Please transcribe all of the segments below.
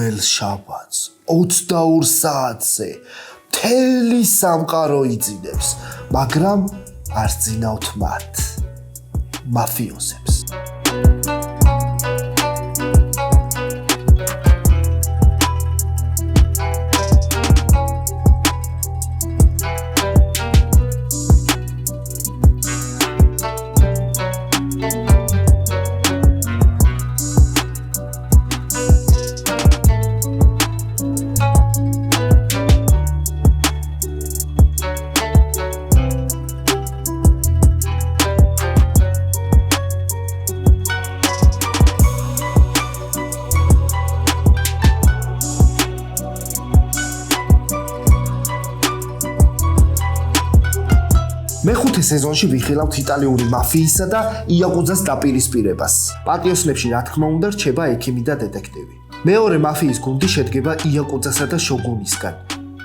ყოველ შაბათს 22 საათზე მთელი სამყარო იძინებს, მაგრამ არ ძინავთ მათ მაფიოზებს. მეხუთე სეზონში ვიხილავთ იტალიური მაფიისა და იაკუძას დაპირისპირებას. პატიოსნებში რა თქმა უნდა რჩება ექიმი და დეტექტივი. მეორე მაფიის გუნდი შედგება იაკუძასა და შოგუნისგან.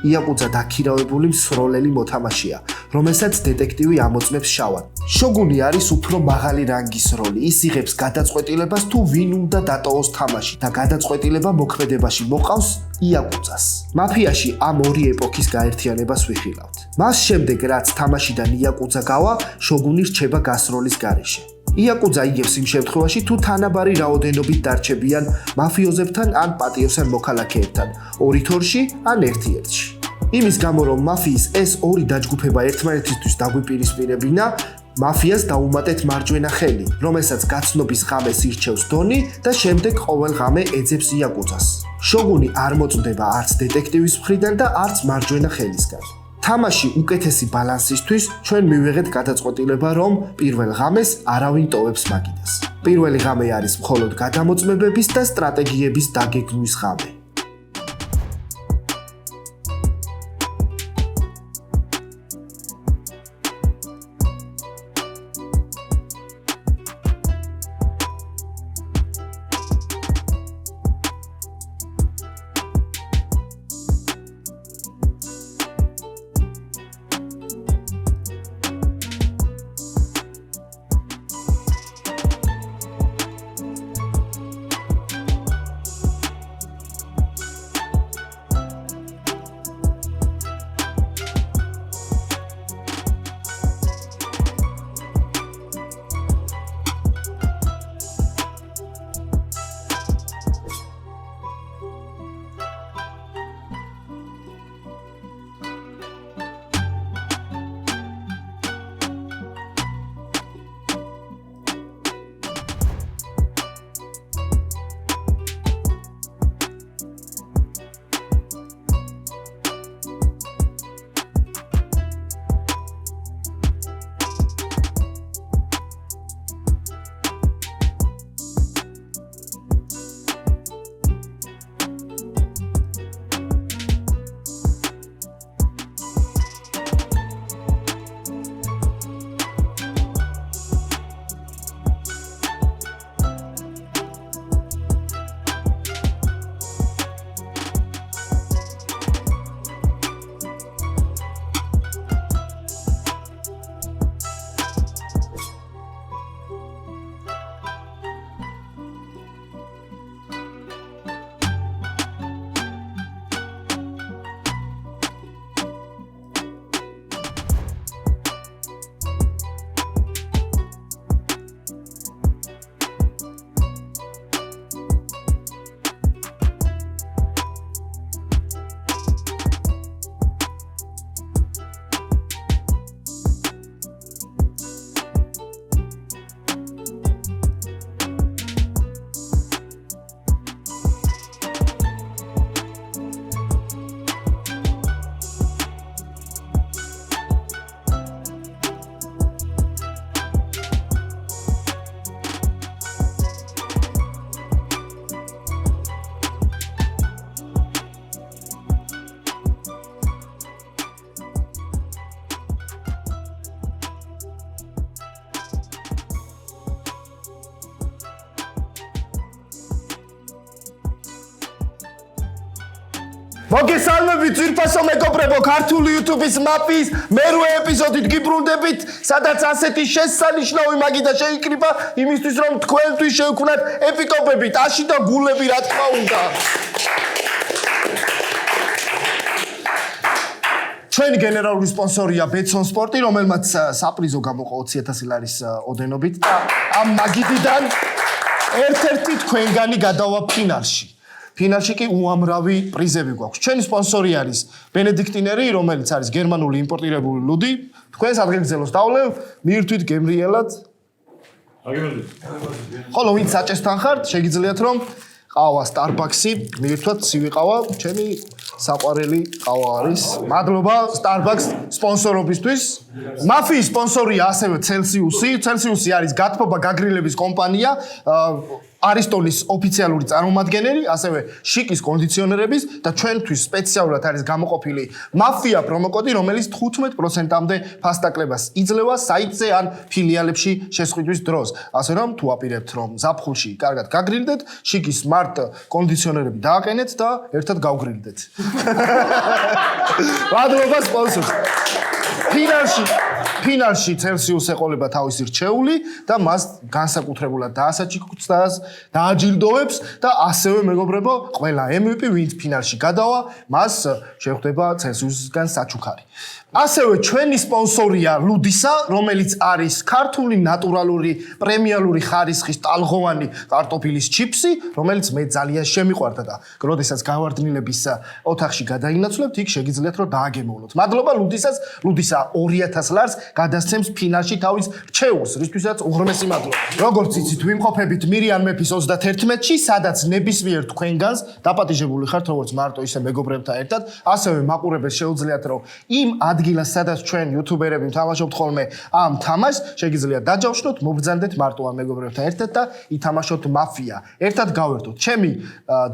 იაკუძა დაქირავებული მსროლელი მოთამაშეა, რომელსაც დეტექტივი ამოწმებს შავად. შოგუნი არის უფრო მაღალი რანგის როლი. ის იღებს გადაწყვეტილებას თუ ვინ უნდა დატოვოს თამაში და გადაწყვეტილება მოქმედებაში მოყავს იაკუძას. მაფიაში ამ ორი ეპოქის გაერთიანებას ვიხილავთ. მას შემდეგ რაც თამაშიდან იაკუძა გავა, შოგუნი რჩება გასროლის გარეშე. იაკუძა იგებს იმ შემთხვევაში თუ თანაბარი რაოდენობით დარჩებიან მაფიოზებთან ან პატიოსან მოქალაქეებთან, ორი თორში ან ერთ-ერთში. იმის გამო რომ მაფიის ეს ორი დაჯგუფება ერთმანეთისთვის დაგვიპირისპირებინა, მაფიას დაუმატეთ მარჯვენა ხელი, რომელსაც გაცნობის ღამეს ირჩევს დონი და შემდეგ ყოველ ღამე ეძებს იაკუძას. შოგუნი არ მოწმდება არც დეტექტივის მხრიდან და არც მარჯვენა ხელისგან. თამაში უკეთესი ბალანსისთვის ჩვენ მივიღეთ გადაწყვეტილება, რომ პირველ ღამეს არავინ ტოვებს მაგიდას. პირველი ღამე არის მხოლოდ გადამოწმებების და სტრატეგიების დაგეგმვის ღამე. მოგესალმებით ძვირფასო მეგობრებო, ქართული YouTube-ის მაფიის მერვე ეპიზოდით გიბრუნდებით, სადაც ასეთი შესანიშნავი მაგიდა შეიკრიბა იმისთვის, რომ თქვენთვის შევქმნათ ეპიკობები, ტაში და გულები, რა თქმა უნდა. ჩვენი გენერალური სპონსორია Betson Sport, რომელმაც საპრიზო გამოყო 20,000 ლარის ოდენობით და ამ მაგიდიდან ერთ-ერთი თქვენგანი გადავა ფინალში. ფინალში კი უამრავი პრიზები გვაქვს. ჩვენი სპონსორი არის ბენედიქტინერი, რომელიც არის გერმანული იმპორტირებული ლუდი. თქვენს ადგილგზელოს დავლევ, მიირთვით გემრიელად. ხოლო ვინც საჭესთან ხართ, შეგიძლიათ რომ ყავა Starbucks-ი მიირთვათ ცივი ყავა, ჩემი საყვარელი ყავა არის. მადლობა Starbucks სპონსორობისთვის. მაფიის სპონსორია ასევე Celsius-ი. Celsius-ი არის გათბობა გაგრილების კომპანია, არისტონის ოფიციალური წარმომადგენელი, ასევე შიკის კონდიციონერების და ჩვენთვის სპეციალურად არის გამოყოფილი მაფია პრომოკოდი, რომელიც 15%-მდე ფასტაკლებას იძლევა საიტზე ან ფილიალებში შესყიდვის დროს. ასე რომ თუ აპირებთ რომ ზაფხულში კარგად გაგრილდეთ, შიკის smart კონდიციონერები დააყენეთ და ერთად გავგრილდეთ. მადლობა სპონსორს. ფინალში Celsius ეყოლება თავისი რჩეული და მას განსაკუთრებულად დაასაჩიქვცდას, დააჯილდოვებს და ასევე მეგობრებო, ყველა MVP ვინც ფინალში გადავა, მას შეხვდება Celsius-ისგან საჩუქარი. ასევე ჩვენი სპონსორია ლუდისა, რომელიც არის ქართული ნატურალური პრემიალური ხარისხის ტალღოვანი კარტოფილის ჩიპსი, რომელიც მე ძალიან შემიყვარდა და როდესაც გავარდნილების ოთახში გადაინაცვლებთ, იქ შეგიძლიათ რომ დააგემოვნოთ. მადლობა ლუდისას, ლუდისა 2000 ლარს გადასცემს ფინალში თავის რჩეულს, რისთვისაც უღრმესი მადლობა. როგორც იცით, ვიმყოფებით მირიან მეფის 31-ში, სადაც ნებისმიერ თქვენგანს დაპატიჟებული ხართ როგორც მარტო ისე მეგობრებთან ერთად, ასევე მაყურებელს შეუძლიათ რომ იმ ადგილას, სადაც ჩვენ იუთუბერები ვთამაშობთ ხოლმე ამ თამაშს, შეგიძლიათ დაჯავშნოთ, მობრძანდეთ მარტო ამ მეგობრებთან ერთად და ითამაშოთ მაფია. ერთად გავერთოთ. ჩემი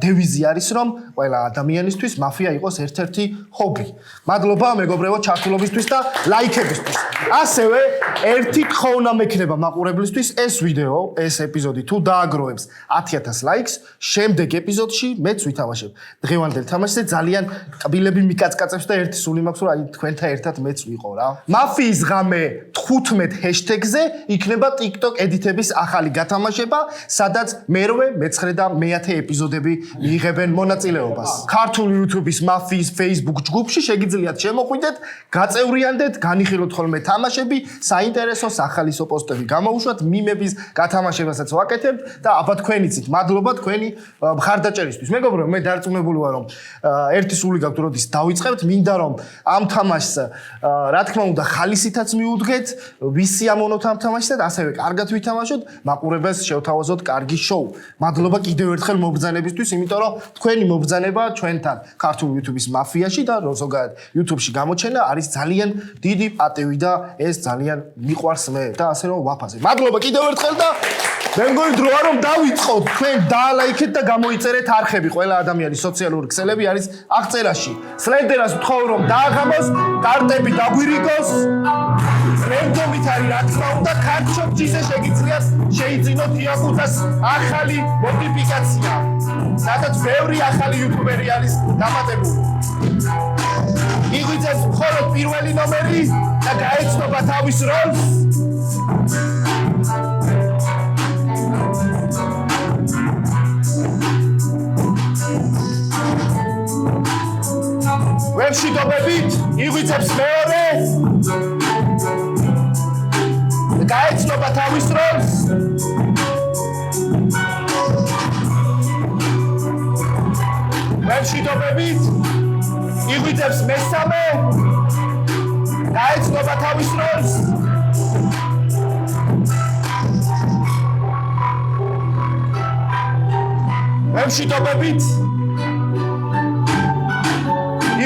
დევიზი არის რომ ყველა ადამიანისთვის მაფია იყოს ერთ-ერთი ჰობი. მადლობა მეგობრებო ჩართულობისთვის და ლაიქებისთვის. ასევე ერთი თხოვნა მექნება მაყურებლისთვის ეს ვიდეო, ეს ეპიზოდი თუ დააგროვებს 10,000 ლაიქს, შემდეგ ეპიზოდში მეც ვითამაშებ. დღევანდელ თამაშზე ძალიან კბილები მიკაცკაცებს და ერთი სული მაქვს რომ აი თქვენთან ერთად მეც ვიყო რა. მაფიის ღამე 15 ჰეშტეგზე იქნება TikTok ედიტების ახალი გათამაშება, სადაც მერვე, მეცხრე და მეათე ეპიზოდები მიიღებენ მონაწილეობას. ქართული YouTube-ის მაფიის Facebook ჯგუფში შეგიძლიათ შემოხვიდეთ, გაწევრიანდეთ, განიხილოთ ხოლმე თამაშები, საინტერესო სახალისო პოსტები გამოუშვათ, მიმების გათამაშებასაც ვაკეთებთ და აბა თქვენიცით. მადლობა თქვენი მხარდაჭერისთვის. მეგობრებო, მე დარწმუნებული ვარ, რომ ერთი სული გაქვთ, როდის დავიწყებთ, მინდა რომ ამ თამაშს რა თქმა უნდა ხალისითაც მიუდგეთ, ვისიამოვნოთ ამ თამაშს და ასევე კარგად ვითამაშოთ, მაყურებელს შევთავაზოთ კარგი შოუ. მადლობა კიდევ ერთხელ მობრძანებისთვის, იმიტომ რომ თქვენი მობრძანება ჩვენთან ქართულ YouTube-ის მაფიაში და ზოგადად YouTube-ში გამოჩენა არის ძალიან დიდი პატივი და ეს ძალიან მიყვარს მე და ასე რომ ვაფაზე. მადლობა კიდევ ერთხელ და მე მგონი დროა რომ დავიწყოთ, თქვენ დაალაიქეთ და გამოიწერეთ არხები, ყველა ადამიანის სოციალური ქსელები არის აღწერაში. სლენდერას ვთხოვ რომ დააღამოს, კარტები დაგვირიგოს, რენდომით არის რა თქმა უნდა, ქართშოპ-ჯიზე შეგიძლიათ შეიძინოთ იაკუძას ახალი მოდიფიკაცია, სადაც ბევრი ახალი იუთუბერი არის დამატებული. იღვიძეს მხოლოდ პირველი ნომერი და გაეცნობა თავის როლს. ვებშიდობებით იღვიძებს მეორე გაეცნობა თავის როლს. ვებშიდობებით იღვიძებს მესამე გაეცნობა თავის როლს. ვებშიდობებით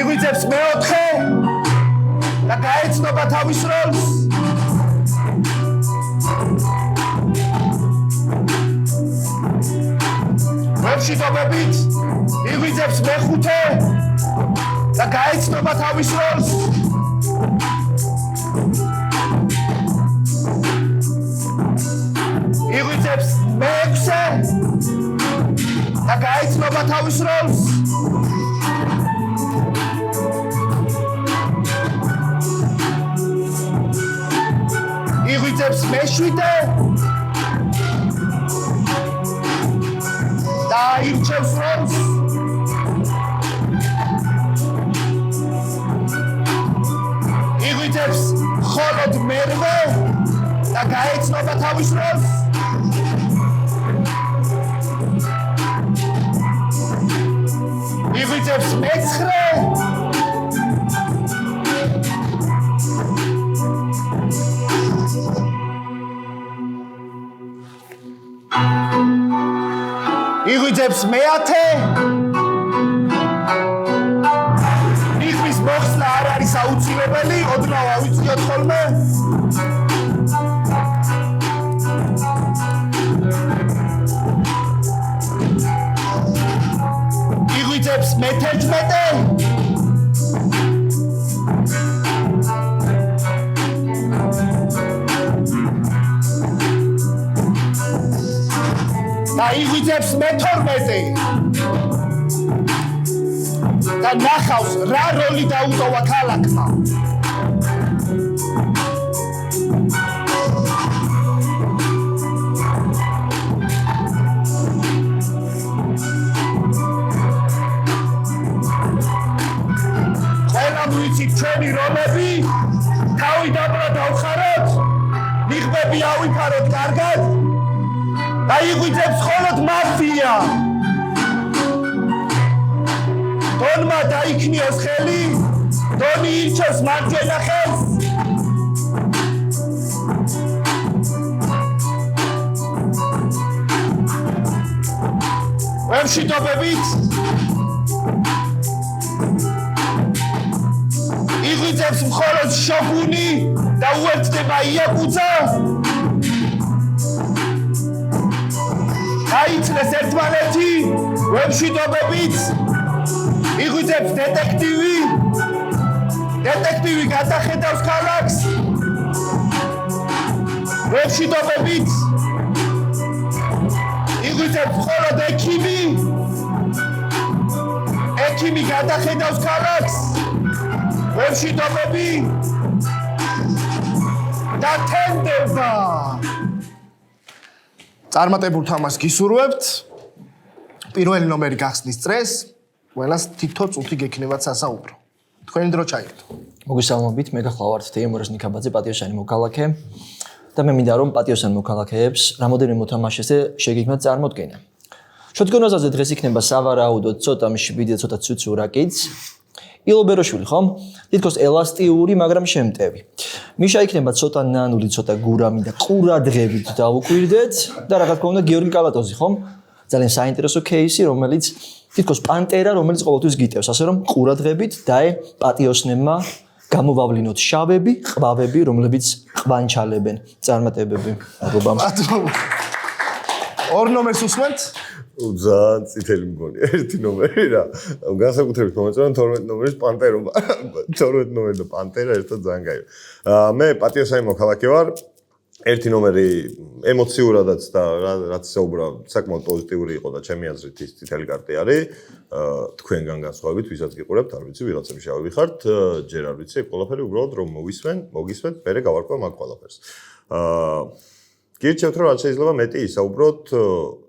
იღვიძებს მეოთხე და გაეცნობა თავის როლს. ვებშიდობებით იღვიძებს მეხუთე და გაეცნობა თავის როლს. იღვიძებს მეექვსე და გაეცნობა თავის როლს. იღვიძებს მეშვიდე და ირჩევს როლს. გაეცნობა თავის როლს. იღვიძებს მეცხრე. იღვიძებს მეათე. ნიღბის მოხსნა არ არის აუცილებელი, ოდნავ ავიწიოთ ხოლმე. იღვიძებს მე-11. და იღვიძებს მე-12. და ნახავს რა როლი დაუტოვა ქალაქმა. ყველამ ვიცით ჩვენი რომები, თავი დაბლა დავხაროთ, ნიღბები ავიფაროთ კარგად და იღვიძებს მხოლოდ მაფია. დონმა დაიქნიოს ხელი, დონი ირჩევს მარჯვენა ხელს. ვემშვიდობებით იღვიძებს მხოლოდ შოგუნი და უერთდება იაკუძა. გაიცნეს ერთმანეთი, ვემშვიდობებით იღვიძებს დეტექტივი. დეტექტივი გადახედავს ქალაქს. ვემშვიდობებით იღვიძებს მხოლოდ ექიმი. ექიმი გადახედავს ქალაქს. ვემშვიდობები და თენდება. წარმატებულ თამაშს გისურვებთ. პირველი ნომერი გახსნის წრეს. ყველას თითო წუთი გექნებათ სასაუბრო. თქვენი დრო ჩაიგდო. მოგესალმებით, მე გახლავართ თეიმურაზ ნიკაბაძე, პატიოსანი მოქალაქე და მე მინდა რომ პატიოსან მოქალაქეებს რამოდენიმე მოთამაშეზე შეგექმნათ წარმოდგენა. შოთგონაზაზე დღეს იქნება სავარაუდოდ ცოტა მშვიდე, ცოტა ცუცურაკიც. ილობეროშვილი ხომ? თითქოს ელასტიური, მაგრამ შემტევი. მიშა იქნება ცოტა ნანული, ცოტა გურამი და ყურადღებით დავუკვირდეთ და რა თქმა უნდა გიორგი კალატოზი ხომ? ძალიან საინტერესო кейსი, რომელიც თითქოს პანტერა, რომელიც ყოველთვის გიტევს, ასე რომ ყურადღებით დაე პატიოსნებმა გამოვავლინოთ შავები, ყვავები, რომლებიც ყვანჩალებენ. წარმატებები. მადლობა. ორ ნომერს უსმენთ? ძალიან წითელი მგონი. ერთი ნომერი რა. განსაკუთრებით მომეწონა 12 ნომერის პანტერობა. 12 ნომერი და პანტერა ერთად ძალიან კაი. მე პატიოსანი მოქალაქე ვარ. ერთი ნომერი ემოციურადაც და რაც საუბრა საკმაოდ პოზიტიური იყო და ჩემი აზრით ის წითელი კარტი არის. თქვენგან განსხვავებით, ვისაც გიყურებთ, არ ვიცი, ვიღაცები შავი ხართ, ჯერ არ ვიცი, ყველაფერი უბრალოდ რომ მოგისმენთ, მერე გავარკვევ მაგ ყველაფერს. გირჩევთ რომ რაც შეიძლება მეტი ისაუბროთ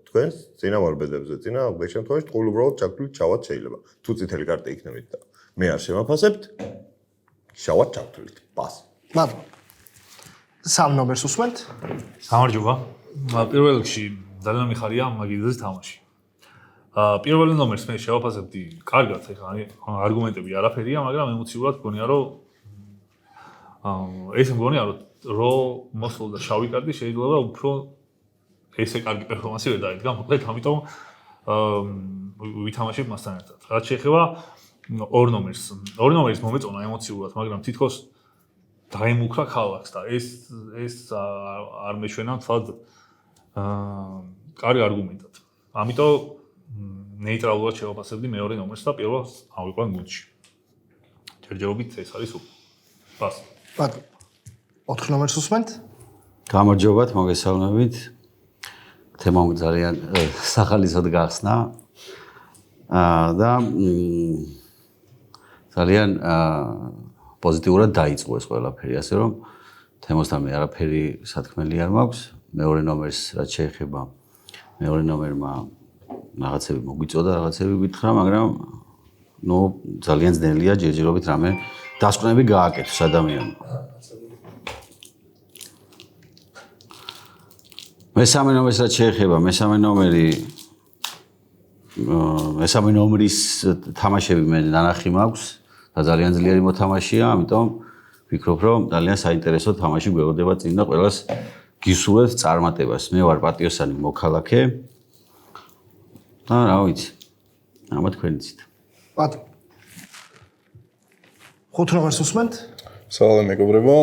თქვენს წინამორბედებზე, წინა შემთხვევაში ტყუილ უბრალოდ ჩაგდვით ჩავად შეიძლება. თუ წითელი კარტი იქნებით და მე არ შემაფასებთ, შავად ჩაგდვით. პას. მადლობა. სამ ნომერს უსმენთ? გამარჯობა. პირველ რიგში ძალიან მიხარია მაგიდაზე თამაში. პირველ ნომერს მე შევაფასებდი კარგად, ეხლა არგუმენტები არაფერია, მაგრამ ემოციურად მგონია რომ ეს მგონია რომ მოსულდა შავი კარტი შეიძლება უფრო ესე კარგი პერფორმანსი ვერ დაიდგა, მოკლედ ამიტომ ვითამაშებ მასთან ერთად. რაც შეეხება ორ ნომერს მომეწონა ემოციურად, მაგრამ თითქოს დაემუქრა ქალაქს და ეს არ მეშვენა თვალ კარგი არგუმენტად. ამიტომ ნეიტრალურად შევაფასებდი მეორე ნომერს და პირველს ავიყვან გუნდში. ჯერჯერობით ეს არის უკვე. პას. მადლობა. 4 ნომერს უსმენთ? გამარჯობათ, მოგესალმებით. თემა ძალიან სახალისოდ გახსნა. და ძალიან პოზიტიურად დაიწყო ეს ყველაფერი, ასე რომ თემასთან მე არაფერი სათქმელი არ მაქვს. მეორე ნომერს რაც შეეხება მეორე ნომერმა რაღაცები მოგვიწოდა, რაღაცები გითხრა, მაგრამ ძალიან ძნელია ჯერჯერობით რამე დასკვნები გააკეთოს ადამიანმა. მესამე ნომერს რაც შეეხება, მესამე ნომრის თამაშები მე ნანახი მაქვს და ძალიან ძლიერი მოთამაშეა, ამიტომ ვფიქრობ, რომ ძალიან საინტერესო თამაში გვეღოდება წინ და ყველას გისურვებთ წარმატებას. მე ვარ პატიოსანი მოქალაქე და რა ვიცი, ამა თქვენი ცით. ბატონო. 5 ნომერს უსმენთ? სალამი მეგობრებო,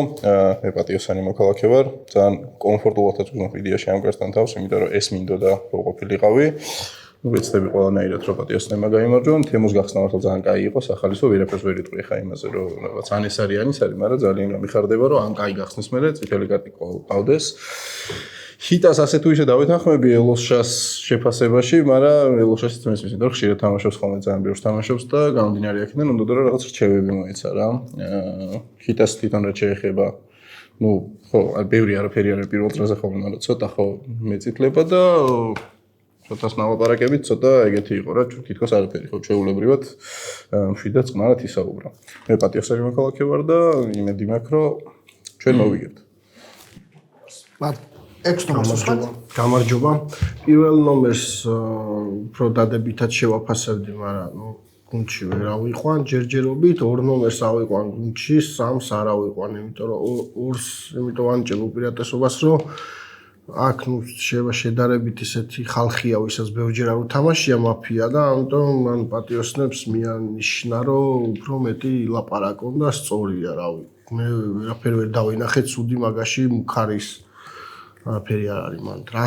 მე პატიოსანი მოქალაქე ვარ. ძალიან კომფორტულადაც გვიყვიდია შემკრესთან თავს, იმიტომ რომ ეს მინდოდა რომ ყოფილიყავი. ვეცდები ყველანაირად რომ პატიოსნებმა გაიმარჯვონ. თემოს გახსნა მართლა ძალიან კაი იყო, სახალისო ვერაფერს ვერ იტყვი ხა იმაზე რომ რაღაც ან ეს არის, მაგრამ ძალიან გამიხარდება რომ ან კაი გახსნის მერე წითელი კარტი ყავდეს. ჰიტას ასე თუ ისე დავეთანხმები ელოშას შეფასებაში, მაგრამ ელოშასიც მესმის, რომ ხშირად თამაშობს ხოლმე ძალიან ბევრს თამაშობს და გამომდინარე აქედან უნდა რომ რაღაც რჩევები მოეცა რა. ჰიტას თვითონ რაც შეეხება, ნუ ხო, ბევრი არაფერი არის პირველ დროზე ხოლმე, მაგრამ ცოტა ხო მეწითლება და ცოტას ნავაპარაკებით ცოტა ეგეთი იყო რა, თითქოს არაფერი ხო ჩვეულებრივად მშვიდად წყნარად ისაუბრა. მე პატიოსანი მოქალაქე ვარ და იმედი მაქვს რომ ჩვენ მოვიგებთ. ბატონო 6 ნომერს უსმენთ? გამარჯობა. პირველ ნომერს უფრო დადებითად შევაფასებდი, მაგრამ ნუ გუნდში ვერ ავიყვან ჯერჯერობით, 2 ნომერს ავიყვან გუნდში, 3-ს არ ავიყვან, იმიტომ რომ 2-ს იმიტომ ვანიჭებ უპირატესობას, რომ აქ ნუ შედარებით ისეთი ხალხია, ვისაც ბევრჯერ არ უთამაშია მაფია და ამიტომ მან პატიოსნებს მიანიშნა, რომ უფრო მეტი ილაპარაკონ და სწორია, რავი. მე ვერაფერ ვერ დავინახე, ცუდი მაგაში მუქარის არაფერი არ არის მანდ რა.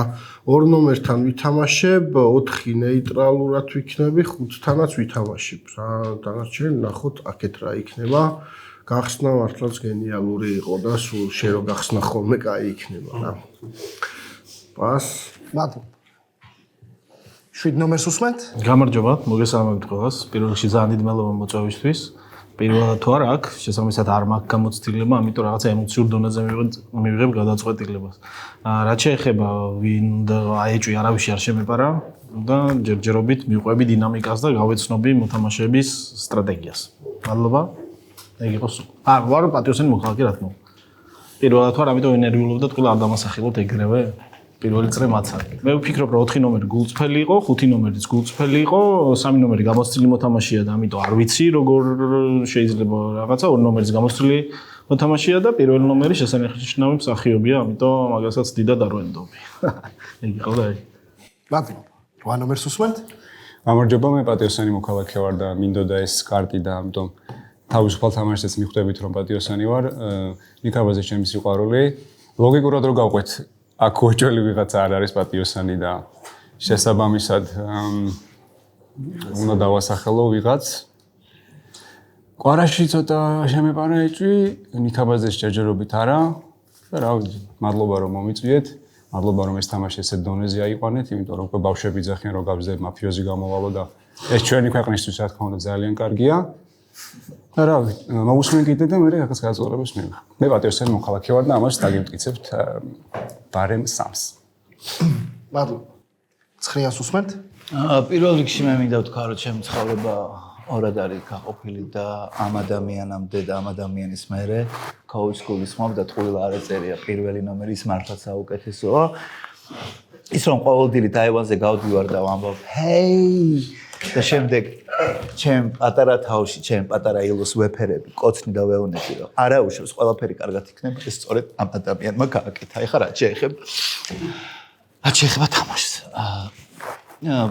2 ნომერთან ვითამაშებ, 4 ნეიტრალურად ვიქნები, 5-თანაც ვითამაშებ რა. დანარჩენი ნახოთ აქეთ რა იქნება. გახსნა მართლაც გენიალური იყო და სულ შე რო გახსნა ხოლმე კაი იქნება რა. პას. ბატონო. 7 ნომერს უსმენთ? გამარჯობა, მოგესალმებით ყველას. პირველ რიგში ძალიან დიდი მადლობა მოწვევისთვის. პირველად თუ არა აქ შესაბამისად არ მაქვს გამოცდილება, ამიტომ რაღაცა ემოციურ დონეზე მივიღებ გადაწყვეტილებას. რაც შეეხება ვინ აეჭვი არავის არ შემეპარა და ჯერჯერობით მივყვები დინამიკას და გავეცნობი მოთამაშეების სტრატეგიას. მადლობა. ეგ იყო სულ. ვარ პატიოსანი მოქალაქე რა თქმა უნდა. პირველად თუ არა, ამიტომ ენერგიულობ და თქვენ არ დამასახელოთ ეგრევე. პირველი წრე მაცარი. მე ვფიქრობ, რომ 4 ნომერი გულწრფელი იყო, 5 ნომერიც გულწრფელი იყო, 3 ნომერი გამოცდილი მოთამაშეა და ამიტომ არ ვიცი როგორ შეიძლება რაღაცა 2 ნომერიც გამოცდილი მოთამაშეა და პირველი ნომერი შესანიშნავი მსახიობია, ამიტომ მაგასაც დიდად არ ვენდობი. ეგ იყო და ეგ. ბატონო 8 ნომერს უსმენთ? გამარჯობა, მე პატიოსანი მოქალაქე ვარ და მინდოდა ეს კარტი და ამიტომ თავისუფალ თამაშს მიხვდებით რომ პატიოსანი ვარ. ნიკაბაზე ჩემი სიყვარული. ლოგიკურად რო გავყვეთ აქ ოჯოლი ვიღაცა არ არის პატიოსანი და შესაბამისად უნდა დავასახელო ვიღაც. ყვარაში ცოტა შემეპარა ეჭვი, ნიკაბაზეს ჯერჯერობით არა და რა ვიცი, მადლობა რომ მომიწვიეთ, მადლობა რომ ეს თამაში ესეთ დონეზე აიყვანეთ, იმიტომ რომ უკვე ბავშვები ძახიან რომ გავზდებ მაფიოზი გამოვალო და ეს ჩვენი ქვეყნისთვის რა თქმა უნდა ძალიან კარგია. და რა ვიცი, მოусმენ კიდე და მე რაღაც გაზღურებას მივიღე. მე პატიოსანი მოქალაქე ვარ და ამას დაგიმტკიცებთ ბარემ 3-ს. ბატონო 9-ს უსმენთ? პირველ რიგში მე მინდა ვთქვა, რომ ჩემი ცხოვრება ორად არის გაყოფილი და ამ ადამიანამდე და ამ ადამიანის მერე coach school-ის ხმობ და ტყუილ არ ეწერია პირველი ნომერი ის მართლაც საუკეთესოა. ის რომ ყოველდღე დაივანზე გავდივარ და ვამბობ, ჰეი და შემდეგ ჩემ პატარა თავში, ჩემ პატარა ილოს ვეფერები, კოცნი და ვეუნები, რომ არა უშავს, ყველაფერი კარგად იქნება, ეს სწორედ ამ ადამიანმა გააკეთა. ეხლა რა შეეხება თამაშს.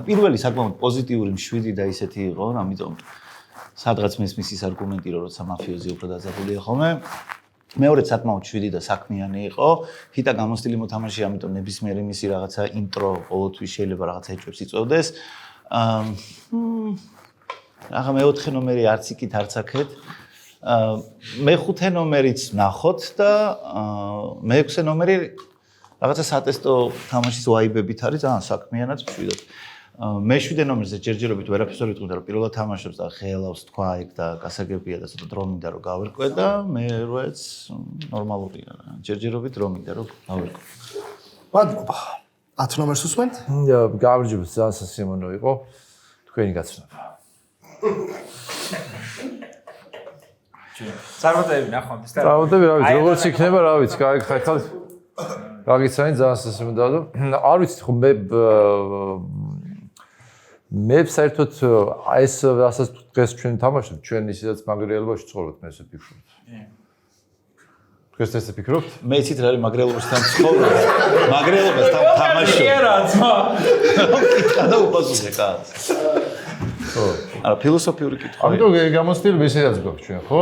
პირველი საკმაოდ პოზიტიური მშვიდი და ისეთი იყო, ამიტომ სადღაც მესმის ის არგუმენტი, რომ როცა მაფიოზი უფრო დაძაბულია ხოლმე. მეორეც საკმაოდ მშვიდი და საქმიანი იყო. ჰიტა გამოცდილი მოთამაშე, ამიტომ ნებისმიერი მისი რაღაცა ინტრო ყოველთვის შეიძლება რაღაცა ეჭვებს იწვევდეს. ახლა მე-4 ნომერი არც იქით არც აქეთ. მე-5 ნომერიც ნახოთ და მე-6 ნომერი რაღაცა სატესტო თამაშის ვაიბებით არის ძალიან საქმიანად მშვიდად. მე-7 ნომერზე ჯერჯერობით ვერაფერს ვერ ვიტყვი, რომ პირველად თამაშობს და ხელავს თქვა იქ და გასაგებია და ცოტა დრო მინდა რომ გავერკვე და მე-8-ს ნორმალურია. ჯერჯერობით დრო მინდა რომ გავერკვე. მადლობა. 10 ნომერს უსმენთ? გამარჯობა, ძალიან სასიამოვნო იყო თქვენი გაცნობა. წარმატებები ნახვამდის და. წარმატებები, რა ვიცი, როგორც იქნება, რა ვიცი, ხალხი გაგიცანი ძალიან სასწაულდა და არ ვიცი ხო მე საერთოდ ეს რასაც დღეს ჩვენ თამაშობთ ჩვენ ისედაც მაგრელებაში ცხოვრობთ მე ესე ვფიქრობ. დღეს ესე ვფიქრობთ? მე იცით რა არის მაგრელებასთან ცხოვრობ. მაგრელებასთან თამაშობ. არა ძმა. და უპასუხე კაც. ხო. არა ფილოსოფიური კითხვა. ამიტომ გამოცდილება ისედაც გვაქვს ჩვენ ხო?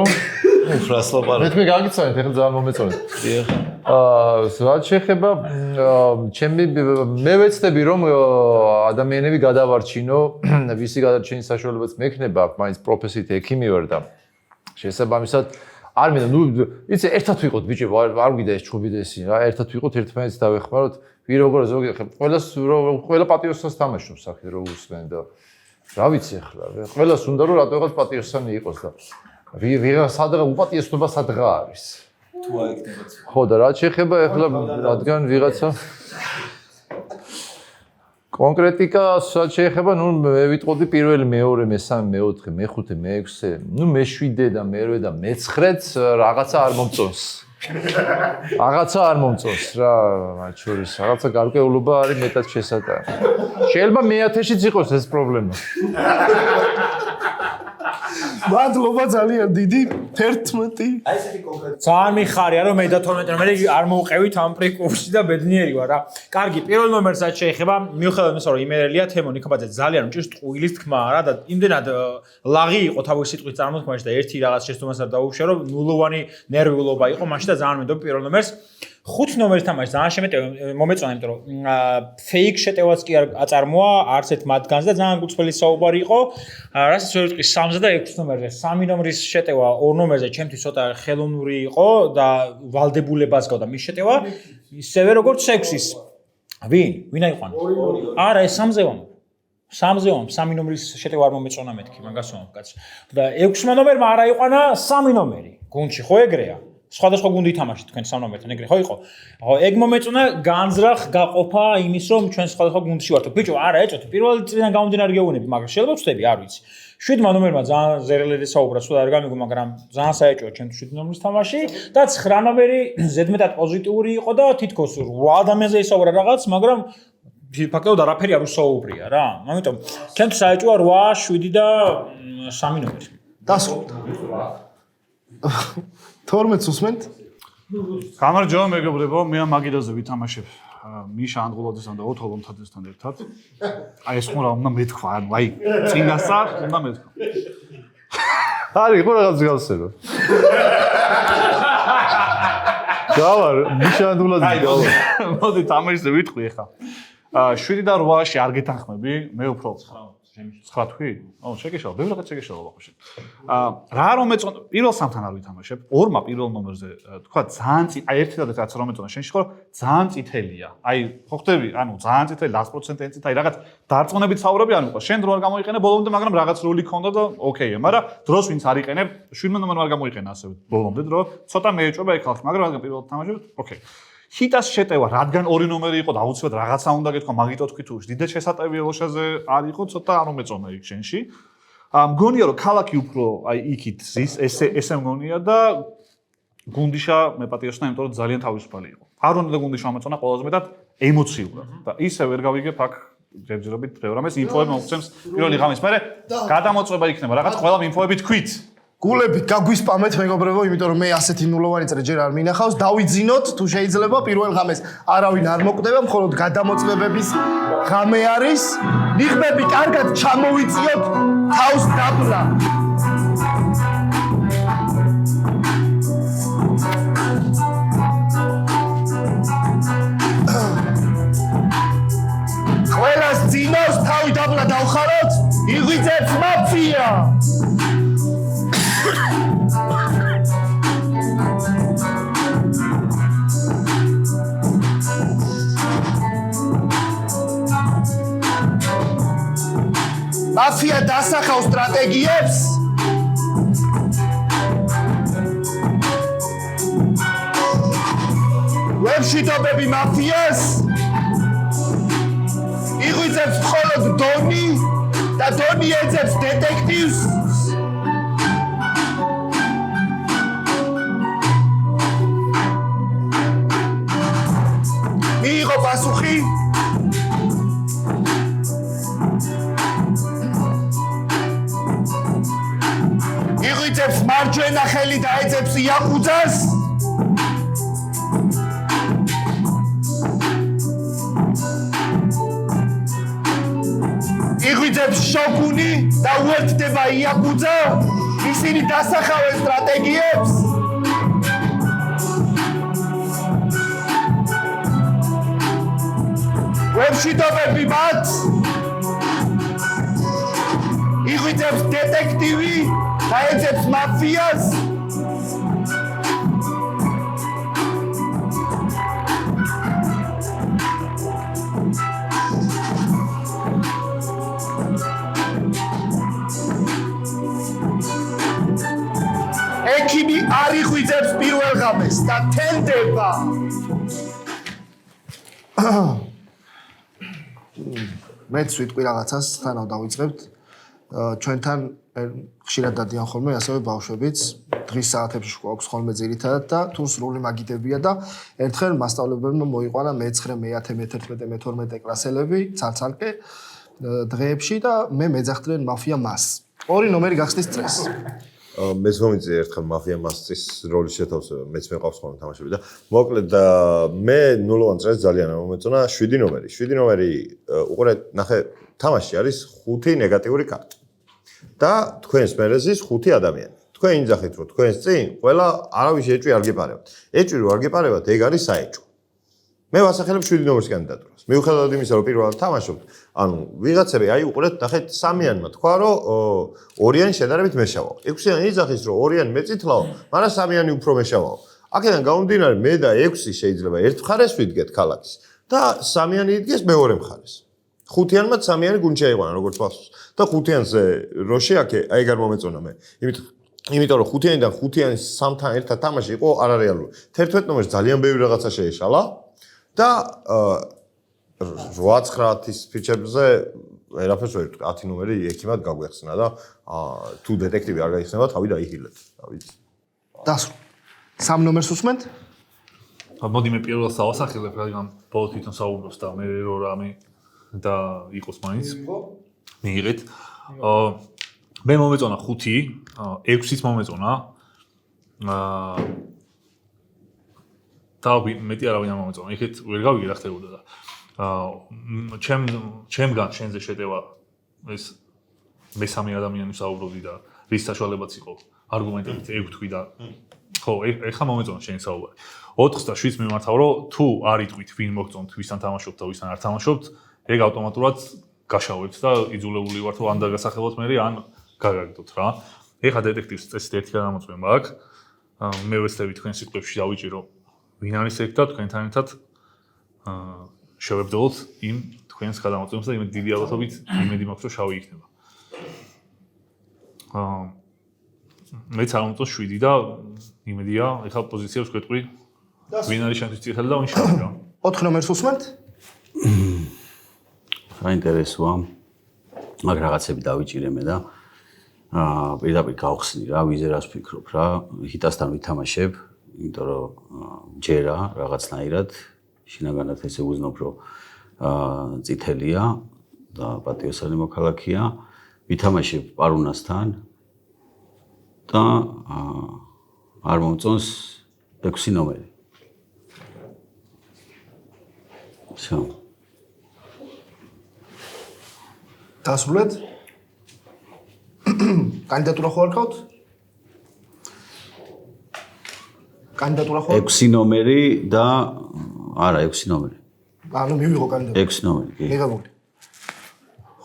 უფრას ლაპარაკობ. მე გაგიცანეთ ეხლა ძალიან მომეწონეთ. რაც შეეხება ჩემი მე ვეცდები რომ ადამიანები გადავარჩინო ვისი გადარჩენის საშუალებაც მექნება აქ მაინც პროფესიით ექიმი ვარ და შესაბამისად არ მინდა ნუ იცი ერთად ვიყოთ ბიჭო არ გვიდა ეს ჩხუბი და ესი რა ერთად ვიყოთ ერთმანეთს დავეხმაროთ ვინ როგორ ზოგი ყველა პატიოსანს თამაშობს აქ რო უსმენ და რა ვიცი ახლა ყველას უნდა რომ რატოღაც პატიოსანი იყოს და ვიღა სადღა უპატიოსნობა სადღა არის თუ აიქნებათ ხო და რაც შეეხება ახლა რადგან ვიღაცა კონკრეტიკას რაც შეეხება ნუ მე ვიტყოდი პირველი მეორე მესამე მეოთხე მეხუთე მეექვსე ნუ მეშვიდე და მერვე და მეცხრეც რაღაცა არ მომწონს რაღაცა არ მომწონს რა მათ შორის რაღაცა გარკვეულობა არის მეტად შესატანი შეიძლება მე-10-შიც იყოს ეს პრობლემა მადლობა ძალიან დიდი 11 აი ესეთი კონკრეტი ძალიან მიხარია რომ მე და 12 ნომერი არ მოვყევით ამ პრიკურსში და ბედნიერი ვარ რა კარგი პირველ ნომერსაც შეეხება მიუხედავად იმისა რომ იმერელია თემო ნიკაბაძე ძალიან მჭირს ტყუილის თქმა რა და იმდენად ლაღი იყო თავისი სიტყვის წარმოთქმაში და ერთი რაღაც შეცდომას არ დაუშვია რომ ნულოვანი ნერვიულობა იყო მაშინ და ძალიან მინდობ პირველ ნომერს 5 ნომერის თამაში ძალიან მომეწონა იმიტომ რომ ფეიქ შეტევაც კი არ აწარმოა არც ერთ მათგანს და ძალიან გულწრფელი საუბარი იყო რასაც ვერ ვიტყვი 3 და 6 ნომერზე 3 ნომრის შეტევა 2 ნომერზე ჩემთვის ცოტა ხელოვნური იყო და ვალდებულებას გავდა მის შეტევა ისევე როგორც 6-ის ვინ აიყვანა არა ეს 3-ზე ვამ 3 ნომრის შეტევა არ მომეწონა მეთქი მაგას ვამ კაც და 6 ნომერმა არ აიყვანა 3 ნომერი გუნდში ხო ეგრეა სხვადასხვა გუნდი ითამაშეთ თქვენ 3 ნომერთან ეგრე ხო იყო? ხო ეგ მომეწონა განზრახ გაყოფა იმის რომ ჩვენ სხვადასხვა გუნდში ვართ. ბიჭო, არა ეჭოთ. პირველი წრიდან გამომდინარე გეუბნები, მაგრამ შეიძლება ვწდები, არ ვიცი. 7 ნომერმა ძალიან ზერელედი საუბრა, სულ არ გამიგო, მაგრამ ძალიან საეჭოა ჩემთვის 7 ნომრის თამაში და 9 ნომერი ზედმეტად პოზიტიური იყო და თითქოს 8 ადამიანზე ისაუბრა რაღაც, მაგრამ ფაქტობრივად არაფერი არ უსაუბრია რა. ამიტომ ჩემთვის საეჭოა 8, 7 და 3 ნომერი. დასრულდა. 12-ს უსმენთ? გამარჯობა მეგობრებო, მე ამ მაგიდაზე ვითამაშებ მიშა ანდღულაძესთან და ოთო ლომთაძესთან ერთად. აი ეს ხომ რა უნდა მეთქვა, ანუ აი წინასწარ უნდა მეთქვა. არის ხო რაღაც გავსება. გავარ, მიშა ანდღულაძე გავარ. მოდი თამაშზე ვიტყვი ახლა. 7 და 8-ში არ გეთანხმები, მე უფრო 9 თქვი? აუ, შეგეშალა, ბევრი რაღაც შეგეშალა ბახუშე. რა არ მომეწონა, პირველ სამთან არ ვითამაშებ. ორმა პირველ ნომერზე თქვა ძალიან აი ერთი და რაც არ მომეწონა შენში ხო ძალიან წითელია. აი, ხო ხდები, ანუ ძალიან წითელი 100% ენცით, აი რაღაც დარწმუნებით საუბრები არ მიყვარს. შენ დრო არ გამოიყენე ბოლომდე, მაგრამ რაღაც როლი ქონდა და ოკეია, მაგრამ დროს ვინც არ იყენებ, 7 ნომერმა არ გამოიყენა ასევე ბოლომდე დრო. ცოტა მეეჭობა ეგ ხალხი, მაგრამ რადგან პირველად თამაშობ, ოკეი. ჰიტას შეტევა, რადგან 2 ნომერი იყო და აუცილებლად რაღაცა უნდა გეთქვა, მაგიტო თქვი თუ დიდად შესატევი ელოშაზე არ იყო, ცოტა არ მომეწონა იქ შენში. მგონია რომ ქალაქი უფრო აი იქით ზის, ესე მგონია და გუნდიშა მე პატიოსნა, იმიტომ რომ ძალიან თავისუფალი იყო. არონი და გუნდიშა მომეწონა ყველაზე მეტად ემოციურად და ისე ვერ გავიგებ აქ ჯერჯერობით დღევრამეს ინფოები მოგცემს პირველი ღამის მერე გადამოწვება იქნება რაღაც ყველა ინფოები თქვით. გულებით გაგვისპამეთ მეგობრებო, იმიტომ რომ მე ასეთი ნულოვანი წრე ჯერ არ მინახავს. დავიძინოთ თუ შეიძლება პირველ ღამეს არავინ არ მოკვდება, მხოლოდ გადამოწვევების ღამე არის. ნიღბები კარგად ჩამოვიწიოთ თავს დაბლა. ყველას ძინავს თავი დაბლა დავხაროთ, იღვიძებს მაფია. მაფია დასახავს სტრატეგიებს ვებშიტობები მაფიას იღვიძებს მხოლოდ დონი და დონი ეძებს დეტექტივს იღვიძებს მარჯვენა ხელი და ეძებს იაკუძას. იღვიძებს შოგუნი და უერთდება იაკუძა. ისინი დასახავენ სტრატეგიებს. ვებშიდობები მათ. იღვიძებს დეტექტივი და ეძებს მაფიას. ექიმი არ იღვიძებს პირველ ღამეს და თენდება. მეც ვიტყვი რაღაცას, თანავ დავიწყებთ. ჩვენთან ხშირად დადიან ხოლმე ასევე ბავშვებიც, დღის საათებში გვაქვს ხოლმე ძირითადად და თუ სრული მაგიდებია და ერთხელ მასწავლებლებმა მოიყვანა მე-9, მე-10, მე-11, მე-12 კლასელები ცალ-ცალკე დღეებში და მე მეძახდნენ მაფია მას. ორი ნომერი გახსნის წრეს. მეც მომიწია ერთხელ მაფია მასწის როლის შეთავსება, მეც მეყავს ხოლმე თამაშები და მოკლედ მე ნულოვან წრეს ძალიან მომეწონა 7 ნომერი. 7 ნომერი უყურეთ, ნახე, თამაში არის 5 ნეგატიური კარტი. და თქვენს მერეზის 5 ადამიანი. თქვენ ინძახით, რომ თქვენს წინ ყველა არავის ეჭვი არ გეპარებათ. ეჭვი რო არ გეპარებათ, ეგ არის საეჭვო. მე ვასახელებ 7 ნომერის კანდიდატურას. მიუხედავად იმისა, რომ პირველად თამაშობთ, ანუ ვიღაცები, აი უყურეთ, ნახეთ, სამიანმა თქვა, რომ ორიანი შედარებით მეშავაო. 6-იანი იძახის, რომ ორიანი მეწითლაო, მაგრამ სამიანი უფრო მეშავაო. აქედან გამომდინარე, მე და 6 შეიძლება ერთ მხარეს ვიდგეთ ქალაქის და სამიანი იდგეს მეორე მხარეს. 5-იანმა სამიანი გუნდში აიყვანა, როგორც პასუხს. და 5-იანზე რო შეაქე, აი ეგ არ მომეწონა მე. იმიტომ რომ 5-იანიდან 5-იანის სამთან ერთად თამაში იყო არარეალური. 11 ნომერს ძალიან ბევრი რაღაცა შეეშალა და 8-9-ის ფიჩებზე ერაფერს ვერ ვიტყვი. 10 ნომერი ექიმად გაგვეხსნა და თუ დეტექტივი არ გაიხსნება, თავი დაიხილეთ. დავიცი. დასრულ. 3 ნომერს უსმენთ? მოდი მე პირველად დავასახელებ, რადგან ბოლო თვითონ საუბრობს და მე რო რამე და იყოს მაინც. მიიღეთ. მე მომეწონა 5, 6-იც მომეწონა. თავი მეტი არავინ არ მომეწონა. იქეთ ვერ გავიგე რა ხდებოდა და ჩემგან შენზე შეტევა ეს მესამე ადამიანი საუბრობდი და რის საშუალებაც იყო არგუმენტებით 6 თქვი და ხო, ეხლა მომეწონა შენი საუბარი. 4 და 7 მიმართავ, რომ თუ არ იტყვით ვინ მოგწონთ, ვისთან თამაშობთ და ვისთან არ თამაშობთ, ეგ ავტომატურად გაშავებთ და იძულებული ვართ, რომ ან დაგასახელოთ მე, ან გაგაგდოთ რა. ეხლა დეტექტივს წესით ერთი გადამოწმება აქვს. მე ვეცდები თქვენ სიტყვებში დავიჭირო ვინ არის ეგ და თქვენთან ერთად შევებდოლოთ იმ თქვენს გადამოწმებას და იმედი დიდი ალბათობით იმედი მაქვს, რომ შავი იქნება. მეც არ მომწონს 7 და იმედია, ეხლა პოზიციებს გვეტყვი ვინ არის შენთვის წითელი და ვინ შავი რა. 4 ნომერს უსმენთ? საინტერესოა. მაგ რაღაცები დავიჭირე მე და პირდაპირ გავხსნი რა, ვიზე რას ვფიქრობ რა, ჰიტასთან ვითამაშებ, იმიტომ რომ ჯერა რაღაცნაირად შინაგანად ესე უზნობ, რომ წითელია და პატიოსანი მოქალაქეა, ვითამაშებ პარუნასთან და არ მომწონს 6 ნომერი. всё. დასრულეთ? კანდიდატურა ხო არ ყავთ? კანდიდატურა ხო? 6 ნომერი და არა 6 ნომერი. ანუ მივიღო კანდიდატურა. 6 ნომერი, კი. მიღებული.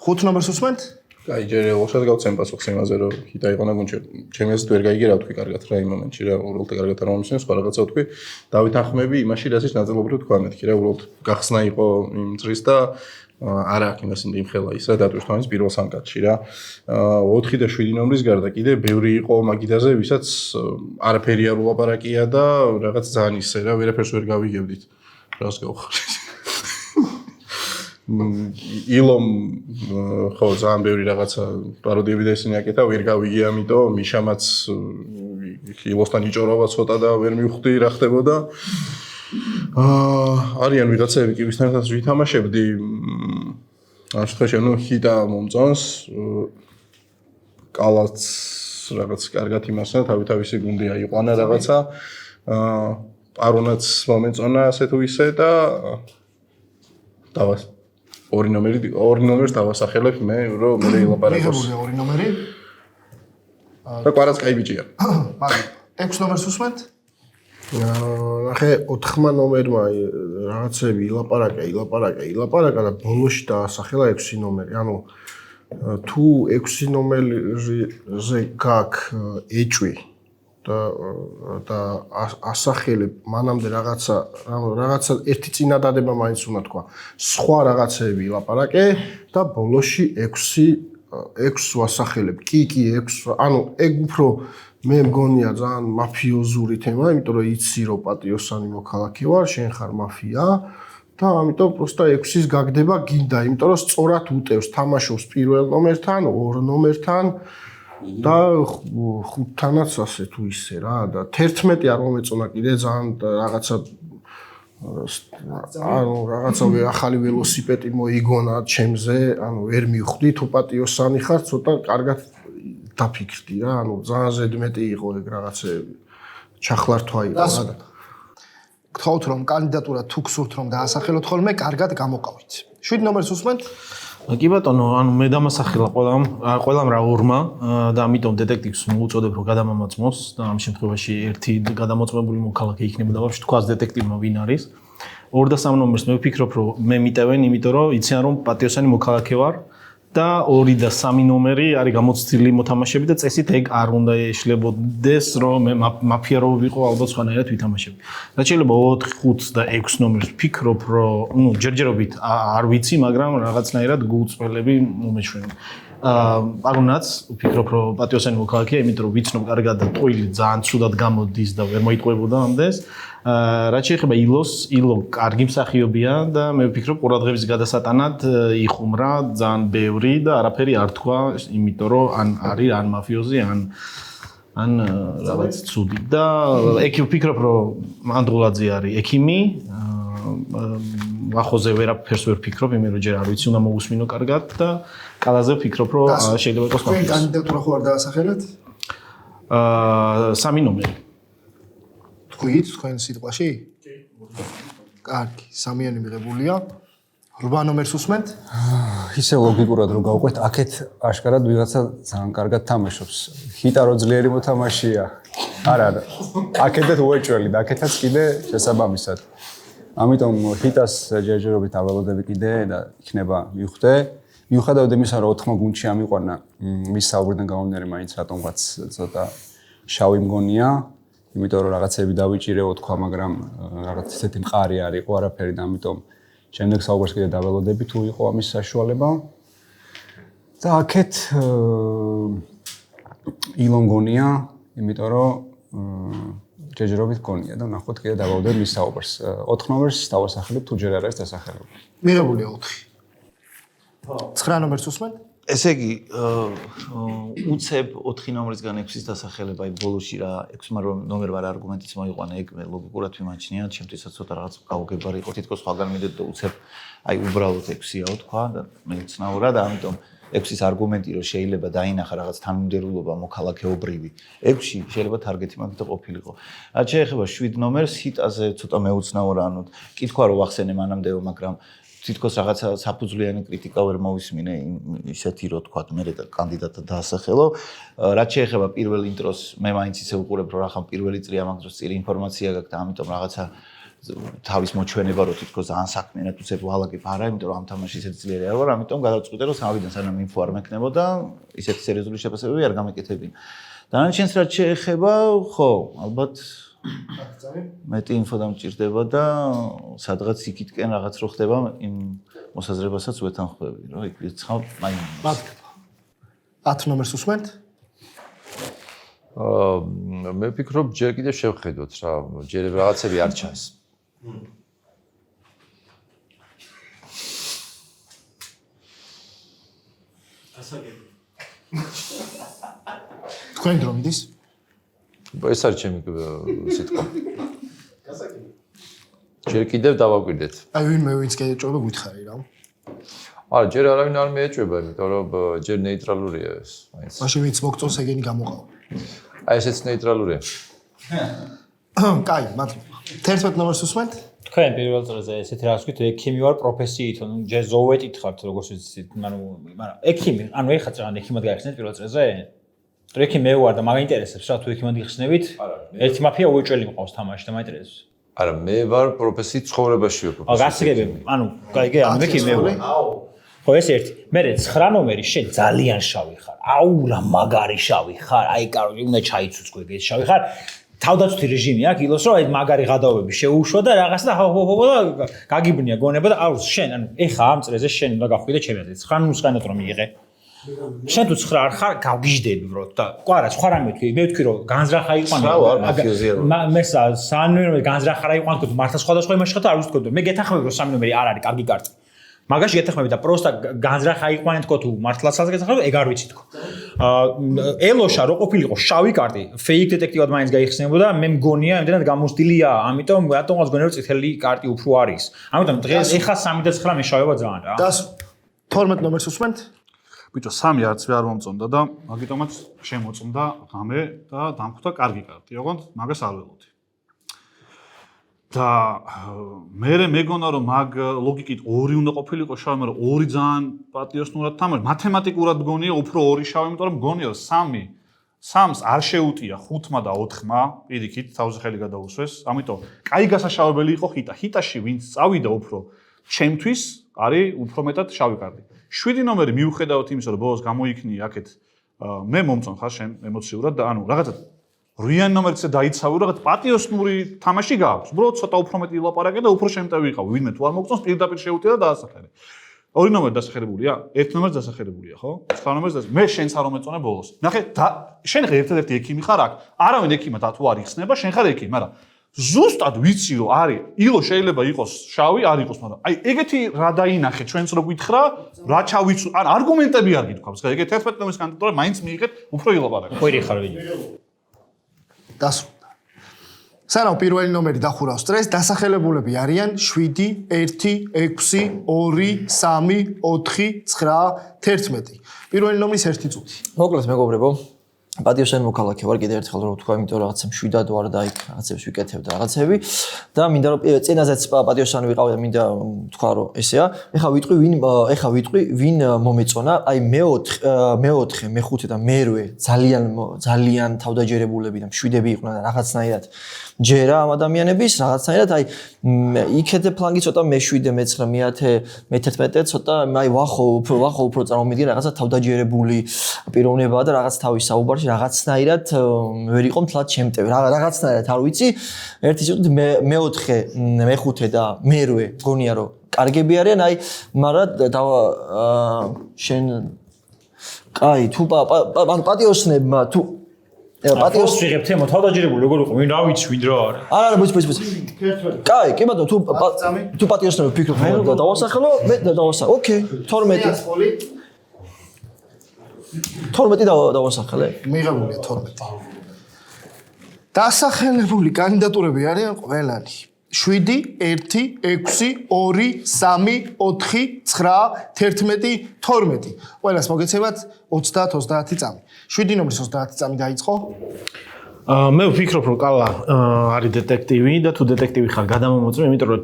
5 ნომერს უსმენთ? აი, ჯერ ელოშად გავცემ პასუხს იმაზე, რომ ჰიტა იყო ნაგუნჩი. ჩემი აზრით ვერ გაიგე რა ვთქვი კარგად რა იმ მომენტში რა, უბრალოდ კარგად არ მომისმენ, სხვა რაღაცა ვთქვი. დავითანხმები იმაში, რასაც ნაწილობრივ თქვა მეთქი რა, უბრალოდ გახსნა იყო იმ წრის და არა აქ იმას იმხელა ის რა დატვირთვა ის პირველ სამკაცში რა. 4 და 7 ნომრის გარდა კიდე ბევრი იყო მაგიდაზე, ვისაც არაფერი არ ულაპარაკია და რაღაც ძალიან ისე რა, ვერაფერს ვერ გავიგებდით. რას გავხარეთ? ილომ ხო ძალიან ბევრი რაღაცა პაროდიები და ისინი აკეთა, ვერ გავიგე ამიტომ მიშამაც ილოსთან იჭორავა ცოტა და ვერ მივხვდი რა ხდებოდა. არიან ვიღაცები კი ვისთან ერთად ვითამაშებდი. ამ შემთხვევაში ნუ ჰიტა მომწონს. კალაც რაღაც კარგად იმასა, თავისი გუნდი აიყვანა რაღაცა. პარონაც მომეწონა ასე თუ ისე და დავას ორი ნომერს დავასახელებ მე, რომ მე ილაპარაკოს. მიღებულია ორი ნომერი. და კვარაც კაი ბიჭია. მაგრამ 6 ნომერს უსმენთ? ნახე 4 ნომერმა რაღაცები ილაპარაკა და ბოლოში დაასახელა 6 ნომერი. ანუ თუ 6 ნომერზე გაქვს ეჭვი და ასახელებ მანამდე რაღაცა ერთი წინადადება მაინც უნდა თქვა. სხვა რაღაცები ილაპარაკე და ბოლოში 6 ვასახელებ. კი 6. ანუ ეგ უფრო მე მგონია ძალიან მაფიოზური თემა, იმიტომ რომ იცი რომ პატიოსანი მოქალაქე ვარ, შენ ხარ მაფია და ამიტომ პროსტა 6-ის გაგდება გინდა, იმიტომ რომ სწორად უტევს, თამაშობს პირველ ნომერთან, ორ ნომერთან და 5-თანაც ასე თუ ისე რა და 11 არ მომეწონა კიდე ძალიან რაღაცა ახალი ველოსიპედი მოიგონა ჩემზე, ანუ ვერ მივხვდი თუ პატიოსანი ხარ, ცოტა კარგად დაფიქრდი რა, ანუ ძალიან ზედმეტი იყო ეგ რაღაცები. ჩახლართვა იყო რა და გთხოვთ რომ კანდიდატურა თუ გსურთ რომ დაასახელოთ ხოლმე, კარგად გამოყავით. 7 ნომერს უსმენთ? კი ბატონო, ანუ მე დამასახელა ყველამ რა ორმა და ამიტომ დეტექტივს მოუწოდებ რომ გადამამოწმოს და ამ შემთხვევაში ერთი გადამოწმებული მოქალაქე იქნებოდა ვაფშე თქვას დეტექტივმა ვინ არის. 2 და 3 ნომერს მე ვფიქრობ რომ მე მიტევენ, იმიტომ რომ იციან რომ პატიოსანი მოქალაქე ვარ და 2 და 3 ნომერი არის გამოცდილი მოთამაშეები და წესით ეგ არ უნდა ეშლებოდეს რომ მე მაფია რო ვიყო ალბათ სხვანაირად ვითამაშები. რაც შეიძლება 4, 5 და 6 ნომერს ვფიქრობ რომ ჯერჯერობით არ ვიცი, მაგრამ რაღაცნაირად გულწრფელები მომეშვენ. პარონაც ვფიქრობ რომ პატიოსანი მოქალაქეა, იმიტომ რომ ვიცნობ კარგად და ტყუილი ძალიან ცუდად გამოდის და ვერ მოიტყვებოდა ამდენს. რაც შეიძლება ილო კარგი მსახიობია და მე ვფიქრობ ყურადღების გადასატანად იხუმრა ძალიან ბევრი და არაფერი არ თქვა, იმიტომ რომ ან არის ან მაფიოზი ან რაღაც ცუდი და ეგ ვფიქრობ რომ ანდღულაძე არის ექიმი ვახოზე ვერაფერს ვერ ვფიქრობ, იმიტომ რომ ჯერ არ ვიცი უნდა მოვუსმინო კარგად და კალაზე ვფიქრობ რომ შეიძლება იყოს მაფიოზი. კანდიდატურა ხო არ დაასახელეთ? 3 ნომერი. თქვით თქვენ სიტყვაში? კი. კარგი, 3-იანი მიღებულია. 8 ნომერს უსმენთ? ისე ლოგიკურად რომ გავყვეთ, აქეთ აშკარად ვიღაცა ძალიან კარგად თამაშობს. ჰიტა რო ძლიერი მოთამაშეა. არა, აქეთაც უეჭველი და აქეთაც კიდე შესაბამისად. ამიტომ ჰიტას ჯერჯერობით აველოდები კიდე და იქნება მივხვდე. მიუხედავად იმისა, რომ 4 გუნდში ამიყვანა, მის საუბრიდან გამომდინარე მაინც რატომღაც ცოტა შავი მგონია. იმიტომ რომ რაღაცები დავიჭირეო თქვა, მაგრამ რაღაც ისეთი მყარი არ იყო არაფერი და ამიტომ შემდეგ საუბარს კიდე დაველოდები თუ იყო ამის საშუალება. და აქეთ ილონგონია, იმიტომ რომ ჯერჯერობით გონია და ნახოთ კიდე დაველოდები მის საუბარს. 4 ნომერს დავასახელებ თუ ჯერ არ არის დასახელებული. მიღებულია 4. 9 ნომერს უსმენთ? ესე იგი, უცებ 4 ნომრისგან 6-ის დასახელება, აი ბოლოში რა 6 ნომერ ვარ არგუმენტიც მოიყვანა, ეგ მე ლოგიკურად ვიმაჩნია, ჩემთვისაც ცოტა რაღაც გაუგებარი იყო, თითქოს სხვაგან მიდედი და უცებ აი უბრალოდ 6-იაო თქვა და მე ვცნაურა და ამიტომ 6-ის არგუმენტი რომ შეიძლება დაინახა რაღაც თანმიმდევრულობა მოქალაქეობრივი. 6-ში შეიძლება თარგეტი მაგით ყოფილიყო. რაც შეეხება 7 ნომერს, ჰიტაზე ცოტა მეუცნაურა, ანუ კითხვა რომ ვახსენე მანამდეო, მაგრამ თითქოს რაღაცა საფუძვლიანი კრიტიკა ვერ მოვისმინე ისეთი რო თქვა მე კანდიდატად დაასახელო. რაც შეეხება პირველ ინტროს, მე მაინც ისე ვუყურებ რომ რახან პირველი წრია მაგ დროს წირი ინფორმაცია გაქვს და ამიტომ რაღაცა თავის მოჩვენება რო თითქოს ძალიან საქმიანად უცებ ვალაგებ არა, იმიტომ რომ ამ თამაში ისეთი ძლიერი არ ვარ, ამიტომ გადავწყვიტე რომ სამიდან სანამ ინფო არ მექნებოდა, ისეთი სერიოზული შეფასებები არ გამეკეთებინა. დანარჩენს რაც შეეხება, ხო, ალბათ მეტი ინფო დამჭირდება და სადღაც იქითკენ რაღაც რო ხდება იმ მოსაზრებასაც ვეთანხმები, რომ იქ ვიცხავ მაინც. 10 ნომერს უსმენთ? მე ვფიქრობ, ჯერ კიდევ შევხედოთ რა, ჯერ რაღაცები არ ჩანს. გასაგები. თქვენ დრო მიდის? ეს არის ჩემი სიტყვა. ჯერ კიდევ დავაკვირდეთ. აი ვინმე ვინც გადაჭრობა გითხარი რა. არა, ჯერ არავინ არ მეეჭვება, იმიტომ რომ ჯერ ნეიტრალურია ეს. მაშინ ვინც მოგწონს ეგენი გამოყავა. აი ესეც ნეიტრალურია. კაი, მადლობა. 11 ნომერს უსმენთ? თქვენ პირველ წრეზე ესეთი რას ვთქვით, ექიმი ვარ პროფესიით, ანუ ჯერ ზოუეტით ხართ, როგორც ვიცით, მაგრამ ექიმი, ანუ ეხაც რა ექიმად გაიხსნეთ პირველ წრეზე? ექიმი მე ვარ და მაგ ინტერესებს რა თუ ექიმად გიხსნებით? ერთი მაფია უეჭველი მყავს თამაში და მაინტერესებს. არა, მე ვარ პროფესიით ცხოვრებაში ვარ პროფესიით. გასაგები, ანუ კაიგე, ანუ ექიმი მე ვარ. ხო ეს ერთი. მე 9 ნომერი შენ ძალიან შავი ხარ. აუ რა მაგარი შავი ხარ. აი კარგი, უნდა ჩაიცუცკო ეგ შავი ხარ. თავდაცვითი რეჟიმი აქვს ილოს რომ აი მაგარი გადაობები შეუშვა და რაღაცა და ჰო და გაგიბნია გონება და აუ შენ ანუ ეხა ამ წრეზე შენ უნდა გახვიდე ჩემი აზრით 9 ნუსხანად რომ მიიღე შენ თუ 9 არ ხარ გავგიჟდები ბროდ და კვარა სხვა რამე თქვი მე ვთქვი რომ განზრახა იყვანო მე სანუერ განზრახა რა იყვანო თუ მართლა სხვადასხვა იმაში ხარ და არ ვთქვი მე გეთახმები რომ 3 ნომერი არ არის კარგი კარტი მაგაში გეთახმები და პროსტა განზრახა იყვანე თქო თუ მართლაც გეთახმები ეგ არ ვიცი თქო ელოშა რო ყოფილიყო შავი კარტი ფეიქ დეტექტივად მაინც გაიხსნებოდა მე მგონია იმდენად გამოსტილია ამიტომ რატომღაც გონია რომ წითელი კარტი უფრო არის ამიტომ დღეს ეხა 3 და 9 მეშავება ძალიან რა და 12 ნომერს უსმენთ ბიჭო 3 არც არ მომწონდა და მაგიტომაც შემოწმდა ღამე და დამხვდა კარგი კარტი ოღონდ მაგას არ ველოდი და მე მეგონა რომ მაგ ლოგიკით 2 უნდა ყოფილიყო შავი, მაგრამ 2 ძალიან პატიოსნურად თამაში. მათემატიკურად გონია უფრო 2 შავი, იმიტომ რომ გონია 3-ს არ შეუტია 5-მა და 4-მა, პირიქით თავზე ხელი გადაუსვეს. ამიტომ კაი გასაშავებელი იყო ხიტა. ხიტაში ვინც წავიდა უფრო ჩემთვის არის უფრო მეტად შავი კარტი. 7 ნომერი მიუხედავად იმისა, რომ ბოლოს გამოიქნია აქეთ მე მომწონს ხარ შენ ემოციურად და ანუ რაღაცა რიან ნომერზე დაიცავი რაღაც პატიოსნური თამაში გაქვს. უბრალოდ ცოტა უფრო მეტი ლაპარაკე და უფრო შემტევი ვიყავ. ვინმე თუ არ მოგწონს პირდაპირ შეუტია და დაასახელე. 2 ნომერი დასახელებულია? 1 ნომერი დასახელებულია, ხო? 9 ნომერი მე შენც არ მომეწონე ბოლოს. ნახე, შენ ხარ ერთადერთი ექიმი ხარ აქ. არავინ ექიმად თუ არ იხსნება, შენ ხარ ექიმი, მაგრამ ზუსტად ვიცი რომ არის ილო შეიძლება იყოს შავი, არ იყოს, მაგრამ აი ეგეთი რა დაინახე ჩვენც რო გითხრა, რა ჩავიცუ, ან არგუმენტები არ გითქვამს. ეგეთ 11 ნომერის კანდიდატურა მაინც მიიღეთ უფრო ილაპარაკე. ხო ხარ ვინი? დასრულდა. სანამ პირველი ნომერი დახურავს სტრესს, დასახელებულები არიან 7, 1, 6, 2, 3, 4, 9, 11. პირველი ნომრის 1 წუთი. მოკლედ მეგობრებო, პატიოსანი მოქალაქე ვარ კიდევ ერთხელ რომ ვთქვა, იმიტომ რომ რაღაცა მშვიდად ვარ და იქ რაღაცებს ვიკეთებ და რაღაცები და მინდა რომ წინაზეც პატიოსანი ვიყავი და მინდა ვთქვა რომ ესეა. ეხა ვიტყვი ვინ მომეწონა, აი მე-4, მე-5 და მე-8 ძალიან თავდაჯერებულები და მშვიდები იყვნენ და რაღაცნაირად ჯერა ამ ადამიანების რაღაცნაირად აი იქეთ ფლანგი ცოტა მე-7, მე-9, მე-10, მე-11 ცოტა აი ვახო უფრო წარმომიდგენ რაღაცა თავდაჯერებული პიროვნებაა და რაღაც თავის საუბარში რაღაცნაირად ვერ იყო მთლად შემტევი. რაღაცნაირად არ ვიცი. ერთი სიტყვით მე-4, მე-5 და მე-8 გონია რომ კარგები არიან, აი, მაგრამ შენ კაი, თუ პატიოსნებმა თუ პატიოს ვიღებ თემო თავდაჯერებული როგორ იყო? ვინ რა ვიცი, ვინ რა არა? არა, ბუცი. კაი, კი ბატონო, თუ პატიოსნები ვფიქრობ, მე დავასახელო, მე დავასახელო. ოკეი, 12 დავასახელე. მიღებულია 12. დასახელებული კანდიდატურები არიან ყველანი. 7, 1, 6, 2, 3, 4, 9, 11, 12. ყველას მოგეცემათ 30 წამი. 7 ნომრის 30 წამი დაიწყო. მე ვფიქრობ რომ კალა არის დეტექტივი და თუ დეტექტივი ხარ გადამომოწმე, იმიტომ რომ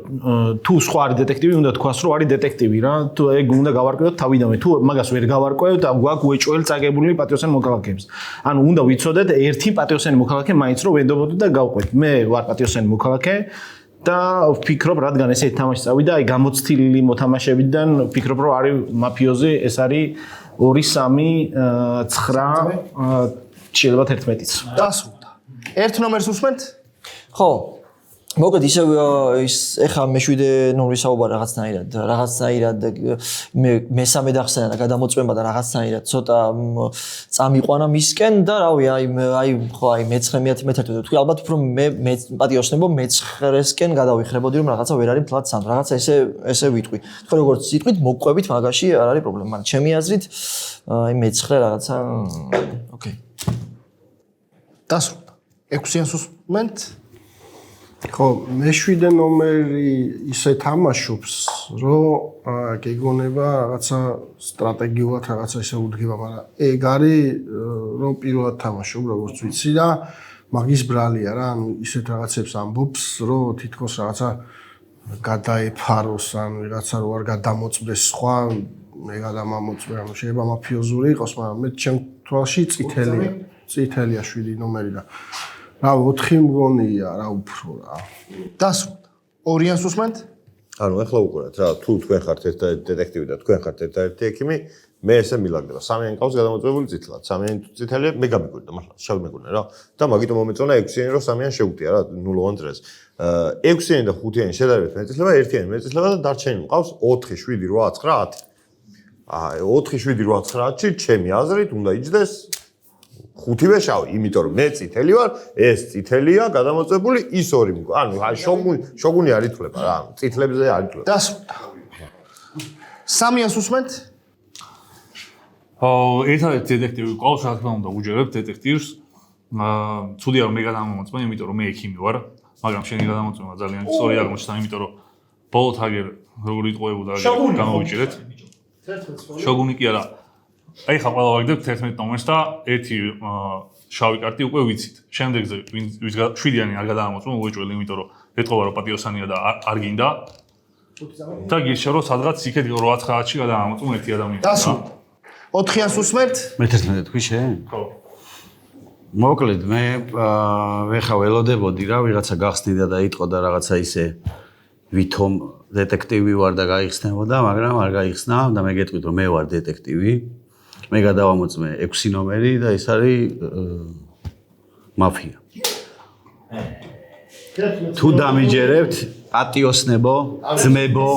თუ სხვა არის დეტექტივი, უნდა თქვას რომ არის დეტექტივი რა. თუ ეგ უნდა გავარკვევოთ თავიდანვე. თუ მაგას ვერ გავარკვევთ, გვაქვს უეჭველი წაგებული პატიოსანი მოქალაქეებს. ანუ უნდა ვიცოდეთ ერთი პატიოსანი მოქალაქე მაინც რომ ვენდობოდეთ და გავყვეთ. მე ვარ პატიოსანი მოქალაქე და ვფიქრობ, რადგან ესეთი თამაში წავიდა, აი გამოცდილი მოთამაშეებიდან ვფიქრობ რომ არის მაფიოზი, ეს არის 2, 3, 9 შეიძლება 11-იც. დასრულდა. 1 ნომერს უსმენთ? ხო. მოკლედ ისევ ეხა მე-7 ნომრის საუბარი რაღაცნაირად მე-3 დახსენა და გადამოწმება და რაღაცნაირად ცოტა წამიყვანა მისკენ და რავი აი ხო აი მე-9 მე-11 თქვი ალბათ უფრო მე პატიოსნებო მე-9-სკენ გადავიხრებოდი რომ რაღაცა ვერ არის ფლად სამ რაღაცა ესე ვიტყვი. თქვენ როგორც იტყვით მოგყვებით მაგაში არ არის პრობლემა, მაგრამ ჩემი აზრით აი მე-9 რაღაცა ოკეი. დასრულდა. 6-იანს უსმენთ? ხო, მე-7 ნომერი ისე თამაშობს, რომ გეგონება რაღაცა სტრატეგიულად რაღაცა ისე უდგება, მაგრამ ეგ არის რომ პირველად თამაშობ, როგორც ვიცი და მაგის ბრალია რა, ანუ ისეთ რაღაცებს ამბობს, რომ თითქოს რაღაცა გადაეფაროს ან ვიღაცა რო არ გადამოწმდეს სხვა, მე გადამამოწმე, ანუ შეიძლება მაფიოზური იყოს, მაგრამ მე ჩემ თვალში წითელია 7 ნომერი და რა 4 მგონია რა უფრო რა. დასრულდა. ორიანს უსმენთ? ანუ ახლა უყურეთ რა, თუ თქვენ ხართ ერთ დეტექტივი და თქვენ ხართ ერთ-ერთი ექიმი, მე ესე მილაგდება. სამიანი ყავს გადამოწმებული წითლად. სამიანი წითელია, მე გამიგვირდა მართლა, შავი მეგვირდა რა. და მაგიტომ მომეწონა 6-იანი რომ სამიანი შეუგდია რა, ნულოვან წრეს. 6-იანი და 5-იანი შედარებით მეწითლება, 1-იანი მეწითლება და დარჩენილი მყავს 4, 7, 8, 9, 10. 4, 7, 8, 9-ში ჩემი აზრით უნდა იჯდეს 5-ვე შავი, იმიტომ რომ მე წითელი ვარ, ეს წითელია, გადამოწმებული ის 2 მგო. ანუ შოგუნი არ ითვლება რა, წითლებზე არ ითვლება. დასრულდა. სამიანს უსმენთ? ერთადერთი დეტექტივი ყავს, რა თქმა უნდა, უჯერებ დეტექტივს. ცუდია რომ მე გადამომოწმე, იმიტომ რომ მე ექიმი ვარ, მაგრამ შენი გადამოწმება ძალიან სწორი აღმოჩნდა, იმიტომ რომ ბოლოთაგერ როგორ იტყუებოდა გამოვიჭირეთ. შოგუნი კი არა. აი ხა ყველა ვაგდებთ 11 ნომერს და ერთი შავი კარტი უკვე ვიცით. შემდეგზე ვის 7-იანი არ გადამოწმე, უეჭველი, იმიტომ რომ ეთყობა რომ პატიოსანია და არ გინდა. და გირჩა რომ სადღაც იქეთ 8-9-ში გადამოწმე ერთი ადამიანი. დასრულდა. 4-იანს უსმენთ? მე 11 თქვი შენ? ხო. მოკლედ მე ვეხა ველოდებოდი რა ვიღაცა გახსნიდა და იტყოდა რაღაცა ისე ვითომ დეტექტივი ვარ და გაიხსნებოდა, მაგრამ არ გაიხსნა და მე გეტყვით რომ მე ვარ დეტექტივი. მე გადავამოწმე 6 ნომერი და ეს არის მაფია. თუ დამიჯერებთ პატიოსნებო, ძმებო,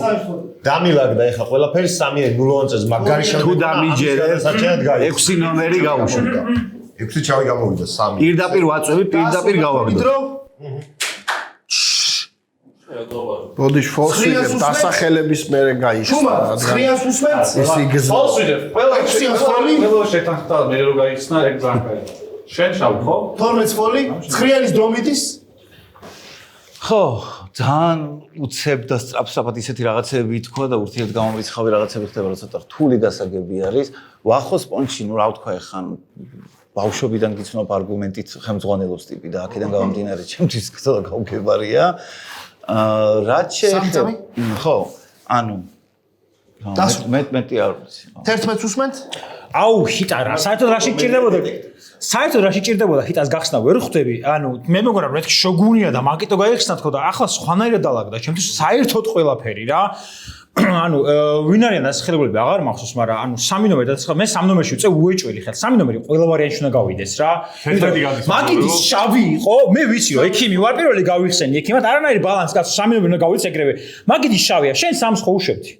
დამილაგდა ეხა ყველაფერი 3-იანი ნულოვან წელს მაგარი შევიდა. თუ დამიჯერებთ 6 ნომერი გავუშვებდა. 6 ჩავი გამოვიდა 3. პირდაპირ ვაწვევი, პირდაპირ გავაგდო. ბოდიშ ფოსვიდებ დასახელების მერე გაიხსნა. 9-იანს usmens? ის იგზნო. ფოსვიდებ. ყველა 6-იანს ფოლი? ყველა შეთანხმდა მე რო გაიხსნა ეგ ძალიან კარგი. შენ შავ ხო? 12 ფოლი? 9-იანის დრომიტის? ხო, ძალიან უცებ და სწრაფსრაფად ისეთი რაღაცები თქვა და ურთიერთგამომრიცხავი რაღაცები ხდება, რომ ცოტა რთული გასაგები არის. ვახოს პონჩი, ნუ რა ვთქვა ეხლა, ბავშვობიდან გიცნობ არგუმენტით ხელმძღვანელობს ტიპი და აქედან გამომდინარე ჩემთვის ცოტა გაუგებარია. რაც შეეხება ხო, ანუ მეტი არ ვიცი. 11-ს უსმენთ? აუ, ჰიტა რა, საერთოდ რაში ჭირდებოდა? საერთოდ რაში ჭირდებოდა ჰიტას გახსნა ვერ ხვდები? ანუ მე მეგონა რომ მეთქი შოგუნია და მაგიტო გაიხსნა თქო და ახლა სხვანაირად დალაგდა. ჩემთვის საერთოდ ყველაფერი რა. ანუ ვინ არიან დასახელებულები აღარ მახსოვს, მაგრამ ანუ 3 ნომერი და მე 3 ნომერში ვწევ უეჭველი ხელ. 3 ნომერი ყველა ვარიანტში უნდა გავიდეს რა. მაგიტის შავი იყო, მე ვიცი რომ ექიმი ვარ, პირველი გავიხსენი ექიმად, არანაირი ბალანსი გასულ 3 ნომერი უნდა გავიდეს ეგრევე. მაგიტის შავია, შენ 3-ს ხო უშვებდი?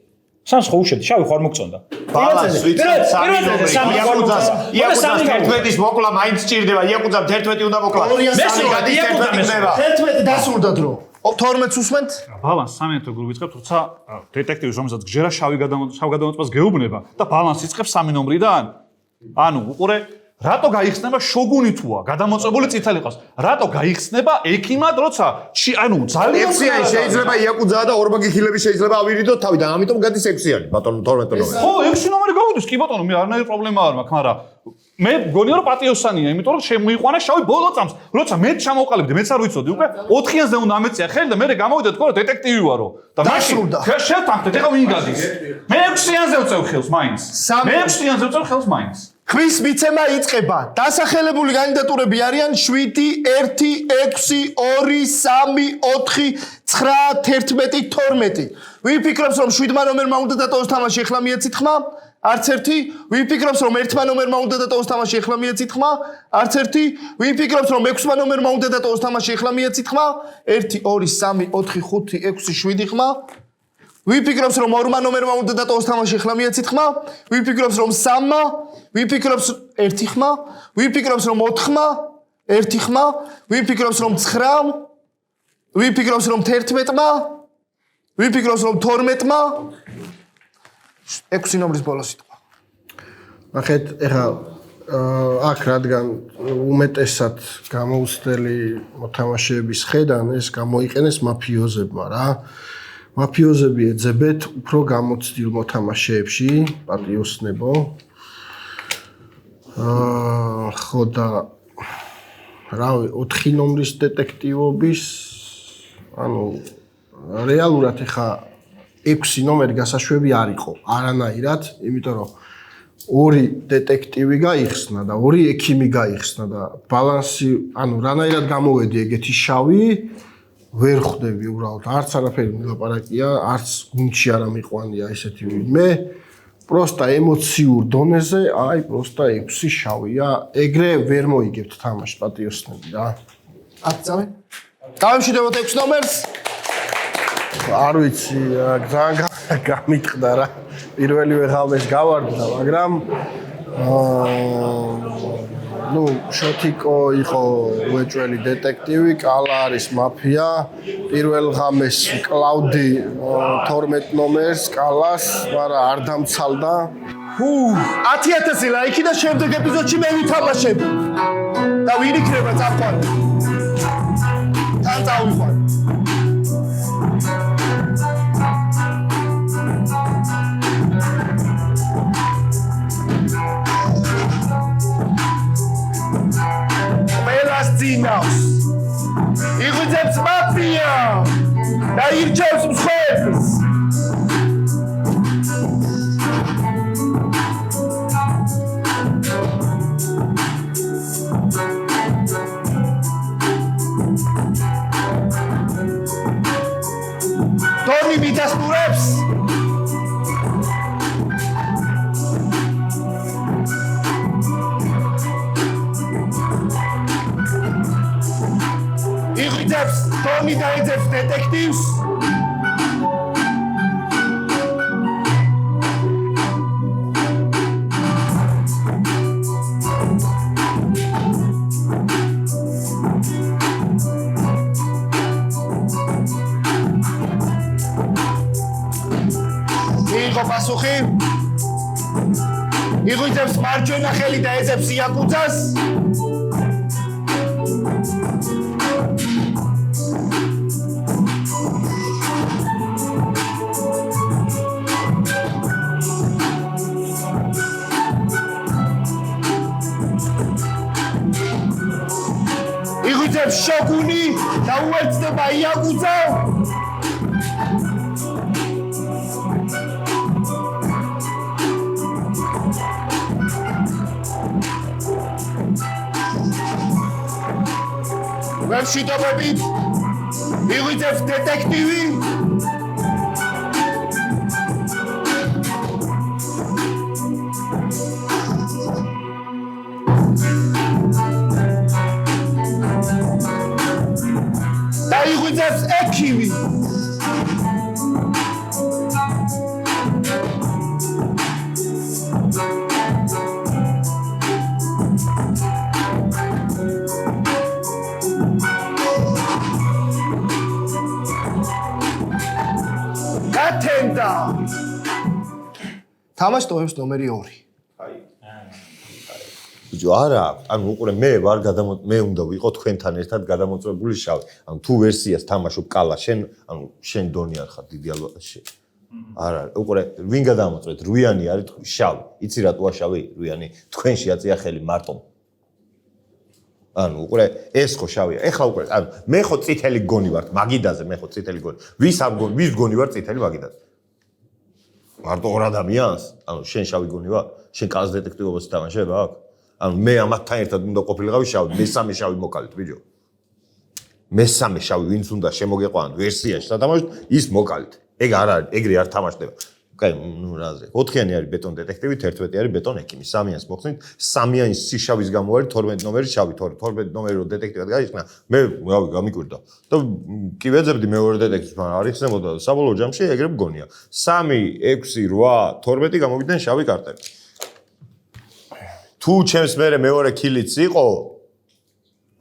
3-ს ხო უშვებდი, შავი ხარ მოგწონდა. ბალანს ვიცით 3 ნომერი. იაკუძას 11-ის მოკლა მაინც ჭირდება, იაკუძამ 11 უნდა მოკლა. 3 გადის 11 ხდება. 11 დასრულდა დრო. 12-ს უსმენთ? ბალანს სამიანთ როგორ ვიწყებთ, თუმცა დეტექტივის რომელსაც გჯერა შავი გადამოწმებას გეუბნება და ბალანს იწყებს 3 ნომრიდან. ანუ უყურე, რატო გაიხსნება შოგუნი თუა, გადამოწმებული წითელი ყავს. რატო გაიხსნება ექიმად, როცა ანუ ძალიან ექსიანი შეიძლება იაკუძაა და ორმაგი ხილები შეიძლება ავირიდოთ თავიდან, ამიტომ გადის 6-იანი, ბატონო 12 ნომერი. ხო, 6 ნომერი გავიდეს, კი ბატონო, მე არანაირი პრობლემა არ მაქვს, მაგრამ მე გონია რომ პატიოსანია, იმიტომ რომ შემოიყვანა შავი ბოლო წამს. როცა მე ჩამოვყალიბდი, მეც არ ვიცოდი უკვე 4-იანზე უნდა ამეწია ხელი და მე გამოვიდა თქო რომ დეტექტივი ვარო. და დასრულდა. შევთანხმდეთ, ეხლა ვინ გადის? მე 6-იანზე ვწევ ხელს მაინც. მე 6-იანზე ვწევ ხელს მაინც. ხვის მიცემა იწყება. დასახელებული კანდიდატურები არიან 7, 1, 6, 2, 3, 4, 9, 11, 12. ვინ ფიქრობს რომ 7 ნომერმა უნდა დატოვოს თამაში, ეხლა მიეცით ხმა? არც ერთი. ვინ ფიქრობს რომ 1 ნომერმა უნდა დატოვოს თამაში, ეხლა მიეცით ხმა? არც ერთი. ვინ ფიქრობს რომ 6 ნომერმა უნდა დატოვოს თამაში, ეხლა მიეცით ხმა? 1, 2, 3, 4, 5, 6, 7 ხმა? ვინ ფიქრობს რომ 2 ნომერმა უნდა დატოვოს თამაში, ეხლა მიეცით ხმა? ვინ ფიქრობს რომ 3-მა? ვინ ფიქრობს 1 ხმა? ვინ ფიქრობს რომ 4-მა? 1 ხმა? ვინ ფიქრობს რომ 9-მა? ვინ ფიქრობს რომ 11-მა? ვინ ფიქრობს რომ 12-მა? 6 ნომრის ბოლოს იტყვა. ნახეთ, ეხლა აქ რადგან უმეტესად გამოუცდელი მოთამაშეების ხედან ეს გამოიყენეს მაფიოზებმა რა. მაფიოზები ეძებეთ უფრო გამოცდილ მოთამაშეებში პატიოსნებო. ხო და რავი 4 ნომრის დეტექტივობის ანუ რეალურად ეხა 6 ნომერი გასაშვები არ იყო არანაირად, იმიტომ რომ 2 დეტექტივი გაიხსნა და 2 ექიმი გაიხსნა და ბალანსი, ანუ რანაირად გამოვედი ეგეთი შავი, ვერ ხვდები უბრალოდ, არც არაფერი მილაპარაკია, არც გუნდში არ მიყვანია ესეთი ვინმე. პროსტა ემოციურ დონეზე, აი პროსტა 6 შავია, ეგრე ვერ მოიგებთ თამაშს პატიოსნები რა. აკცავენ? დავიმშვიდობოთ 6 ნომერს. არ ვიცი, ძალიან გამიტყდა რა. პირველივე ღამეს გავარდნა, მაგრამ ну, შოთიკო იყო უეჭველი დეტექტივი, კალა არის მაფია. პირველ ღამეს კლაუდი 12 ნომერს კალას, მაგრამ არ დამცალდა. 10000 ლაიქი და შემდეგ ეპიზოდში მე ვითამაშებ. და ვინ იქნება წამყვანი? თან წავიყვან. Zinავს. იღუძებს მაფია და ირჩევს მსხვერპლს. ტონი მიდასტურებს. Tony დაიძებს დეტექტივს. იყო პასუხი. იღუძებს მარჯვენა ხელი და ეძებს იაკუძას. შოგუნი და უერთდება იაკუძა. ვერშიტობებით იღუძებს დეტექტივი. იღუძებს ექიმი. გათენდა. თამაში ტოვებს ნომერი 2. ბიჭო, არა, ანუ უყურე მე ვარ მე უნდა ვიყო თქვენთან ერთად გადამოწმებული შავი. ანუ თუ ვერსიას თამაშობ კალა, შენ დონი არ ხარ დიდი ალბათში. არა, უყურე, ვინ გადამოწმეთ? რუიანი არის შავი. იცი რატოა შავი? რუიანი თქვენში აწია ხელი მარტო. ანუ უყურე, ეს ხო შავია. ეხლა უყურე, ანუ მე ხო წითელი გონი ვარ, მაგიდაზე მე ხო წითელი გონი. ვის გონი ვარ წითელი მაგიდაზე? მარტო ორ ადამიანს? ანუ შენ შავი გონი ვარ? შენ კალას დეტექტივობას თამაშებ აქ? ანუ მე ამათთან ერთად უნდა ყოფილიყავი შავი, მესამე შავი მოკალით, ბიჭო. მესამე შავი ვინც უნდა შემოგეყვანოთ ვერსიაში სათამაშოდ, ის მოკალით. ეგ არ არის, ეგრე არ თამაშდება. კაი, ნუ რაზე. 4-იანი არის ბეტონ დეტექტივი, 11 არის ბეტონ ექიმი. 3-იანს მოხსნით, 3-იანი სიშავის გამო არის 12 ნომერი შავი, 12 ნომერი რო დეტექტივად გაიხსნა, მე რავი, გამიკვირდა. და კი ვეძებდი მეორე დეტექტივს, მაგრამ არ იხსნებოდა და საბოლოო ჯამში ეგრე მგონია. 3, 6, 8, 12 გამოვიდნენ შავი კარტები. თუ ჩემს მეორე კილიც იყო,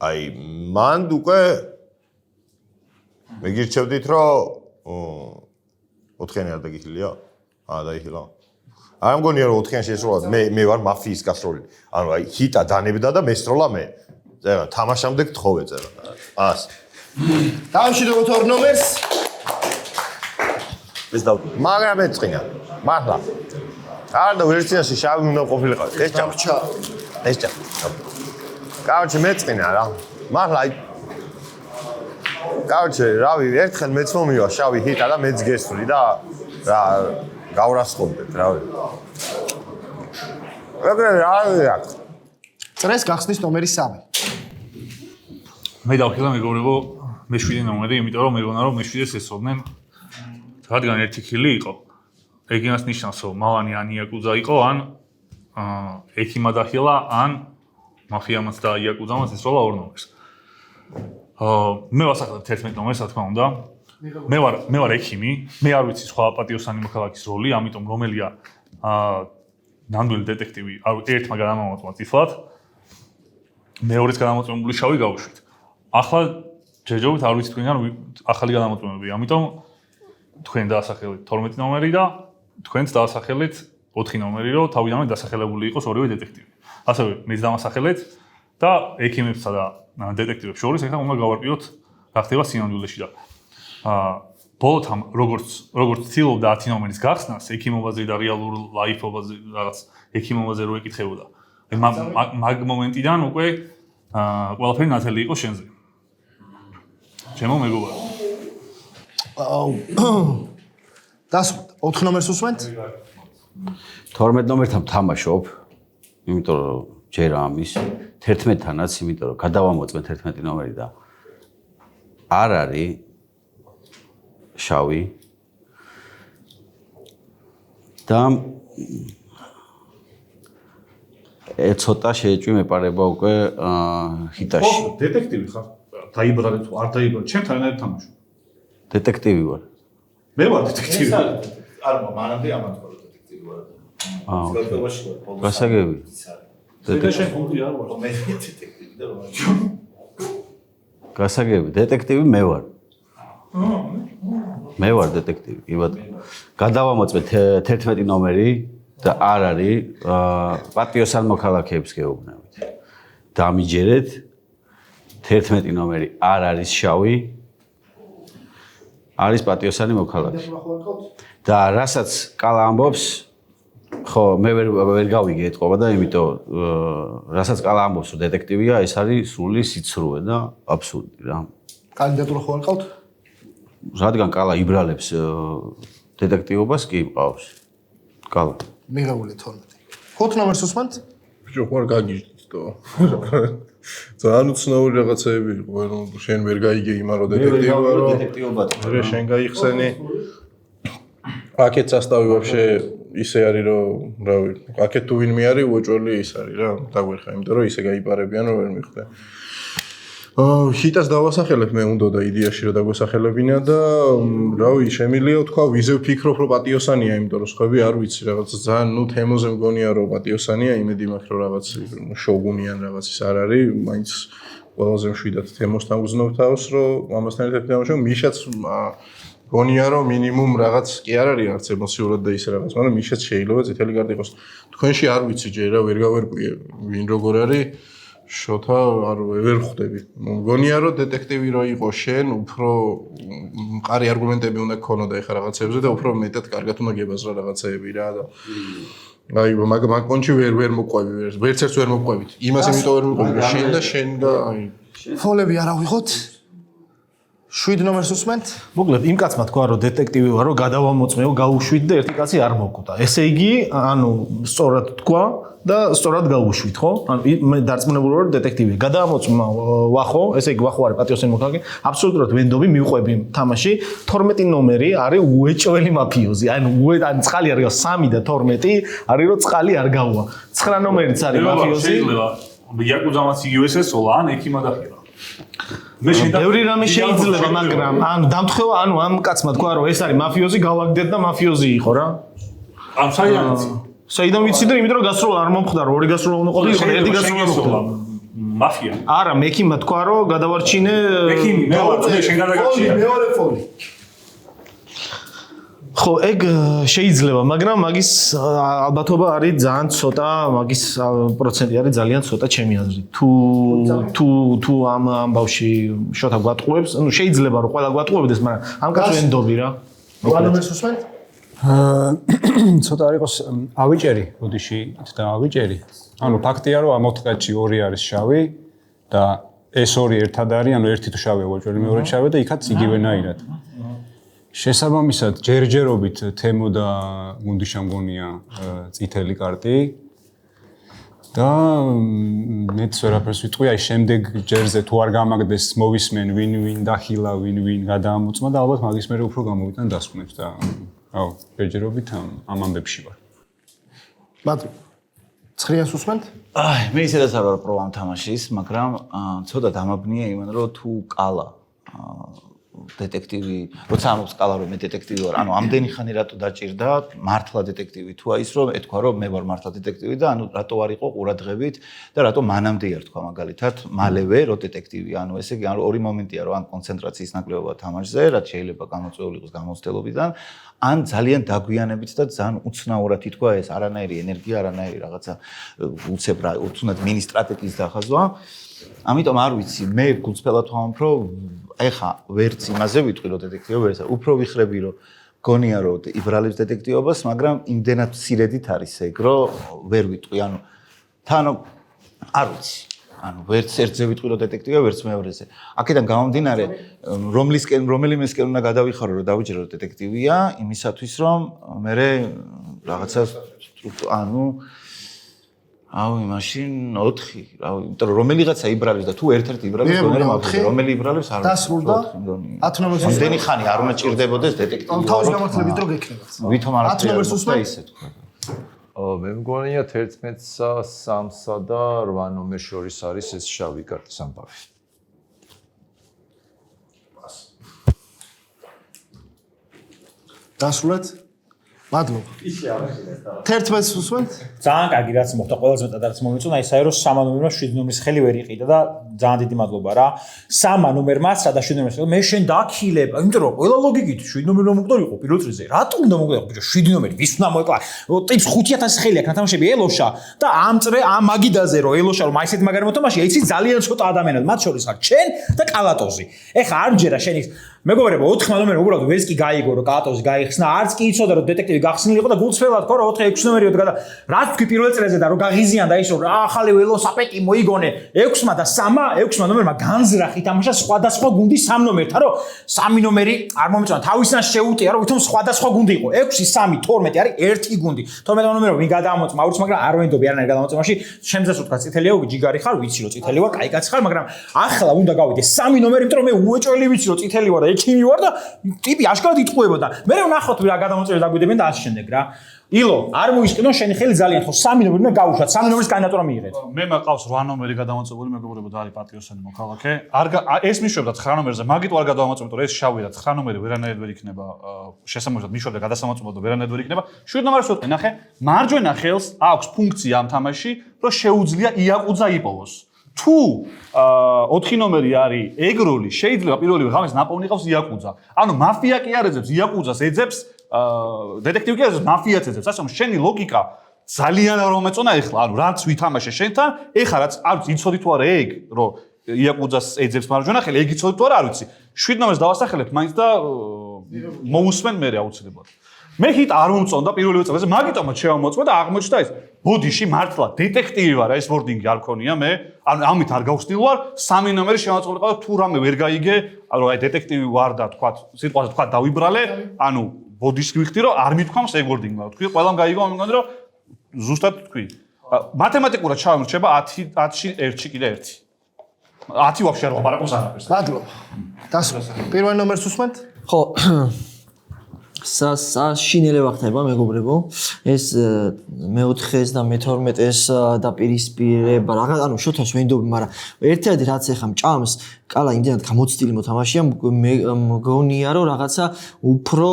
აი, მან უკვე მეგირჩევდით, რომ 4-იანი არ დაგიხილია? დაიხილა. არ მგონია რომ 4-იანში ესროლად მე ვარ მაფიის გასროლილი. ანუ აი ჰიტა დანებდა და მესროლა მე. წერა თამაშამდე გთხოვე წერა. ას. დავშვიდობთ ორ ნომერს. ეს და მაგრამ ეწყინა. მართლა. არა ვერციაში შავი უნდა ყოფილიყო. ეს ჩა. ეს ჩა. კაუჩი მეწყინა რა. მართლა აი კაუჩი რავი ერთხელ მეც მომივა შავი ჰიტა და მეც გესწრი და რა გავრასხობდეთ რავი. რა წრეს გახსნის ნომერი 3. მე დავხილა მეგობრებო მე-7 ნომერი, იმიტომ რომ მეგონა რომ მე-7-ს ესწოდნენ. რადგან ერთი ხილი იყო. ეგ იმას ნიშნავს, რომ მალანი ან იაკუზა იყო, ან ექიმა დახილა, ან მაფიამაც და იაკუზამაც ესროლა ორ ნომერს. მე ვასახელებ 11 ნომერს, რა თქმა უნდა. მე ვარ ექიმი, მე არ ვიცი სხვა პატიოსანი მოქალაქის როლი, ამიტომ რომელია ნამდვილი დეტექტივი, ერთმა გადამამოწმა წითლად, მეორეს გადამოწმებული შავი გავუშვით. ახლა ჯერჯერობით არ ვიცი თქვენგან ახალი გადამოწმებები, ამიტომ თქვენ დაასახელეთ 12 ნომერი და თქვენც დაასახელეთ 4 ნომერი, რომ თავიდანვე დასახელებული იყოს ორივე დეტექტივი. ასევე მეც დამასახელეთ და ექიმებსა და დეტექტივებს შორის ახლა უნდა გავარკვიოთ რა ხდება სინამდვილეში და ბოლოთამ როგორც ცდილობდა 10 ნომერის გახსნას, ექიმობაზე და რეალურ ლაიფობაზე რაღაც ექიმობაზე რო ეკითხებოდა. მაგ მომენტიდან უკვე ყველაფერი ნათელი იყო შენზე. ჩემო მეგობარო. და 4 ნომერს უსვენთ? 12 ნომერთან თამაშობ, იმიტომ რომ ჯერ ამის 11-თანაც, იმიტომ რომ გადავამოწმე 11 ნომერი და არ არის შავი და ცოტა შეეჭვი მეპარება უკვე ჰიტაში. დეტექტივი ხარ? დაიბრალე თუ არ დაიბრალე, ჩემთან ერთად თამაშობ. დეტექტივი ვარ. მე ვარ დეტექტივი. არ მანამდე ამათ ვარ დეტექტივი ვარ. გასაგები. გასაგები, დეტექტივი მე ვარ. მე ვარ დეტექტივი, კი ბატონო. გადავამოწმე 11 ნომერი და არ არის პატიოსან მოქალაქეებს გეუბნებით. დამიჯერეთ 11 ნომერი არ არის შავი. არის პატიოსანი მოქალაქე. და რასაც კალა ამბობს, ხო, მე ვერ გავიგე ეთყობა და იმიტომ რასაც კალა ამბობს, რომ დეტექტივია, ეს არის სრული სიცრუე და აბსურდი რა. კანდიდატურა ხო არ ყავთ? რადგან კალა იბრალებს დეტექტივობას, კი მყავს. კალა. მიღებული 12. 4 ნომერს უსმენთ? ბიჭო, ხარ გაგიჟდო. ძალიან უცნაური რაღაცეები იყო, რომ შენ ვერ გაიგე იმა რომ დეტექტივია, რომ დეტექტივობა მე შენ გაიხსენი. აქეთ სასტავი ვაფშე ისე არის, რომ რავი, აქეთ თუ ვინმე არის, უეჭველი ის არის რა, დაგვერხა, იმიტომ რომ ისე გაიპარებიან, რომ ვერ მიხვდე. ჰიტას დავასახელებ მე უნდა და იდეაში რომ დაგვესახელებინა და რავი, შემიძლია თქვა ვიზე ვფიქრობ რომ პატიოსანია, იმიტომ რომ სხვები არ ვიცი რაღაც ძალიან ნუ თემოზე მგონია რომ პატიოსანია, იმედი მაქვს რომ რაღაც შოგუნიან რაღაც ის არ არის, მაინც ყველაზე მშვიდად თემოსთან უზნობ თავს, რომ ამასთან ერთად თამაშობ, მიშაც გონია რომ მინიმუმ რაღაც კი არ არის არც ემოციურად და ისე რაღაც, მაგრამ მიშაც შეიძლება წითელი კარტი იყოს. თქვენში არ ვიცი ჯერ რა ვერ გავერკვიე ვინ როგორ არის შოთა არ ვერ ხვდები. მგონია რომ დეტექტივი რო იყო შენ, უფრო მყარი არგუმენტები უნდა გქონოდა ეხა რაღაცებზე და უფრო მეტად კარგად უნდა გებაზრა რაღაცეები რა და აი მაგ კონჩი ვერ მოყვები, ვერც ერთს ვერ მოყვებით. იმას იმიტომ ვერ მოყვები, შენ და შენ და აი ფოლები არ ავიღოთ? 7 ნომერს უსმენთ? მოკლედ იმ კაცმა თქვა რომ დეტექტივი ვარ, რომ გადავამოწმეო, გაუშვით და ერთი კაცი არ მოკვდა. ესე იგი, ანუ სწორად თქვა და სწორად გაუშვით, ხო? ანუ მე დარწმუნებული ვარ დეტექტივია. გადავამოწმა ვახო, ესე იგი ვახო არის პატიოსანი მოქალაქე, აბსოლუტურად ვენდობი, მივყვები თამაში. 12 ნომერი არის უეჭველი მაფიოზი. ანუ წყალი არ გავა 3 და 12 არის რომ წყალი არ გავა. 9 ნომერიც არის მაფიოზი. შეიძლება იაკუზამაც იგივეს ესოლა, ან ექიმა დახილა. მე შენ ბევრი რამე შეიძლება, მაგრამ ანუ დამთხევა, ანუ ამ კაცმა თქვა რომ ეს არის მაფიოზი, გავაგდეთ და მაფიოზი იყო რა. ამ საიდანაც საიდან ვიცი და იმიტომ რომ გასროლა არ მომხდარა, ორი გასროლა უნდა ყოფილიყო, ერთი გასროლა მოხდა. მაფია. არა, მექიმა თქვა რომ გადავარჩინე. მექიმი, მე ვარ, შენ გადაგარჩინე. მეორე ფოლი. ხო, ეგ შეიძლება, მაგრამ მაგის ალბათობა არის ძალიან ცოტა, მაგის პროცენტი არის ძალიან ცოტა ჩემი აზრით. თუ ამ ბავში შოთა გვატყუებს, ანუ შეიძლება რომ ყველა გვატყუებდეს, მაგრამ ამ კაცს ვენდობი რა. რანომერს უსმენთ? ცოტა არ იყოს ავიჭერი, ბოდიში და ავიჭერი. ანუ ფაქტია რომ ამ 4 კაცში 2 არის შავი და ეს 2 ერთად არის, ანუ ერთი თუ შავია ვაჭველი, მეორე შავია და იქაც იგივენაირად. შესაბამისად, ჯერჯერობით თემო და გუნდიშა მგონია წითელი კარტი და მეც ვერაფერს ვიტყვი, აი შემდეგ ჯერზე თუ არ გამაგდეს მოვისმენ ვინ დახილა, ვინ გადაამოწმა და ალბათ მაგის მერე უფრო გამოვიტან დასკვნებს და აუ, ჯერჯერობით ამ ამბებში ვარ. ბატონო, ცხრიანს უსმენთ? მე ისედაც არ ვარ პრო ამ თამაშის, მაგრამ ცოტა დამაბნია იმან, რომ თუ კალა დეტექტივი, როცა ამობს კალა რომ მე დეტექტივი ვარ, ანუ ამდენი ხანი რატო დაჭირდა მართლა დეტექტივი თუ აი ის რომ ეთქვა რომ მე ვარ მართლა დეტექტივი და ანუ რატო არ იყო ყურადღებით და რატო მანამდე არ თქვა მაგალითად მალევე რომ დეტექტივი, ანუ ესე იგი ორი მომენტია რომ ან კონცენტრაციის ნაკლებობა თამაშზე, რაც შეიძლება გამოწვეული იყოს გამოცდილობიდან, ან ძალიან დაგვიანებით და ძალიან უცნაურად ითქვა ეს არანაირი ენერგია, არანაირი რაღაცა უცებ რა, უცნად მინი სტრატეგიის დახაზვა. ამიტომ არ ვიცი, მე გულწრფელად ვამბობ, რომ ეხა ვერც იმაზე ვიტყვი რომ დეტექტივი ვერც, უფრო ვიხრები რომ გონია რომ იბრალებს დეტექტივობას, მაგრამ იმდენად მცირედით არის ეგ, რომ ვერ ვიტყვი, ანუ თან არ ვიცი. ანუ ვერც ერთზე ვიტყვი რომ დეტექტივია, ვერც მეორეზე. აქედან გამომდინარე, რომელიმესკენ უნდა გადავიხარო რომ დავიჯერო რომ დეტექტივია, იმისათვის რომ მე რაღაცა ანუ აუ იმაშინ 4, რავი, იმიტომ რომ რომელიღაცა იბრალებს და თუ ერთ-ერთი იბრალებს, რომელი იბრალებს არ დასრულდა 10 ნომერს. ამდენი ხანი არ უნდა ჭირდებოდეს დეტექტივი. თავის გამართლებით რო გექნებათ. ვითომ არ 10 ნომერს უსმენთ? ისე თქვა. მე მგონია 11-სა, 3-სა და 8 ნომერს შორის არის ეს შავი კარტის ამბავი. დასრულეთ? მადლობა. 11-ს უსმენთ? ძალიან კარგი რაც მოხდა, ყველაზე მეტად რაც მომეწონა, ისაა რომ 3 ნომერმა 7 ნომრის ხელი ვერ იყიდა და ძალიან დიდი მადლობა რა. 3 ნომერმა და 7 ნომერს მე შენ დაქილებ, იმიტომ რომ ყველა ლოგიკით 7 ნომერმა მოგდარიყო პირველ წრეზე. რატო უნდა მოგდარიყო? ბიჭო 7 ნომერი ვის უნდა მოეკლა? ტიპს 5000 ხელი აქვს ნათამაშები ელოშა და ამ მაგიდაზე რომ ელოშა რომ აისეთ მაგარი მოთამაშია, იცი ძალიან ცოტა ადამიანად, მათ შორის ხარ ჩენ და კალატოზი. ეხა არ მჯერა შენ ის მეგობრებო 4 ნომერი უბრალოდ ვერც კი გაიგო რომ კალატოზი გაიხსნა, არც კი იცოდა რომ დეტექტივი გახსნილი იყო და გულწრფელად თქვა რომ 4-6 ნომერიო და რაც თქვი პირველ წრეზე და რომ გაღიზიან და ის რომ ახალი ველოსაპეტი მოიგონე 6-მა და 6-მა ნომერმა განზრახ ითამაშა სხვადასხვა გუნდის 3 ნომერთან რომ 3 ნომერი არ მომეწონა თავისთან შეუტია რომ ვითომ სხვადასხვა გუნდი იყო 6 3 12 არის ერთი გუნდი 12 ნომერო ვინ გადაამოწმა აურიც მაგრამ არ ვენდობი არანაირ გადამოწმაში შემძეს უთქვა წითელია ჯიგარი ხარ ვიცი რომ წითელი ვარ კაი კაცი ხარ მაგრამ ახლა უნდა გავიდე 3 ნომერი იმიტომ რომ მე უეჭველი ვიცი რომ წითელი ვარ და ექიმი ვარ და ტიპი აშკარად იტყუებოდა მე ვნახოთ რა გადამოწმები დაგვიდებენ და ასე შემდეგ რა ილო არ მოისყიდო შენი ხელი ძალიან ხო 3 ნომერი უნდა გავუშვათ 3 ნომერის კანდიდატურა მიიღეთ მე მყავს 8 ნომერი გადამოწმებული მეგობრებო და არის პატიოსანი მოქალაქე ეს მიშვებდა 9 ნომერზე მაგით არ გადავამოწმებ რომ ეს შავია 9 ნომერი ვერანაირად ვერ იქნება შესაბამისად მიშვებდა გადასამოწმებლად ვერანაირად ვერ იქნება 7 ნომერს ვიტყვი ნახე მარჯვენა ხელს აქვს ფუნქცია ამ თამაში რომ შეუძლია იაკუძა იპოვოს თუ 4 ნომერი არის ეგროლი შეიძლება პირველივე ღამეს ნაპოვნი ყავს იაკუძა ანუ მაფია კი არ ეძებს იაკუძას ეძებს დეტექტივი კი არის მაფიაც ეძებს ასე რომ შენი ლოგიკა ძალიან არ მომეწონა ეხლა ანუ რაც ვითამაშე შენთან ეხლა რაც არ ვიცი იცოდი თუ არა ეგ რომ იაკუძას ეძებს მარჯვენა ხელი ეგ იცოდი თუ არა არ ვიცი 7 ნომერს დავასახელებ მაინც და მოусმენ მე აუცილებლად მე ჰიტ არ მომწონდა პირველივე წელზე მაგიტომაც შევამოწმე და აღმოჩნდა ის ბოდიში მართლა დეტექტივი ვარ ეს ვორდინგი არ ქონია მე ანუ ამით არ გავხსნილ ვარ 3 ნომერი შევამოწმე და თუ რამე ვერ გაიგე ანუ აი დეტექტივი ვარ და თქვა სიტყვაზე თქვა დავიბრალე ანუ ბოდიში ვიხდი რომ არ მithქვამს ეგ ვორდინგმა თქვი ყველამ გაიგო ამ მგონი რომ ზუსტად თქვი მათემატიკურად ჩავამრჩება 10-ში 1-ში კიდე 1 10 ვაფშე არ ვაპარაკობს არაფერს მადლობა დასრულეთ პირველ ნომერს უსმენთ ხო საშინელე ვახტება მეგობრებო ეს მე-4-ს და მე-12-ს დაპირისპირება რაღაც ანუ შოთას ვენდობი მაგრამ ერთადერთი რაც ეხა მჭამს კალა იმდენად გამოცდილი მოთამაშეა მგონია რომ რაღაცა უფრო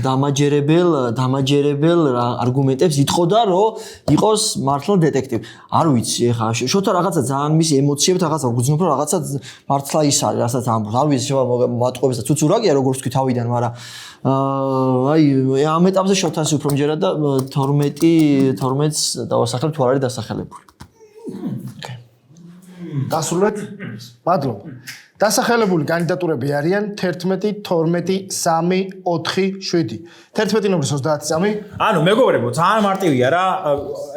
დამაჯერებელ არგუმენტებს იტყოდა რომ იყოს მართლა დეტექტივი არ ვიცი ეხა შოთა რაღაცა ძალიან მისი ემოციებით რაღაცა გძნობ რომ რაღაცა მართლა ის არის რასაც ამბობს არ ვიცი შევა მატყუებისა თუ ცურაგია როგორც თქვი თავიდან მაგრამ აი ამ ეტაპზე შოთანს უფრო მჯერა და 12-ს დავასახელებ თუ არ არის დასახელებული. დასრულეთ? მადლობა. დასახელებული კანდიდატურები არიან 11, 12, 3, 4, 7. 11 ნომრის 33. ანუ მეგობრებო, ძალიან მარტივია რა.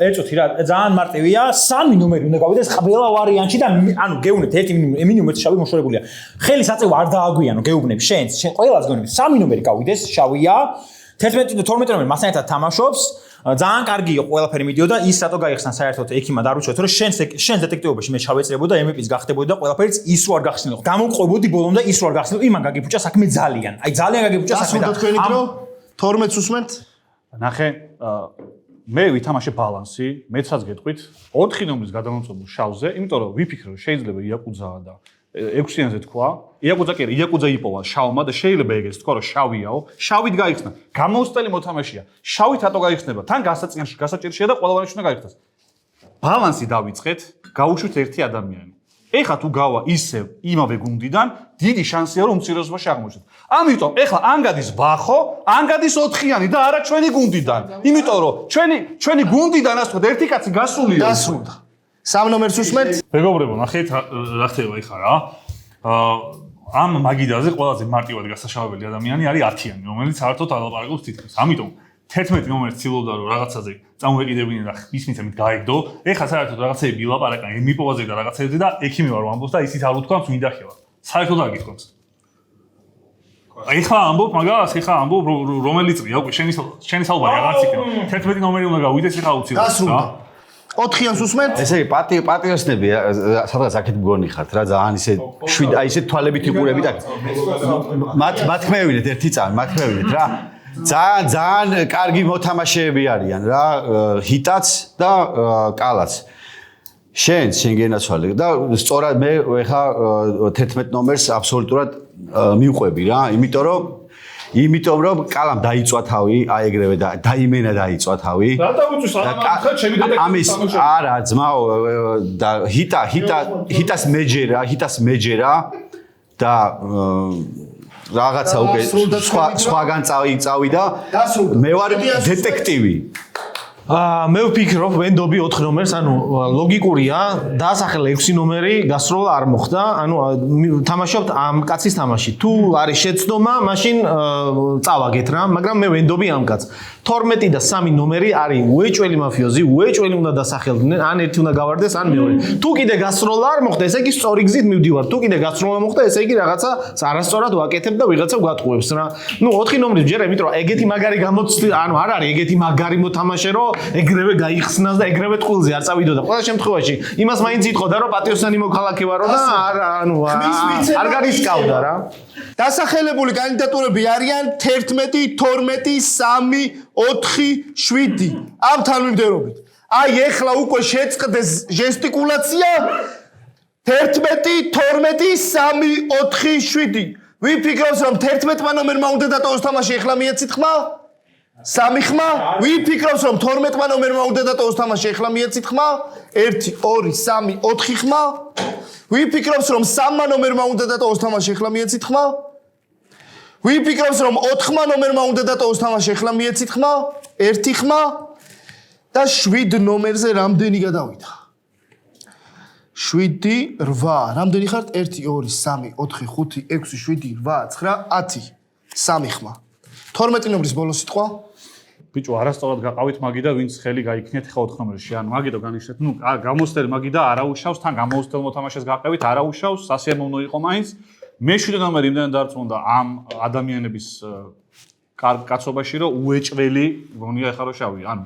ეწოთი რა, ძალიან მარტივია. 3 ნომერი უნდა გავიდეს ყველა ვარიანტში და ანუ გეუბნებთ ერთი მინიმუმ შავი მოშორებულია. ხელის აწევა არ დააგვიანო, გეუბნები შენ ყველას გეუბნები. 3 ნომერი გავიდეს, შავია. 11 და 12 ნომერი მასთან თამაშობს. ძალიან კარგი ყველაფერი მიდიოდა ის რატო გაიხსნა საერთოდ ექიმად არ უჩვენეთ რომ შენ დეტექტივობაში მე ჩავეწრებოდი და MVP-ს გახდებოდი და ყველაფერიც ის რო არ გახსნილიყო გამომყვებოდი ბოლომდე ის რო არ გახსნილიყო იმან გაგიფუჭა საქმე ძალიან აი ძალიან გაგიფუჭა საქმე და თქვენი დრო 12-ს უსმენთ ნახე მე ვითამაშე ბალანსი მეცაც გეტყვით 4 ნომრის გადამომწვევ შავზე იმიტომ რომ ვიფიქრე რომ შეიძლება იაკუძაა და 6-იანზე თქვა, იაკუძა კი არა, იაკუძა იპოვა შავმა და შეიძლება ეგეც თქვა რომ შავიაო, შავით გაიხსნა. გამოუსწელი მოთამაშეა. შავით რატო გაიხსნება? თან გასაჭირშია და ყველაფერში უნდა გაიხსნას. ბალანსი დავიწყეთ, გაუშვით ერთი ადამიანი. ეხლა თუ გავა ისევ იმავე გუნდიდან, დიდი შანსია რომ უმცირესობაში აღმოჩნდეთ. ამიტომ ეხლა ან გადის ბახო, ან გადის 4-იანი და არა ჩვენი გუნდიდან. იმიტომ რომ ჩვენი გუნდიდან ასე ვთქვათ, ერთი კაცი გასულია. დასრულდა. 3 ნომერს უსმენთ? მეგობრებო, ნახეთ რა ხდება ეხლა რა. ამ მაგიდაზე ყველაზე მარტივად გასაშავებელი ადამიანი არის 10-იანი, რომელიც საერთოდ ალაპარაკობს თითქმის. ამიტომ 11 ნომერს ცდილობდა რომ რაღაცაზე წამოეკიდებინა და ის მიცემით გაიგდო. ეხლა საერთოდ რაღაცები ილაპარაკა მიპოვაზე და რაღაცებზე და ექიმი ვარ ამბობს და ისიც არ უთქვამს მინდა ხევა. საერთოდ არ გითქვამს. ეხლა ამბობ მაგას, ეხლა ამბობ რომელი წრია უკვე შენი საუბარი აღარც იქნება. 11 ნომერი უნდა გავიდეს ეხლა უცილებლად. 4-იანს უსმენთ? ესე იგი პატიოსნები სადღაც აქეთ მგონი ხართ რა ძალიან ისე აი ისე თვალებით იყურებით აქ მათ მევინეთ ერთი წამი მათ მევინეთ რა ძალიან კარგი მოთამაშეები არიან რა ჰიტაც და კალაც შენ გენაცვალე და სწორად მე ეხა 11 ნომერს აბსოლუტურად მივყვები რა იმიტომ რომ კალამ დაიწვა თავი, აი ეგრევე და დაიმენა დაიწვა თავი. რა დაუწვის ახლა ჩემი ამის არა ძმაო და ჰიტას მეჯერა და რაღაცა უკვე სხვაგან წავიდა. მე ვარ დეტექტივი. მე ვფიქრობ ვენდობი 4 ნომერს, ანუ ლოგიკურია, დაასახელა 6 ნომერი, გასროლა არ მოხდა, ანუ თამაშობთ ამ კაცის თამაში. თუ არის შეცდომა, მაშინ წავაგეთ რა, მაგრამ მე ვენდობი ამ კაცს. 12 და 3 ნომერი არის უეჭველი მაფიოზი, უეჭველი უნდა დასახელდნენ, ან ერთი უნდა გავარდეს, ან მეორე. თუ კიდე გასროლა არ მოხდა, ესე იგი სწორი გზით მივდივარ. თუ კიდე გასროლა მოხდა, ესე იგი რაღაცა არასწორად ვაკეთებ და ვიღაცა გვატყუებს რა. ნუ 4 ნომრის ჯერა, იმიტომ რომ ეგეთი მაგარი გამოცდილი, ანუ არ არის ეგეთი მაგარი მოთამაშე, რომ ეგრევე გაიხსნას და ეგრევე ტყუილზე არ წავიდოდა. ყველა შემთხვევაში იმას მაინც იტყოდა, რომ პატიოსანი მოქალაქე ვარო და არ გარისკავდა რა. დასახელებული კანდიდატურები არიან 11, 12, 3, 4, 7. ამ თანმიმდევრობით. აი ეხლა უკვე შეწყდეს ჟესტიკულაცია 11, 12, 3, 4, 7. ვიფიქრობთ რომ 11 ნომერმა უნდა დატოვოს თამაში, ეხლა მიეცით ხმა? 3 ხმა? ვიფიქრობთ რომ 12 ნომერმა უნდა დატოვოს თამაში, ეხლა მიეცით ხმა? 1, 2, 3, 4 ხმა? ვიფიქრობთ რომ 3 ნომერმა უნდა დატოვოს თამაში, ეხლა მიეცით ხმა? ვიფიქრობთ რომ 4 ნომერმა უნდა დატოვოს თამაში, ეხლა მიეცით ხმა? 1 ხმა? და 7 ნომერზე რამდენი გადავიდა? 7, 8. რამდენი ხართ? 1, 2, 3, 4, 5, 6, 7, 8, 9, 10. 3 ხმა. 12 ნომრის ბოლო სიტყვა? ბიჭო, არასწორად გაყავით მაგი და ვინც ხელი გაიქნიეთ ხა 4 ნომერში. ანუ მაგიდო განიშნეთ, ნუ გამოსტელი მაგი და არაუშავს, თან გამოუსტელ მოთამაშეს გაყევით, არაუშავს, სასიამოვნო იყო მაინც. მე 7 ნომერი იმდენ დარწმუნდა ამ ადამიანების კაცობაში, რომ უეჭველი გონია ეხლა რომ შავი. ანუ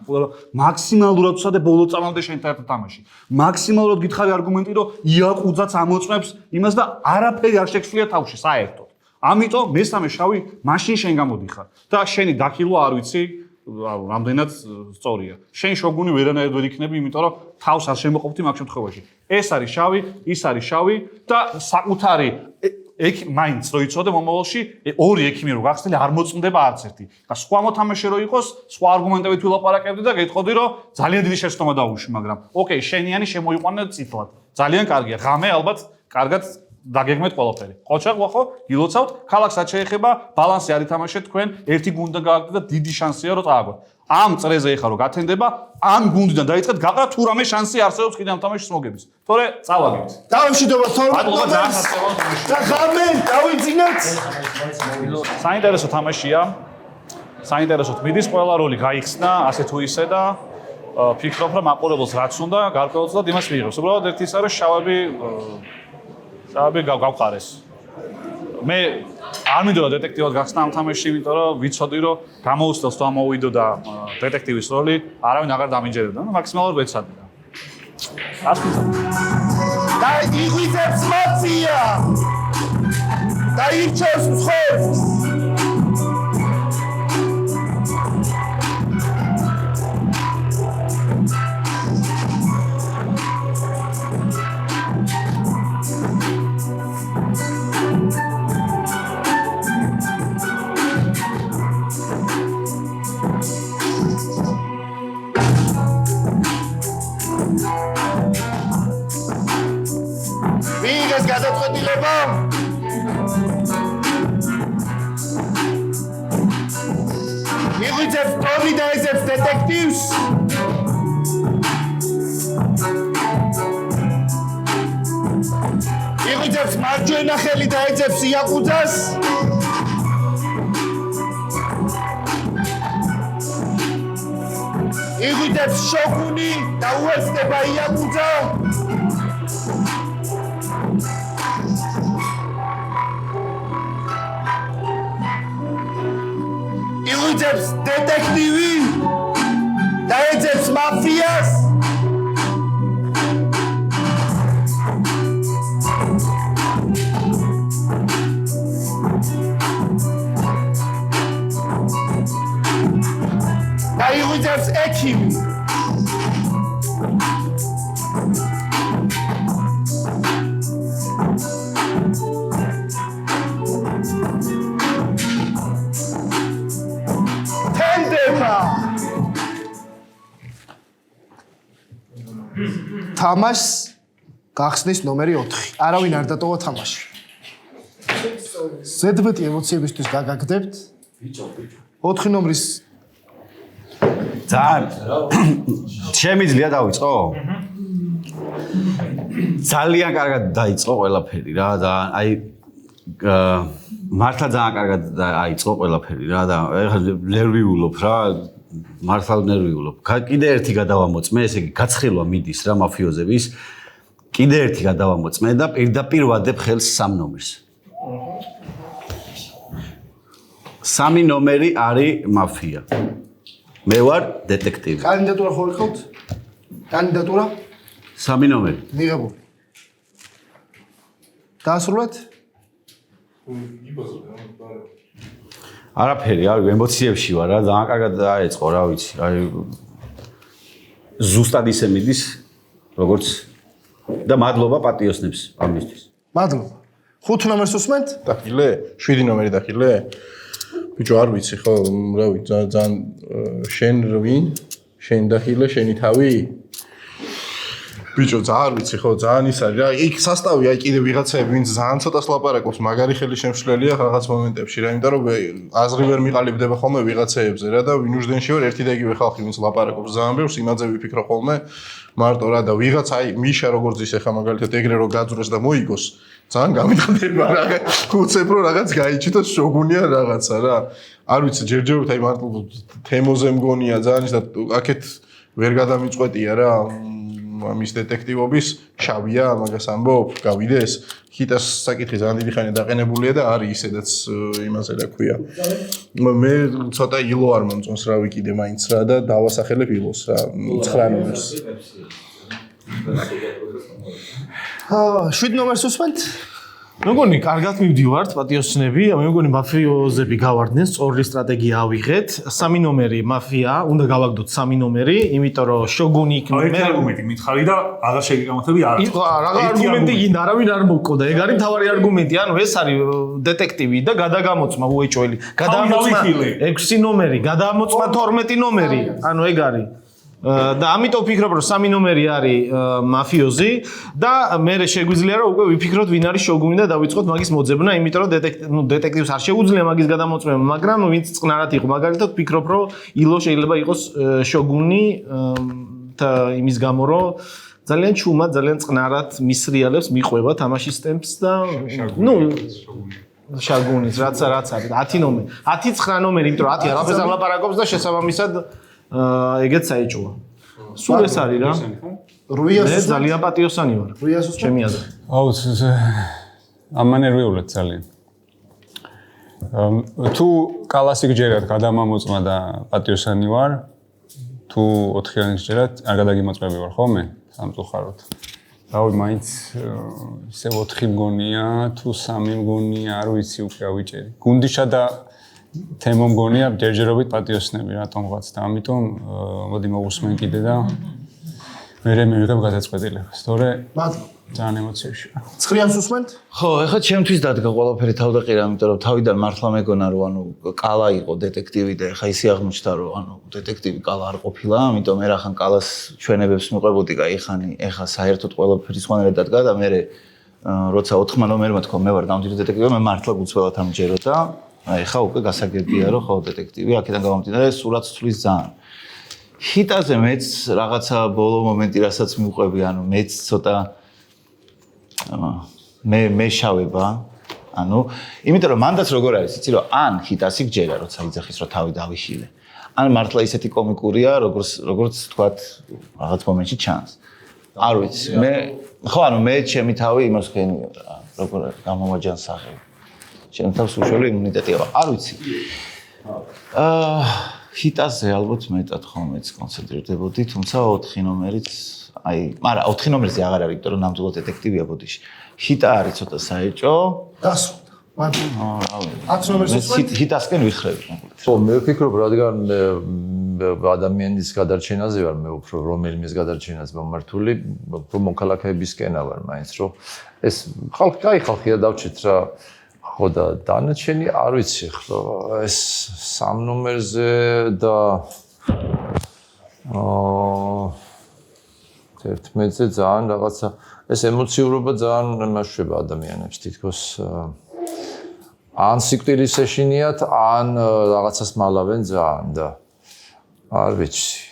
მაქსიმალურად ვსადე ბოლო წამამდე შენთან თამაში. მაქსიმალურად გითხარი არგუმენტი, რომ იაკუძაც ამოწმებს იმას და არაფერი არ შეგვიძლია თავში საერთოდ. ამიტომ მესამე შავი მაშინ შენ გამოდიხარ და შენი დახილვა არ ვიცი რამდენად სწორია. შენ შოგუნი ვერანაირად ვერ იქნები, იმიტომ რომ თავს არ შემოყოფთი მაგ შემთხვევაში. ეს არის შავი, ის არის შავი და საკუთარი მაინც რო იცოდე მომავალში ორი ექიმი რო გახსნილი არ მოწმდება არც ერთი. და სხვა მოთამაშე რო იყოს, სხვა არგუმენტებით ვილაპარაკებდი და გეტყოდი რომ ძალიან დიდი შეცდომა დაუშვი, მაგრამ ოკეი, შენიანი შემოიყვანე წითლად. ძალიან კარგია. ღამე ალბათ კარგად დაგეგმეთ ყველაფერი. ყოჩაღვა ხო, გილოცავთ, ქალაქსაც შეეხება, ბალანსი არ ითამაშეთ თქვენ, ერთი გუნდა გააგდეთ და დიდი შანსია რომ წააგოთ. ამ წრეზე ეხა რომ გათენდება, ამ გუნდიდან დაიწყეთ გაყრა თუ რამე შანსი არსებობს კიდე ამ თამაშის მოგების. თორე წავაგებთ. დავამშვიდობოთ 12 ნომერს. და ღამე დავიძინოთ. საინტერესო თამაშია. საინტერესოდ მიდის ყველა როლი გაიხსნა, ასე თუ ისე და ფიქრობ რომ მაყურებელს რაც უნდა, გარკვეულწილად იმას მიიღებს. უბრალოდ ერთი ის არის შავები გავყარეს. მე არ მინდოდა დეტექტივად გახსნა ამ თამაშში, იმიტომ რომ ვიცოდი რომ გამოუცდელს თუ ამოვიდო და დეტექტივის როლი არავინ აღარ დამიჯერებდა. ნუ მაქსიმალურად ვეცადი. ასკუცა. და იღვიძებს მაფია. და ირჩევს მსხვერპლს. გადაწყვეტილება იღვიძებს ტომი და ეძებს დეტექტივს იღვიძებს მარჯვენა ხელი და ეძებს იაკუძას იღვიძებს შოგუნი და უეცდება იაკუძა იღვიძებს დეტექტივი და ეძებს მაფიას და იღვიძებს ექიმი თამაშს გახსნის ნომერი 4. არავინ არ დატოვა თამაში. ზედმეტი ემოციებისთვის გაგაგდებთ. 4 ნომრის ძალიან შემიძლია დავიწყო? ძალიან კარგად დაიწყო ყველაფერი რა და აი მართლა ძალიან კარგად დაიწყო ყველაფერი რა და ეხლა ნერვიულობ რა მართლა ნერვიულობ. კიდე ერთი გადავამოწმე, ესე იგი გაცხილვა მიდის რა მაფიოზების. კიდე ერთი გადავამოწმე და პირდაპირ ვადებ ხელს 3 ნომერს. 3 ნომერი არის მაფია. მე ვარ დეტექტივი. კანდიდატურა ხო ეხავთ? კანდიდატურა? 3 ნომერი. მიღებული. დაასრულეთ? არაფერი, არის ემოციებში ვარ რა, ძალიან კარგად დაეწყო, რა ვიცი. აი ზუსტად ისე მიდის, როგორც და მადლობა პატიოსნებს ამისთვის. მადლობა. 5 ნომერს უსმენთ? დახილე? 7 ნომერი დახილე? ბიჭო არ ვიცი ხო, რა ვიცი, ძალიან შენ რვინ, შენ დახილე, შენი თავი? ბიჭო, ძალიან ვიცი ხო, ძალიან ის არის რა. იქ სასტავი აი კიდე ვიღაცები, ვინც ძალიან ცოტას ლაპარაკობს, მაგარი ხელი შემშლელია რაღაც მომენტებში რა, იმიტომ რომ აზრი ვერ მიყალიბდება ხოლმე ვიღაცეებზე რა და ვინუშდენში ვარ ერთი და იგივე ხალხი, ვინც ლაპარაკობს ძალიან ბევრს, იმაზე ვიფიქრო ხოლმე მარტო რა და ვიღაც აი მიშა როგორც ის ახლა მაგალითად ეგრე რო გაძვრეს და მოიგოს, ძალიან გამიტყდება რა. უცებ რო რაღაც გაიჩიტოს შოგუნია რაღაცა რა. არ ვიცი, ჯერჯერობით აი მარტო თემოზე მგონია ძალიან ის და აქეთ ვერ გადამიწყვეტია რა. ამის დეტექტივობის შავია, მაგას ამბობ, გავიდეს. ჰიტას საკითხი ძალიან დიდი ხანი დაყენებულია და არის ისედაც იმაზე რა ქვია. მე ცოტა ილო არ მომწონს რა ვიკიდე მაინც რა და დავასახელებ ილოს რა 9 ნომერს. 7 ნომერს უსმენთ? მე მგონი კარგად მივდივართ პატიოსნები, მე მგონი მაფიოზები გავარდნენ, სწორი სტრატეგია ავიღეთ. 3 ნომერი მაფია, უნდა გავაგდოთ 3 ნომერი, იმიტომ რომ შოგუნი იქნება. ერთი არგუმენტი მითხარი და აღარ შეგიგამართები არა. რა არგუმენტი გინდა, არავინ არ მოვკოდა. ეგ არის მთავარი არგუმენტი. ანუ ეს არის დეტექტივი და გადაგამოწმა უეჭველი. გადამოწმა 6 ნომერი, გადამოწმა 12 ნომერი. ანუ ეგ არის და ამიტომ ვფიქრობ, რომ 3 ნომერი არის მაფიოზი და მე შეგვიძლია რომ უკვე ვიფიქროთ ვინ არის შოგუნი და დავიწყოთ მაგის მოძებნა, იმიტომ რომ დეტექტივს არ შეუძლია მაგის გადამოწმება, მაგრამ ვინც წყნარად იყო, მაგალითად ვფიქრობ, რომ ილო შეიძლება იყოს შოგუნი და იმის გამო რომ ძალიან ჩუმად, ძალიან წყნარად მისრიალებს, მიყვება თამაშის ტემპს და შაგუნის რაც არის 10 ნომერი 10-9 ნომერი, იმიტომ რომ 10 არაფერს არ ლაპარაკობს და შესაბამისად ეგეც საეჭოა. სულ ეს არის რა. მე ძალიან პატიოსანი ვარ. ჩემი აზრით. აუ ამანერვიულად ძალიან. თუ კალასი გჯერათ გადამამოწმა და პატიოსანი ვარ, თუ 4-იანი გჯერათ არ გადაგიმოწმები ვარ ხოლმე სამწუხაროდ. რავი, მაინც ისე 4 მგონია, თუ 3 მგონია, არ ვიცი უკვე ავიჭერი. გუნდიშა და თემო მგონია ჯერჯერობით პატიოსნები რატომღაც და ამიტომ მოდი მოვუსმენ კიდე და მე მივიღებ გადაწყვეტილებას. თორე ძალიან ემოციაში ვარ. ცხრიანს უსმენთ? ხო, ეხლა ჩემთვის დადგა ყველაფერი თავდაყირა, იმიტომ რომ თავიდან მართლა მეგონა რომ კალა იყო დეტექტივი და ეხლა ისე აღმოჩნდა რომ დეტექტივი კალა არ ყოფილა, ამიტომ მე რახან კალას ჩვენებებს მიყვებოდი, გაიხანი, ეხლა საერთოდ ყველაფერი სხვანაირად დადგა და მე როცა 4 ნომერმა თქვა მე ვარ გამჭირდა დეტექტივი, მე მართლა გუცველად ამჯეროდა. ეხლა უკვე გასაგებია რომ ხო დეტექტივი აქედან გამომდინარე სულაც ცვლის ძალიან. ჰიტაზე მეც რაღაცა ბოლო მომენტი რასაც მიყვები, მეც ცოტა მე შავება, იმიტომ რომ მანდაც როგორ არის, იცი რომ ან ჰიტასი გჯერა, როცა იძახის რომ თავი დავიშილე. ან მართლა ისეთი კომიკურია, როგორც თქვათ, რაღაც მომენტში ჩანს. არ ვიცი, მე ჩემი თავი იმას ვქენი, როგორ გამომაჯანსაღები. ჩემ თავს უშუალო იმუნიტეტი აქვს. არ ვიცი. ჰიტაზე ალბათ მეტად ხოლმეც კონცენტრირდებოდი, თუმცა 4 ნომერიც მაგრამ 4 ნომერზე აღარ არის, იმიტომ რომ ნამდვილად დეტექტივია ბოდიში. ჰიტა არის ცოტა საეჭო. დასრულდა. 10 ნომერს ჰიტასკენ ვიხრები. ხო, მე ვფიქრობ, რადგან ადამიანის გადარჩენაზე ვარ, მე უფრო რომელიმეს გადარჩენაზე მომართული, უფრო მოქალაქეებისკენა ვარ მაინც, რომ ეს ხალხი ხალხია დავჭით რა. ხო და დანარჩენი არ ვიცი ხო ეს 3 ნომერზე და 11-ზე ძალიან რაღაცა ეს ემოციურობა ძალიან მასშტაბ ადამიანებს თითქოს ან სიკვდილის ეშინიათ ან რაღაცას მალავენ ძალიან და არ ვიცი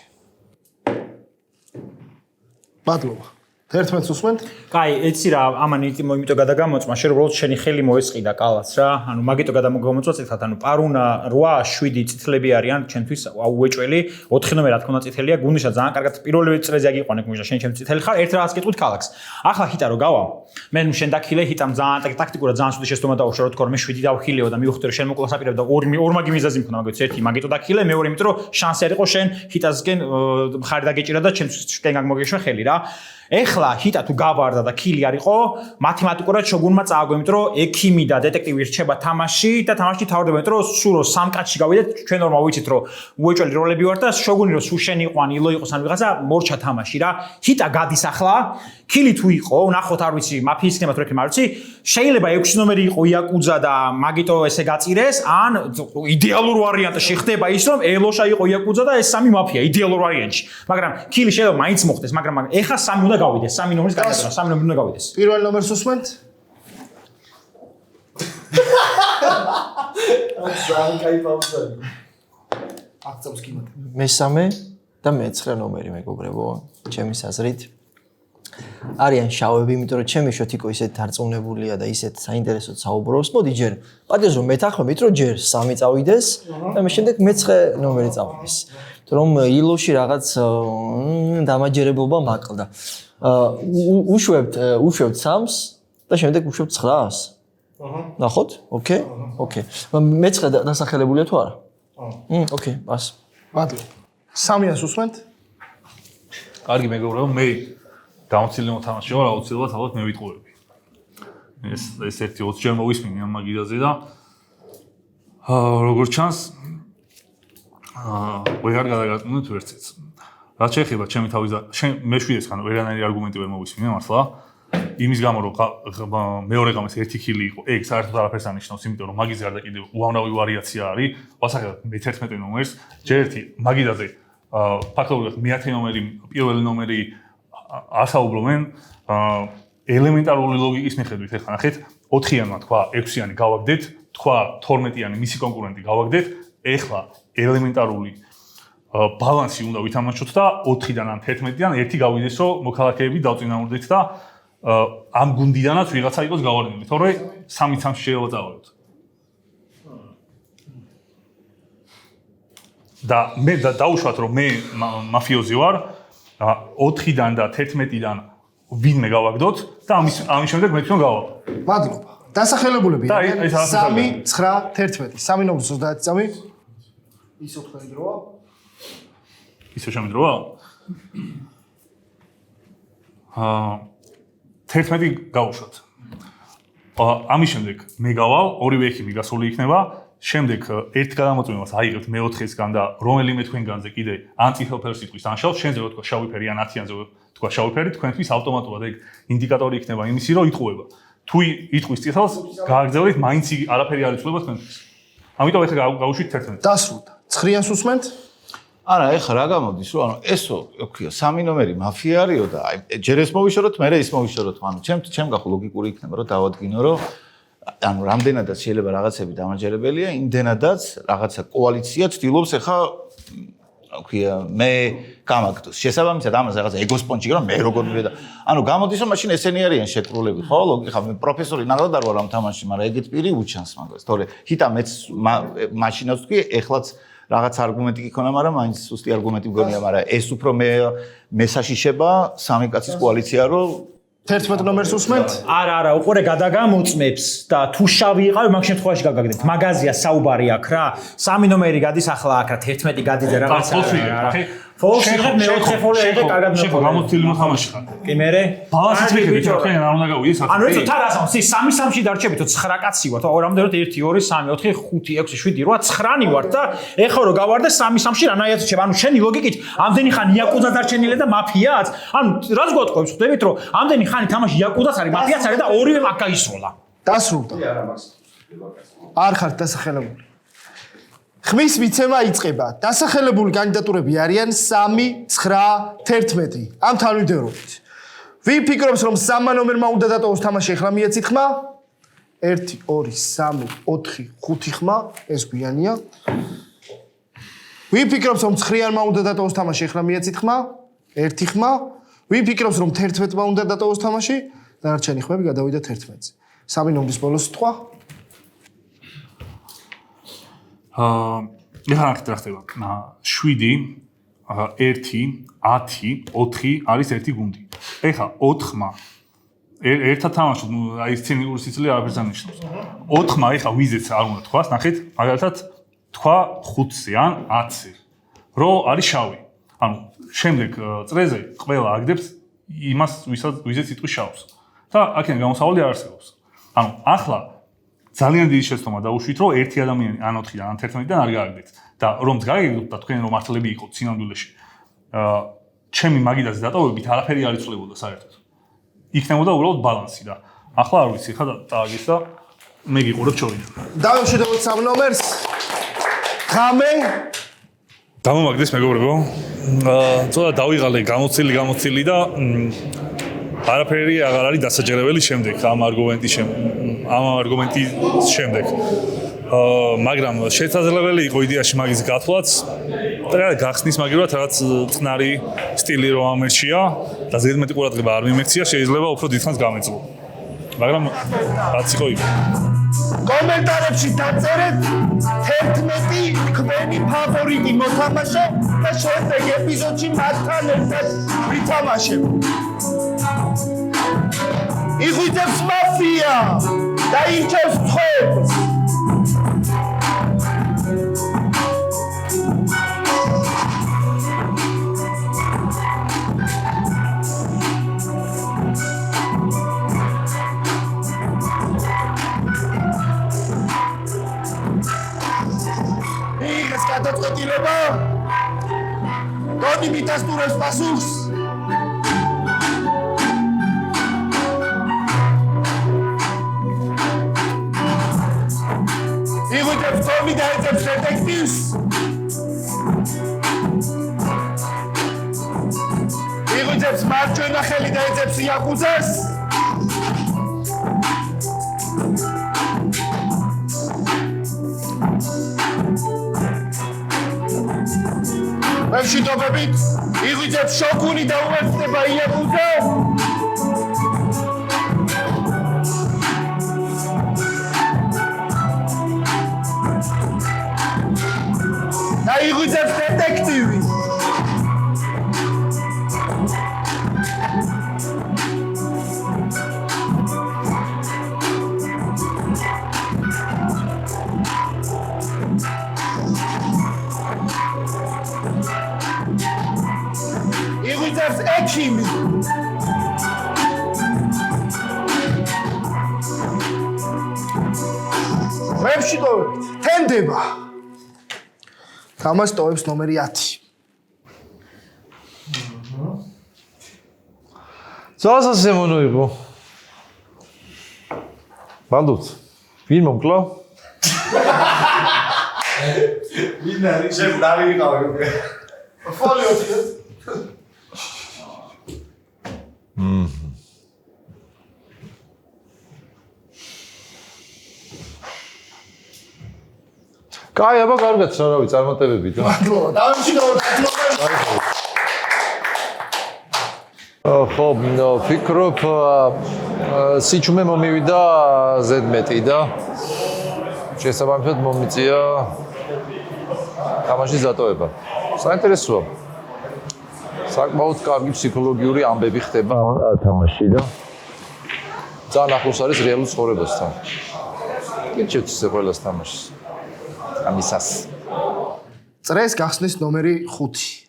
ბადლობა 11-ს უსმენთ? კაი, ეცი რა, ამან იმიტომ გადაგამოწმა, შენ უბრალოდ შენი ხელი მოესყიდა კალას რა. მაგიტო გადამოგამოწმა წითლად, პარუნა 8-7 წითლები არიან ჩვენთვის უეჭველი, 4 ნომერი რა თქმა უნდა წითელია, გუნდიშა ძალიან კარგად პირველი წრეზე აგიყვანე გუნდიშა, შენ ჩემი წითელი ხარ, ერთ რაღაც კითხვით კალაკს. ახლა ჰიტა რო გავა, მე შენ დაქილე ჰიტამ ძალიან ტაქტიკურად ძალიან ცუდი შეცდომა დაუშვა, რომ თქო მე 7 დავხილეო და მივხვდი რომ შენ მოკლასაპირებ და ორმაგი მიზეზი მქონდა, მაგით ერთი მაგიტო დაქილე, მეორე იმიტომ რომ შანსი არ იყო შენ ჰიტასკენ მხარი დაგეჭირა და ჩემსკენ გაგმოგეშვა ხელი რა. ეხლა ჰიტა თუ გავარდა და ქილი არისო, მათემატიკურად შოგუნმა წააგო, იმიტომ რომ ექიმი და დეტექტივი რჩება თამაში და თამაში თავდება, იმიტომ რომ სულ რომ 3 კაცში გავიდეთ, ჩვენ ნორმა ვიცით რომ უეჭველი როლები ვარ და შოგუნი რომ სულ შენ იყო ან ილო იყოს ან ვიღაცა მორჩა თამაში რა. ჰიტა გადის ახლა, ქილი თუ იყო, ნახოთ არ ვიცი, მაფიის სქემათ რო ექნება არ ვიცი, შეიძლება 6 ნომერი იყო იაკუძა და მაგიტო ესე გაწირეს, ან იდეალურ ვარიანტში ხდება ის რომ ელოშა იყო იაკუძა და ეს 3 მაფია იდეალურ ვარიანტში. მაგრამ ქილი შეიძლება მაინც მოხდეს, მაგრამ ეხლა 3 უნდა გავიდეს, 3 ნომერის გადაგება, 3 ნომერი უნდა გავიდეს. პირველ ნომერს უსმენთ? ძალიან кай პაუზაა. აქცევს კინოთ. მესამე და მე-9 ნომერი მეგობრებო, ჩემის აზრით. არიან შავები, იმიტომ რომ ჩემი შოთიკო ისეთ დარწმუნებულია და ისეთ საინტერესოდ საუბრობს. მოდი ჯერ პატიოს რომ მეთანხმებით, რომ ჯერ 3 წავიდეს და მე შემდეგ მე-9 ნომერი წავიდეს. რომ ილოში რაღაც დამაჯერებობა მაყლდა. უშვებთ 3-ს და შემდეგ უშვებთ 9-ს. ნახოთ? ოკეი? ოკეი. მე-9 დასახელებულია თუ არა? ოკეი, ბას. მადლობა. 3-ს უსმენთ? კარგი მეგობრებო, მე დაუნცილე მოთამაშე ვარ, აუცილებლად ალბათ მე ვიტყურები. ეს ერთი 20 ჯერ მოვისმინე ამ მაგიდაზე და როგორც ჩანს ვეღარ გადაგაწმუნდით ვერცეც. რაც შეეხება ჩემი თავის და მე-7-ს ხან ვერანაირი არგუმენტი ვერ მოვისმინე მართლა. იმის გამო რომ მეორე გამეს ერთი ქილი იყო, ეგ საერთოდ არაფერს ანიშნავს, იმიტომ რომ მაგის გარდა კიდევ უამრავი ვარიაცია არის. ვასახელებ მე-11 ნომერს, ჯერ ერთი მაგიდაზე ფაქტობრივად მე-10 ნომერი, პირველი ნომერი ასაუბრობენ ელემენტარული ლოგიკის მიხედვით. ეხლა ნახეთ, 4-იანმა თქვა 6-იანი გავაგდეთ, თქვა 12-იანი მისი კონკურენტი გავაგდეთ, ეხლა ელემენტარული ბალანსი უნდა ვითამაშოთ და 4-დან ან 11-დან ერთი გავიდეს, რომ მოქალაქეები დავწინაურდეთ და ამ გუნდიდანაც ვიღაცა იყოს გავარდნილი, თორე 3-3 შეიძლება წავედოთ. და მე დაუშვათ რომ მე მაფიოზი ვარ 4-დან და 11-დან ვინმე გავაგდოთ და ამის შემდეგ მე თვითონ გავალ. მადლობა. დასახელებულები 3, 9, 11. 3 ნომრის 30 წამი. ისო თქვენი დროა. ისო შემიძლია? 11 გავუშვათ. ამის შემდეგ მე გავალ, ორივე ექიმი გასული იქნება. შემდეგ ერთ გადამოწმებას აიღებთ მე-4-ისგან და რომელიმე თქვენგანზე კიდე ან წითელ ფერს იტყვის ან შავს, შენზე თქვა შავი ფერი ან 10-იანზე თქვა შავი ფერი, თქვენთვის ავტომატურად ეგ ინდიკატორი იქნება იმისი, რომ იტყუება. თუ იტყვის წითელს, გააგრძელეთ, მაინც არაფერი არ იცვლება თქვენთვის. ამიტომ ეხლა გავუშვით 11. დასრულდა. ცხრიანს უსმენთ? არა, ეხლა რა გამოდის, რომ ანუ ესო, ოქია, 3 ნომერი მაფია არისო და აი ჯერ ეს მოვიშოროთ, მე ის მოვიშოროთ, ანუ ჩემ გახო ლოგიკური იქნება, რომ დავადგინო, რომ ანუ რამდენადაც შეიძლება რაღაცები დამაჯერებელია, იმდენადაც რაღაცა კოალიცია ცდილობს ეხა ოქია მე გამაგდოს. შესაბამისად ამას რაღაცა ეგოსპონჩი რომ მე როგორ მივედა. ანუ გამოდის რომ მაშინ ესენი არიან შეკრულები, ხო? ლოგიკა მე პროფესორი ნახდა ვარ ამ თამაში, მაგრამ ეგეთ პირი უჩანს მაგას. თორე ჰიტა მეც მაშინაც თქვი, ეხლაც რაღაც არგუმენტი გიქონა, მაგრამ მაინც სუსტი არგუმენტი მგონია, მაგრამ ეს უფრო მე საშიშება სამი კაცის კოალიცია რომ 11 ნომერს უსმენთ? არა, უყურე გადაგამოწმებს და თუ შავი იყავი, მაგ შემთხვევაში გაგაგდეთ. მაგაზია საუბარი აქ რა. 3 ნომერი გადის ახლა აქ რა 11 გადიძე რაღაცა. ფოლს იღებ მე-4 ფოლი იღებ კარგად მე. გამოცდილი მოხამაში ხარ. კი მერე? ბალანსით ვიქნებით, თქვენ არ უნდა გავიდეს აქ. ანუ იცი თარასო, 3-3-ში დარჩებით 9 კაცი ვართ. ორამდე 1 2 3 4 5 6 7 8 9 ვართ და ეხლა რო გავარდე 3-3-ში რანაირად შეება. ანუ შენი ლოგიკით ამდენი ხანი იაკუზა დარჩენილი და მაფიაც? ანუ რას გვატყობს ხვდებით რომ ამდენი ხანი თამაში იაკუზას არის, მაფიაც არის და ორივე მაგ გაისროლა. დასრულდა. არ ხართ დასახელებული. ხმის მიცემა იწყება. დასახელებული კანდიდატურები არიან 3, 9, 11. ამ თანმიმდევრობით. ვინ ფიქრობს რომ 3 ნომერმა უნდა დატოვოს თამაში, ეხლა მიეცით ხმა? 1, 2, 3, 4, 5 ხმა, ეს გვიანია. ვინ ფიქრობს რომ 9-იანმა უნდა დატოვოს თამაში, ეხლა მიეცით ხმა? 1 ხმა. ვინ ფიქრობს რომ 11-მა უნდა დატოვოს თამაში? დანარჩენი ხმები გადავიდა 11-ზე. 3 ნომრის ბოლოს სიტყვა. ეხლა რა ხდება? 7, 1, 10, 4 არის ერთი გუნდი. ეხლა 4-მა ერთად თამაშობ, აი სცენიკური სიცილი არაფერს არ ნიშნავს. 4-მა ეხლა ვიზეც არ უნდა თქვას, ნახეთ, მაგალითად თქვა 5-ზე ან 10-ზე. რო არის შავი. ანუ შემდეგ წრეზე ყველა აგდებს იმას, ვიზეც იტყვის შავს. და აქედან გამოსავალი არ არსებობს. ანუ ახლა ძალიან დიდი შეცდომა დაუშვით, რომ ერთი ადამიანი ან 4-დან ან 11-დან არ გააგდეთ და რომც გაიგებთ და თქვენ რომ მართლები იყოთ სინამდვილეში. ჩემი მაგიდაზე დატოვებით არაფერი არ იცვლებოდა საერთოდ. იქნებოდა უბრალოდ ბალანსი და ახლა არ ვიცი, ხა დააგეს და მე გიყურებ ჩორინა. დავუშვებთ 3 ნომერს. ხამე დამომაგდეს მეგობრებო. წოდა დავიღალე გამოცილი და არაფერი აღარ არის დასაჯერებელი შემდეგ ამ არგუმენტის შემდეგ. მაგრამ შესაძლებელი იყო იდეაში მაგის გათვლაც და გახსნის მაგივრად რაღაც წყნარი სტილი რომ ამერჩია და ზედმეტი ყურადღება არ მიმექცია, შეიძლება უფრო დიდხანს გამეწვო. მაგრამ რაც იყო იყო. კომენტარებში დაწერეთ 11 თქვენი ფავორიტი მოთამაშე და შემდეგ ეპიზოდში მასთან ერთად ვითამაშებ. იღვიძებს მაფია და ირჩევს ცხობს. იღეს გადაწყვეტილება დონი მიტასტურებს პასუხს. იღვიძებს დონი და ეძებს დეტექტივს. იღვიძებს მარჯვენა ხელი და ეძებს იაკუძას. მშვიდობებით იღვიძებს შოგუნი და უერთდება იაკუძას. და იღვიძებს დეტექტივი. იღვიძებს ექიმი. მშვიდობებით თენდება. თამაშ ტოვებს ნომერი 10. ზოლას ასე მოიგო. ბანდუც. ვინ მომკლა? ვინ არის? შენ დავი ვიყავი უკვე. ფოლიოთი. კაი, აბა კარგად რა რავი, წარმატებები და. მადლობა, დავიმშვიდობოთ, მადლობა. ხო, ვფიქრობ, სიჩუმე მომივიდა ზედმეტი და შესაბამისად მომიწია თამაშის დატოვება. საინტერესოა. საკმაოდ კარგი ფსიქოლოგიური ამბები ხდება თამაში და ძალიან ახლოს არის რეალურ ცხოვრებასთან. გიჩვენეთ ეს ყველას თამაშს. ამისას. წრეს გახსნის ნომერი 5.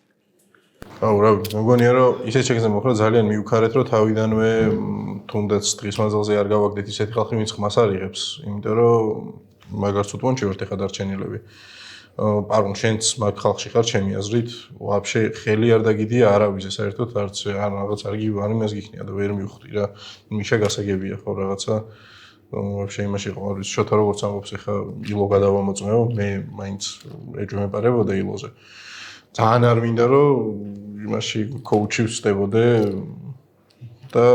აუ რა, მეგონია რომ ისე შეგიძლია მოხდა ძალიან მიუქარეთ რომ თავიდანვე თუნდაც დღის მანძილზე არ გავაგდეთ ისეთი ხალხი ვინც ხმას არ იღებს, იმიტომ რომ მაგარც უთმონ შევერთ ახლა დარჩენილები. პარუნ შენც მაგ ხალხში ხარ ჩემი აზრით, ვაფშე ხელი არ დაგიდია არავის საერთოდ არც ან რაღაც არ გივარ იმას გიქნია და ვერ მივხვდი რა. მიშა გასაგებია ხო რაღაცა ვაფშე იმაში ყო არის შოთა როგორც ამბობს ახლა ილო გადავამოწმეო მე მაინც ეჯვემეპარებოდა ილოზე. ძალიან არ მინდა რომ იმაში კოუჩი ვსდებოდე და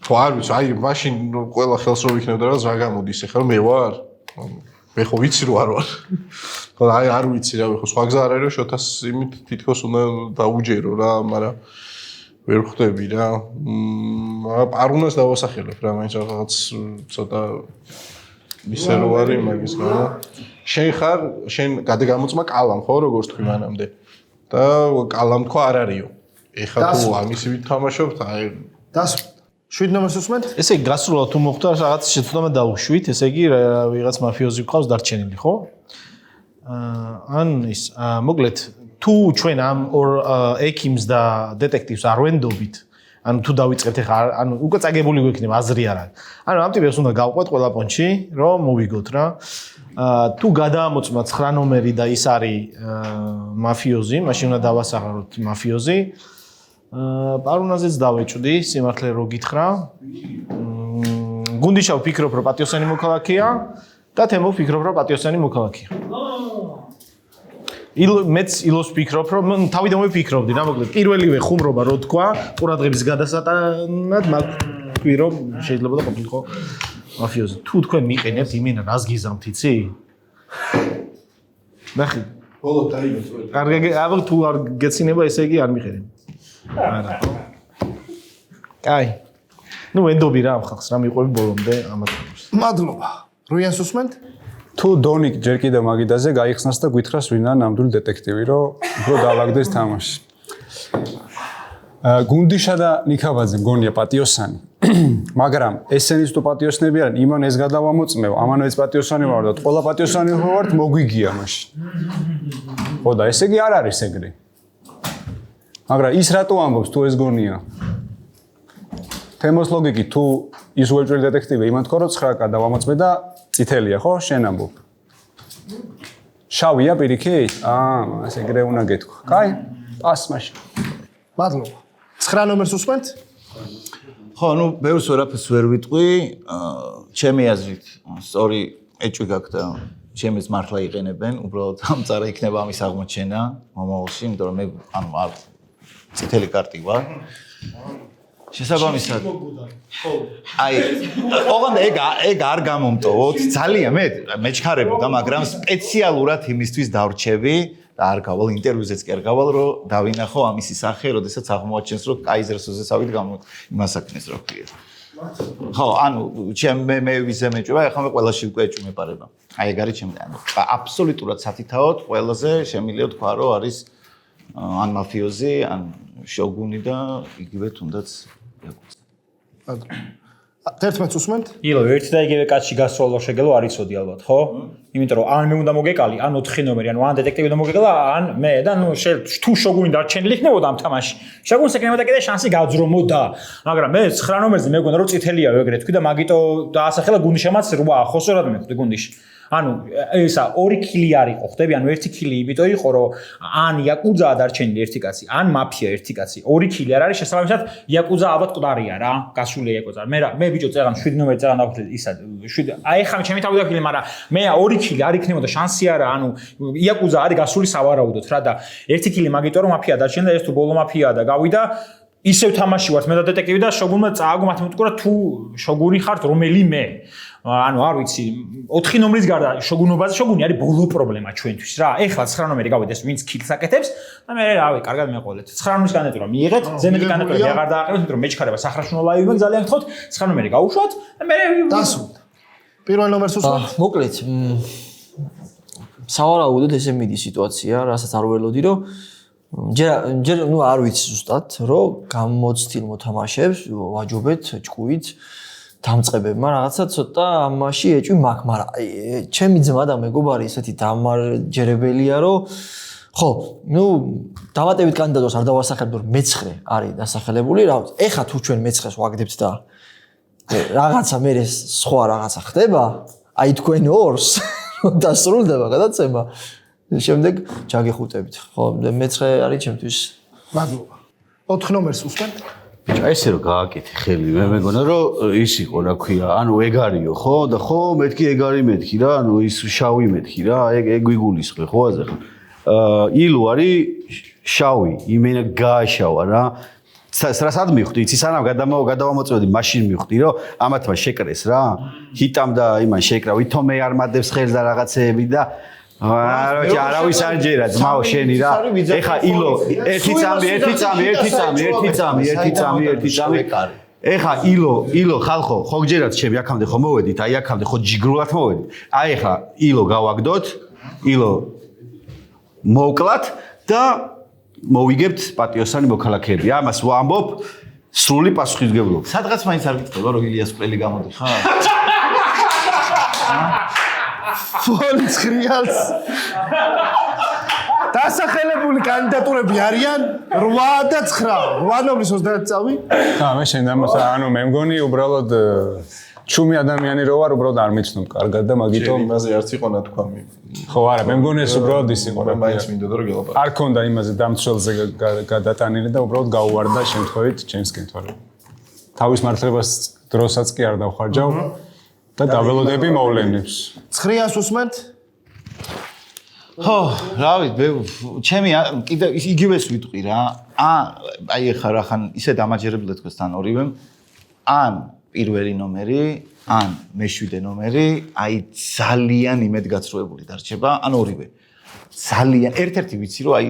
თუ არ ვიცი აი მაშინ ყველა ხელს რო ვიქნებდა რა ზრაგამოდის ახლა მე ვარ მე ხო ვიცი რომ არ ვარ ხო აი არ ვიცი რა ხო სხვა გზა არ არის რომ შოთას იმით თითქოს უნდა დაუჯერო რა მაგრამ ვერ ხვდები რა პარუნას დავასახელებ რა მაინც რაღაც ცოტა ისე რო არის მაგის გამო შენ ხარ შენ გადაგამოწმა კალამ ხო როგორც თქვი მანამდე და კალამ თქვა არ არისო ეხლა თუ ამისი ვითამაშობთ აი დას 7 ნომერს უსმენთ? ესე იგი გასრულად თუ მოხდა რაღაც შეცდომა დავუშვით, ესე იგი ვიღაც მაფიოზი გყავს დარჩენილი, ხო? ან ის მოკლედ თუ ჩვენ ამ ორ ექიმს და დეტექტივს არ ვენდობით, ანუ თუ დავიწყებთ ახლა ანუ უკვე წაგებული გვექნება აზრი არ არის. ანუ ამ ტიპებს უნდა გავყვეთ ყველა პონჩი, რომ მოვიგოთ რა. თუ გადაამოწმა 9 ნომერი და ის არის მაფიოზი, მაშინ უნდა დავასახაროთ მაფიოზი. პარუნაზეც დავეჭვდი, სიმართლე რო გითხრა. გუნდიშა ვფიქრობ, რომ პატიოსანი მოქალაქეა და თემო ვფიქრობ, რომ პატიოსანი მოქალაქეა. მეც ილოს ვფიქრობ, რომ თავიდანვე ვფიქრობდი რა, მოკლედ პირველივე ხუმრობა რო თქვა, ყურადღების გადასატანად მაგვი რომ შეიძლება და ყოფილიყო მაფიოზი. თუ თქვენ მიყენებთ იმენა რას გიზამთ, იცი? ნახე. ბოლო დაიგეთ. კარგი, აბა თუ არ გეცინება, ესე იგი არ მიყენებ. არა. კაი. ნუ ვენდობი რა ამ ხალხს, რა მიყვები ბოლომდე ამათებს. მადლობა. რუიანს უსმენთ? თუ დონიკ ჯერ კიდევ მაგიდაზე გაიხსნას და გითხრას ვინაა ნამდვილი დეტექტივი, რომ უფრო დავაგდეს თამაში. გუნდიშა და ნიკაბაძე მგონია პატიოსანი. მაგრამ ესენის თუ პატიოსნები არიან, იმან ეს გადავამოწმევ, ამანაც პატიოსანი ვარ და ყველა პატიოსანი ვართ, მოგვიგია მაშინ. ხო და ესე იგი არ არის ეგრე. მაგრამ ის რატო ამბობს თუ ეს გონია? თემოს ლოგიკი თუ ის უელჭველი დეტექტივი იმან თქო რომ 9 გადავამოწმე და წითელია ხო შენ ამბობ. შავია პირიქით? მას ეგრე უნდა გეთქვა. კაი, პას მაშინ. მადლობა. 9 ნომერს უსმენთ? ხო, ნუ ბევრს ვერაფერს ვერ ვიტყვი, ჩემი აზრით, სწორი ეჭვი გაქვს და ჩემს მართლა იყენებენ, უბრალოდ ამწარა იქნება ამის აღმოჩენა მომავალში, იმიტომ რომ მე ანუ არ წითელი კარტი ვარ. შესაბამისად აი ოღონდ ეგ არ გამომტოვოთ ძალიან მეჩქარებოდა მაგრამ სპეციალურად იმისთვის დავრჩები და არ გავალ ინტერვიუზეც კი არ გავალ რომ დავინახო ამისი სახე როდესაც აღმოაჩენს რომ კაიზერსოზესავით იმასაკნეს რა ქვია ხო ანუ მე ვიზე მეჭვება ეხლა მე ყველაში უკვე ეჭვმეპარება აი ეგ არის ჩემი აბსოლუტურად სათითაოდ ყველაზე შემიძლია თქვა რომ არის ან მაფიოზი ან შოგუნი და იგივე თუნდაც 11 უსმენთ? ილო, ერთი და იგივე კაცში გასროლო შეგელო არ იცოდი ალბათ, ხო? იმიტომ რომ ან მე უნდა მოგეკალი, ან 4 ნომერი, ან დეტექტივი უნდა მოგეკალა, ან მე და ნუ თუ შოგუნი დარჩენილი იქნებოდა ამ თამაში. შოგუნს ეკნებოდა კიდე შანსი გაძრომოდა, მაგრამ მე 9 ნომერზე მე გქონდა რომ წითელია ეგრე თქვი და მაგიტო დაასახელა გუნდი შემაც 8 ხო სწორად მეხვდი გუნდიში. ანუ ესა 2 კილი არ იყო ხდები, ანუ 1 კილი იმიტომ იყო რომ ან იაკუძაა დარჩენილი ერთი კაცი, ან მაფია ერთი კაცი. 2 კილი არ არის შესაბამისად იაკუძა ალბათ ყდარია რა, გასული იაკუძა. მე ბიჭო წერან 7 ნომერი წერან დავხდი ისა 7 აი ხა ჩემი თავი დავკილი, მაგრამ მე 2 კილი არ იქნებოდა შანსი არა, ანუ იაკუძა არის გასული სავარაუდოდ რა და 1 კილი მაგიტო რომ მაფია დარჩენილა ეს თუ ბოლო მაფიაა და გავიდა ისევ თამაში ვართ მე და დეტექტივი და შოგუნმა წააგო მათემატიკურად თუ შოგუნი ხართ რომელიმე ანუ არ ვიცი 4 ნომრის გარდა შოგუნობაზე შოგუნი არის ბოლო პრობლემა ჩვენთვის რა ეხლა 9 ნომერი გავიდეს ვინც კილს აკეთებს და მე რავი კარგად მეყოლეთ 9 ნომრის კანდიდატურა მიიღეთ ზემეთი კანდიდატურა აღარ დააყენოთ იმიტომ რომ მეჩქარება სახრაშუნო ლაივი ძალიან გთხოვთ 9 ნომერი გაუშვათ და მე დასუნდა პირველ ნომერს უსვამთ მოკლედ სავარაუდოდ ესე მიდი სიტუაცია რასაც არ ველოდი რომ ჯერ ნუ არ ვიცი ზუსტად რომ გამოცდილ მოთამაშეებს ვაჯობეთ ჭკუით დამწყებებმა რაღაცა ცოტა ამაში ეჭვი მაქვს, მაგრამ ჩემი ძმა და მეგობარი ესეთი დამარჯერებელია, რომ ხო, ნუ დამატებით კანდიდატურას არ დავასახელებ, რომ მე-9 არის დასახელებული, რა ვიცი. ეხა თუ ჩვენ მე-9-ს ვაგდებთ და რაღაცა მე სხვა რაღაცა ხდება, აი თქვენ ორს დასრულდება გადაცემა. შემდეგ ჯაგიხუტებით. ხო, მე-9 არის ჩემთვის. მადლობა. 4 ნომერს უსმენთ? ესე რომ გააკეთე ხელი მე მეგონა რომ ის იყო რა ქვია ანუ ეგ არისო ხო და ხო მეთქი ეგ არის მეთქი რა ანუ ის შავი მეთქი რა ეგ ვიგულისხმე ხო აზერ ილუ არის შავი იმენა გააშავა რა სად მივხვდი იცი სანამ გადავამოწმედი მაშინ მივხვდი რომ ამათმა შეკრეს რა ჰიტამ და იმან შეკრა ვითომე არ მადებს ხელს და რაღაცეები და არავის არ ჯერა ძმაო შენი რა ეხა ილო ერთი წამი ეხა ილო ხალხო ხო გჯერათ ჩემი აქამდე ხო მოვედით აი აქამდე ხო ჯიგრულად მოვედით აი ეხა ილო გავაგდოთ ილო მოვკლათ და მოვიგებთ პატიოსანი მოქალაქეები ამას ვამბობ სრული პასუხისმგებლობა სადღაც მაინც არ გიტყობა რომ ილიას ყველი გამოდი ხა ფონს ხრიალს დასახელებული კანდიდატურები არიან 8 და 9 8 ნომრის 30 წავი მე შენ დამასა ანუ მე მგონი უბრალოდ ჩუმი ადამიანი რო ვარ უბრალოდ არ მიცნობ კარგად და მაგიტომ იმაზე არც იყო ნათქვამი ხო არა მე მგონი ეს უბრალოდ ის იყო მე მაინც მინდოდა რომ გელაპარაკო არ ქონდა იმაზე დამცველზე გადატანილი და უბრალოდ გაუვარდა შემთხვევით ჩემსკენ თორე თავის მართლებას დროსაც კი არ დავხარჯავ და დაველოდები მოვლენებს 9-ს უსმენთ? ხო, რავი, ჩემი კიდე იგივეს ვიტყვი რა. აი ახლა რახან ისე დამაჯერებდა თქვენ თან ორივემ. ან პირველი ნომერი, ან მე-7 ნომერი, აი ძალიან იმედგაცრუებული დარჩება, ან ორივე. ძალიან ერთ-ერთი ვიცი რომ აი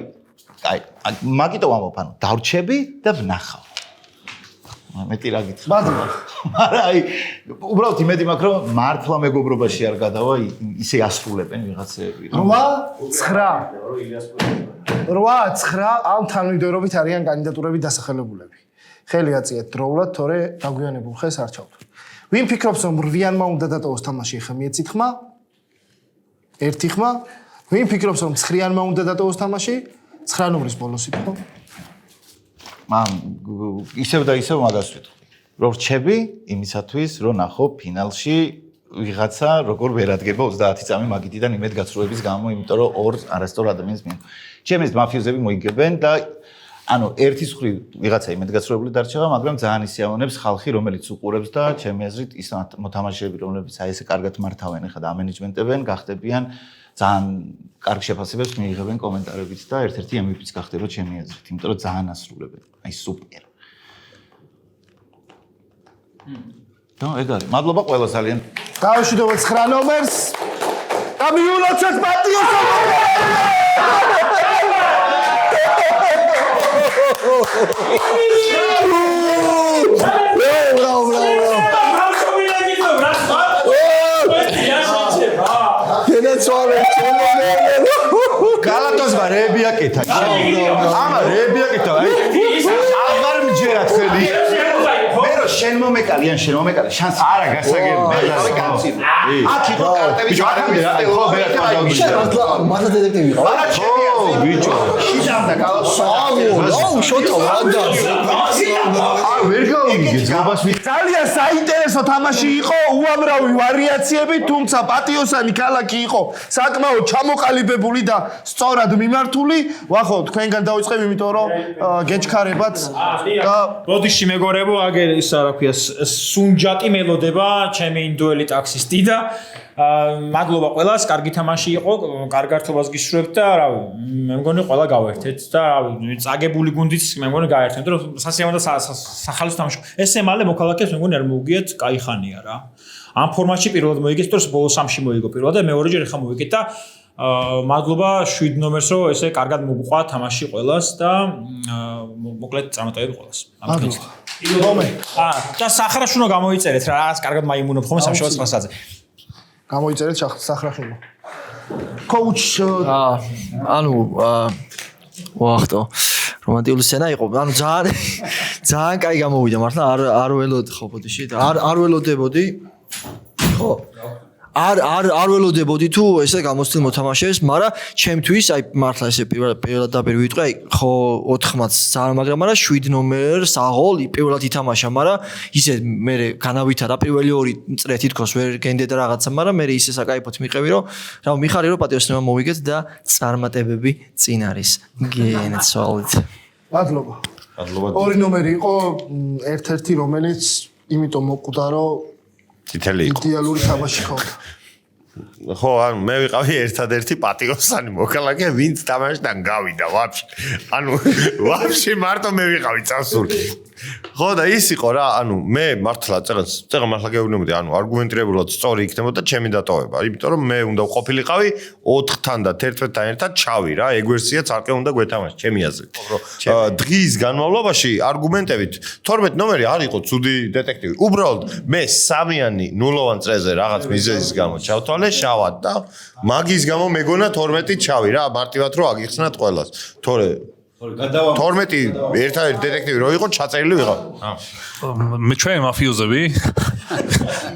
მაგიტო ვამბობ, ანუ დავრჩები და ვნახავ. მეტი რა გითხრა. მადლობა. მაგრამ აი უბრალოდ იმედი მაქვს რომ მართლა მეგობრობაში არ გადავა ისე ასრულებენ ვიღაცები. 8-9 ამ თანმიმდევრობით არიან კანდიდატურები დასახელებულები. ხელი აწიეთ დროულად, თორე დაგვიანებულ ხეს არ ჩავთვლით. ვინ ფიქრობს რომ რვიანმა უნდა დატოვოს თამაში ხა მიეცით ხმა? ერთი ხმა. ვინ ფიქრობს რომ 9-ანმა უნდა დატოვოს თამაში? 9 ნომრის ბოლოს იყო. ისევ და ისევ მაგას ვიტყვი. რომ რჩები იმისათვის, რომ ნახო ფინალში ვიღაცა როგორ ვერ ადგება 30 წამი მაგითიდან იმედგაცრუების გამო, იმიტომ რომ ორ არასწორ ადამიანს მიიღო. ჩემს მაფიოზები მოიგებენ და ანუ ერთის მხრივ ვიღაცა იმედგაცრუებული დარჩება, მაგრამ ძალიან ისიამოვნებს ხალხი, რომელიც უყურებს და ჩემი აზრით ის მოთამაშეები, რომლებიც აი ესე კარგად მართავენ ახლა და ამენეჯმენტებენ, გახდებიან ძალიან კარგ შეფასებებს მიიღებენ კომენტარებით და ერთ-ერთი MVP-ც გახდება ჩემი აზრით, იმიტომ რომ ძალიან ასრულებენ. აი სუპერ. ნუ ეგ არის. მადლობა ყველა ძალიან. გავშვიდობთ 9 ნომერს. და მიულოცეთ პატიოს. გალატოს რეები აკეთა. ამა რეები აკეთა. აღარ მჯერათ ხელი. მე რო შენ მომეკალიან, შენ მომეკალე, შანს არა გასაგებია. აქ იყო კარტები, მათა დეტექტივი ყავ. არა ჩემი აზრით. ბიჭო. შიდა გალატოს. აუ, შოთა ვანდა. არ ვერ გავიგე ძაბას მი. ძალიან საინტერესო თამაში იყო, უამრავი ვარიაციები, თუმცა პატიოსანი ქალაქი იყო საკმაოდ ჩამოყალიბებული და სწორად მიმართული. ვახო, თქვენგან დავიწყებ, იმიტომ რომ გეჩქარებათ და ბოდიში მეგობრებო, აგერ ის რა ქვია, სუნჯატი მელოდება, ჩემი ინდუელი ტაქსისტი და მადლობა ყველას, კარგი თამაში იყო, კარგ გართობას გისურვებთ და რავი, მე მგონი ყველა გავერთეთ და რავი, წაგებული გუნდიც მე მგონი გაერთეთ, რომ სასიამოვნო სახალხო თამაში. ესე მალე მოქალაქეს მე მგონი არ მოუგიათ, კაი ხანია რა. ამ ფორმატში პირველად მოიგეთ, თორს ბოლო 3-ში მოიგო პირველად და მეორეჯერ ახლა მოიგეთ და მადლობა 7 ნომერს რომ ესე კარგად მოგყვა თამაში ყველას და მოკლედ წარმატებები ყველას. მადლობა. და სახრას უნდა გამოიწერეთ რა, რაღაც კარგად მაიმუნობ ხოლმე სამშაბათ 9-ზე. გამოიწერეთ სახრახილო. კოუჩ ანუ ვახტო რომანტიკული სცენა იყო. ანუ ძალიან კაი გამოვიდა მართლა არ ველოდი ხო ბოდიში და არ ველოდებოდი. ხო. არ ველოდებოდი თუ ესე გამოსცილ მოთამაშეებს, მაგრამ ჩემთვის აი მართლა ესე პირველად და პირველი ვიტყვი, აი ხო 4 მატს ძალიან მაგრამ 7 ნომერს აღოლ პირველად ითამაშა, მაგრამ ისე მე განავითარა პირველი 2 წრე თითქოს ვერ გენდედა რაღაცა, მაგრამ მე ისე საკაიფოდ მიყევი რომ რა მიხარი რომ პატიოსნება მოვიგეთ და წარმატებები წინ არის. გენცვალეთ. მადლობა. მადლობა. 2 ნომერი იყო ერთ-ერთი რომელიც იმიტომ მოკვდა რომ წითელი იყო. იდეალური თამაში ქონდა. ხო, ანუ მე ვიყავი ერთადერთი პატიოსანი მოქალაქე, ვინც თამაშიდან გავიდა ვაფშე. ანუ ვაფშე მარტო მე ვიყავი წასული. ხო და ის იყო რა, ანუ მე მართლა წეგა მართლა გეუბნებოდი, ანუ არგუმენტირებულად სწორი იქნებოდა ჩემი დატოვება, იმიტომ რომ მე უნდა ვყოფილიყავი 4-თან და 11-თან ერთად ჩავი რა, ეგ ვერსია ცალკე უნდა გვეთამაშა, ჩემი აზრით. დღის განმავლობაში არგუმენტებით 12 ნომერი არ იყო ცუდი დეტექტივი. უბრალოდ მე სამიანი ნულოვან წრეზე რაღაც მიზეზის გამო ჩავთვალე შავად და მაგის გამო მეგონა 12 ჩავი რა, მარტივად რომ აგიხსნათ ყველას. თორე 12 ერთადერთი დეტექტივი რო იყო ჩაწერილი ვიყავ. მე ჩვენ მაფიოზები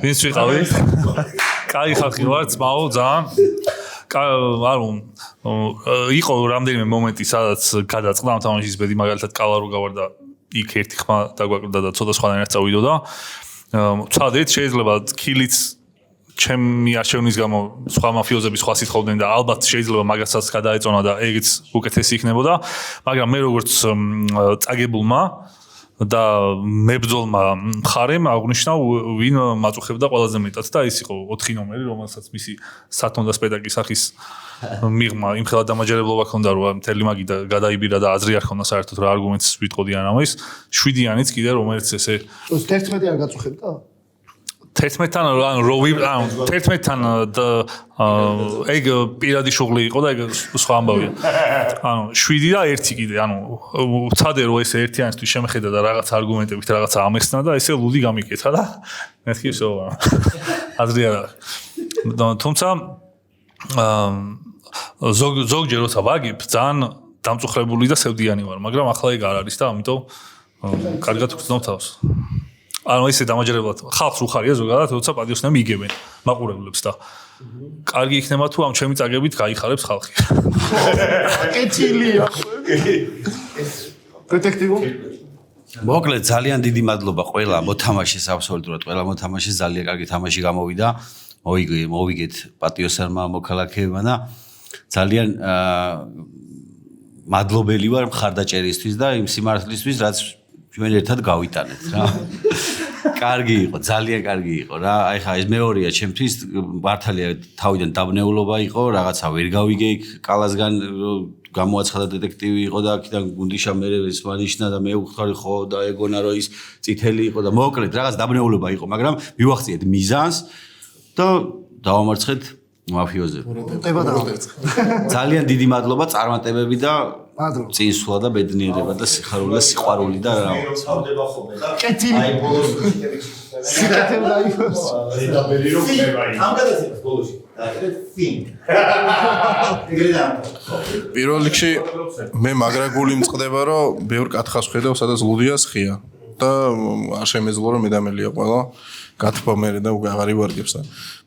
ვინც ვიყავი? კაი ხალხი ვართ, ძმაო, ძალიან. ანუ იყო რამდენიმე მომენტი, სადაც გადაწყდა ამ თამაშის ბედი, მაგალითად კალარო გავარდა იქ ერთი ხმა დაგვაკლდა და ცოტა სხვანაირად წავიდოდა. ვცადეთ, შეიძლება კილიც ჩემი არჩევნის გამო სხვა მაფიოზები სხვა სიტყობდნენ და ალბათ შეიძლება მაგასაც გადაეწონა და ეგეც უკეთესი იქნებოდა, მაგრამ მე როგორც წაგებულმა და მებრძოლმა მხარემ აღნიშნა ვინ მაწუხებდა ყველაზე მეტად და ის იყო 4 ნომერი, რომელსაც მისი სათონ და სპექტაკლის სახის მიღმა იმხელა დამაჯერებლობა ჰქონდა რომ მთელი მაგი და გადაიბირა და აზრი არ ჰქონდა საერთოდ რა არგუმენტს ვიტყოდი ან ამის 7-იანიც კიდე რომელიც ესე 11 არ გაწუხებდა? 11-თან ანუ 11-თან ეგ პირადი შუღლი იყო და ეგ სხვა ამბავია. ანუ 7 და 1 კიდე, ანუ ვცადე რომ ესე ერთიანისთვის შემეხედა და რაღაც არგუმენტებით რაღაცა ამეხსნა და ესე ლუდი გამიკეთა და მეთქი всё. აზრი არ აქვს. თუმცა ზოგჯერ როცა ვაგებ, ძალიან დამწუხრებული და სევდიანი ვარ, მაგრამ ახლა ეგ არ არის და ამიტომ კარგად ვგრძნობ თავს. ანუ ისე დამაჯერებლად ხალხს უხარია ზოგადად, როცა პატიოსნები იგებენ მაყურებლებს და კარგი იქნება თუ ამ ჩემი წაგებით გაიხარებს ხალხი. კეთილია. დეტექტივო? მოკლედ ძალიან დიდი მადლობა ყველა მოთამაშეს, აბსოლუტურად ყველა მოთამაშეს, ძალიან კარგი თამაში გამოვიდა. მოვიგეთ პატიოსანმა მოქალაქეებმა და ძალიან მადლობელი ვარ მხარდაჭერისთვის და იმ სიმართლისთვის, რაც ჩვენ ერთად გავიტანეთ რა. კარგი იყო, ძალიან კარგი იყო რა. აი ხა ეს მეორეა ჩემთვის მართალია თავიდან დაბნეულობა იყო, რაღაცა ვერ გავიგე იქ კალასგან გამოაცხადა დეტექტივი იყო და აქედან გუნდიშა მე ეს მანიშნა და მე უხარი ხო და ეგონა რომ ის წითელი იყო და მოკლედ რაღაც დაბნეულობა იყო, მაგრამ მივახციეთ მიზანს და დავამარცხეთ მაფიოზები. ძალიან დიდი მადლობა წარმატებები და წინსვლა და ბედნიერება და სიხარული და სიყვარული და რა. წავდება ხოლმე და კეთილი. აი ბოლოს სიკეთილ დაიფოს. ზედაბერი რომ ხდება ის. ამ გადაცემას ბოლოსში დააკეთეთ ფინ. პირველ რიგში მე მაგრაგული მწყდება რომ ბევრ კათხას ხედავ სადაც ლუდიას ხია და არ შემეძლო რომ მედამელია ყველა გათბა მე და აღარი ვარგებს.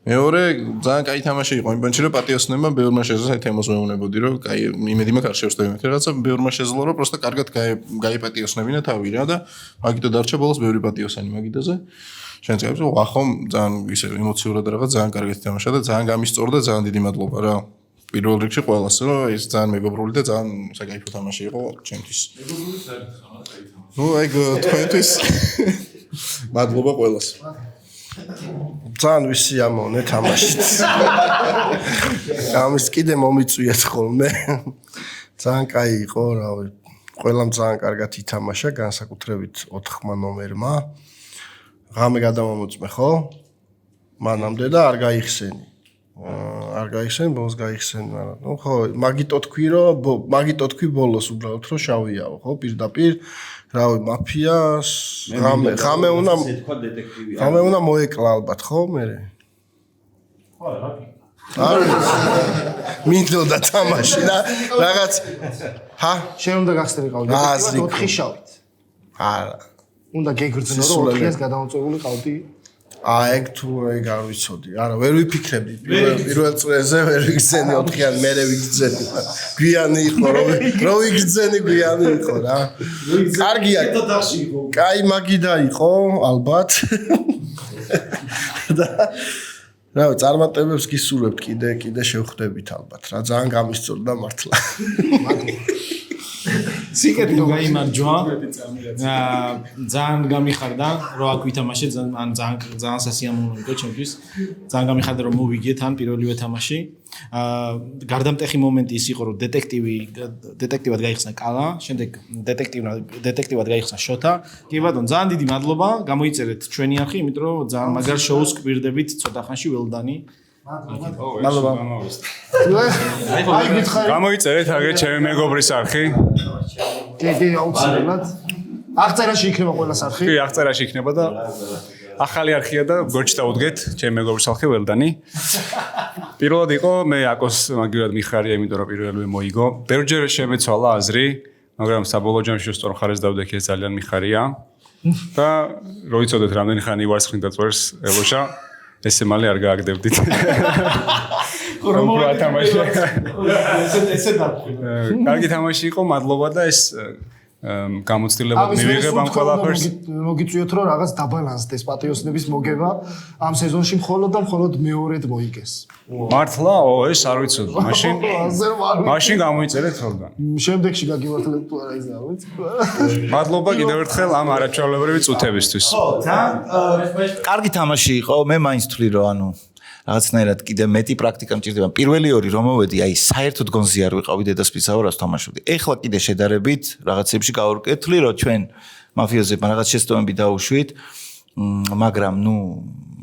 მეორე ძალიან კაი თამაში იყო იმ პონჩი რომ პატიოსნებმა ბევრმა შეძლო აი თემოს მეუბნებოდი რომ კაი იმედი მაქვს არ შევსდები მე რაღაცა ბევრმა შეძლო რომ პროსტა კარგად გაიპატიოსნებინა თავი რა და მაგითო დარჩა ბოლოს ბევრი პატიოსანი მაგიდაზე შენც გაიგე რომ ახომ ძალიან ისე ემოციურად რაღაც ძალიან კარგად თამაშა და ძალიან გამისწორდა ძალიან დიდი მადლობა რა პირველ რიგში ყველას რომ ეს ძალიან მეგობრული და ძალიან საკაიფო თამაში იყო ჩემთვის ნუ აი თქვენთვის მადლობა ყველას ძალიან ვისიამოვნე თამაშით. ამის კიდე მომიწვიეთ ხოლმე. ძალიან კაი იყო, რავი. ყველამ ძალიან კარგად ითამაშა, განსაკუთრებით 4 ნომერმა. ღამე გადამომოწმე ხო? მანამდე და არ გაიხსენი. არ გაიხსენი, ბოლოს გაიხსენი, მაგრამ ნუ ხო, მაგიტო თქვი ბოლოს უბრალოდ რომ შავიაო, ხო, პირდაპირ რავი მაფიას ღამე უნდა მოეკლა ალბათ ხო მე მინდოდა თამაში და რაღაც ჰა შენ უნდა გახსნილიყავ დეტექტივად 4 შავით არა უნდა გეგრძნო რომ 4-ს გადამოწეული ყავდი ეგ თუ ეგ არ ვიცოდი არა ვერ ვიფიქრებდი პირველ წრეზე ვერ ვიგზენი 4-იან მერე ვიგზენი გვიანი იყო რომ ვიგზენი გვიანი იყო რა კარგია კაი მაგიდა იყო ალბათ რა წარმატებებს გისურვებთ კიდე შევხვდებით ალბათ რა ძალიან გამისწორდა მართლა სიკეთილო გაიმარჯვა. ძალიან გამიხარდა რომ აქ ვითამაშე ძალიან სასიამოვნო იყო ჩემთვის. ძალიან გამიხარდა რომ მოვიგეთ ან პირველივე თამაში. გარდამტეხი მომენტი ის იყო რომ დეტექტივად გაიხსნა კალა, შემდეგ დეტექტივად გაიხსნა შოთა. კი ბატონო, ძალიან დიდი მადლობა. გამოიწერეთ ჩვენი არხი, იმიტომ რომ ძალიან მაგარ შოუს გვირდებით ცოტა ხანში ველდანი. მადლობა. გამოიწერეთ აგერ ჩემი მეგობრის არხი. კი, აუცილებლად. აღწერაში იქნება ყველას არხი. კი, აღწერაში იქნება და ახალი არხია და გორჩი დაუდგეთ ჩემი მეგობრის არხი ველდანი. პირველად იყო მე აკოს მაგივრად მიხარია, იმიტომ რომ პირველივე მოიგო. ბევრჯერ შემეცვალა აზრი, მაგრამ საბოლოო ჯამში სწორ მხარეს დავდექი ეს ძალიან მიხარია. და რო იცოდეთ რამდენი ხანი ვარცხნით და წვერს ელოშა ესე მალე არ გააგდებდით. რომ თამაში. ესე დაფხვი. კარგი თამაში იყო, მადლობა და ეს გამოცდილებად მივიღებ ამ ყველაფერს. მოგიწვიოთ რომ რაღაც დაბალანსდეს პატიოსნების მოგება ამ სეზონში მხოლოდ მეორედ მოიგეს. მართლა? ეს არ ვიცოდი. მაშინ გამოიწერეთ ხოლმე. შემდეგში გაგიმართლებ თუ არა ის არ ვიცი. მადლობა კიდევ ერთხელ ამ არაჩვეულებრივი წუთებისთვის. კარგი თამაში იყო, მე მაინც ვთვლი რომ ანუ რაღაცნაირად კიდე მეტი პრაქტიკა მჭირდება. პირველი ორი რომ მოვედი, აი საერთოდ გონზე არ ვიყავი დედასპიცაურას თამაშობდი. ეხლა კიდე შედარებით რაღაცებში გავუკეთლი, რომ ჩვენ მაფიოზებმა რაღაც შეცდომები დაუშვით, მაგრამ ნუ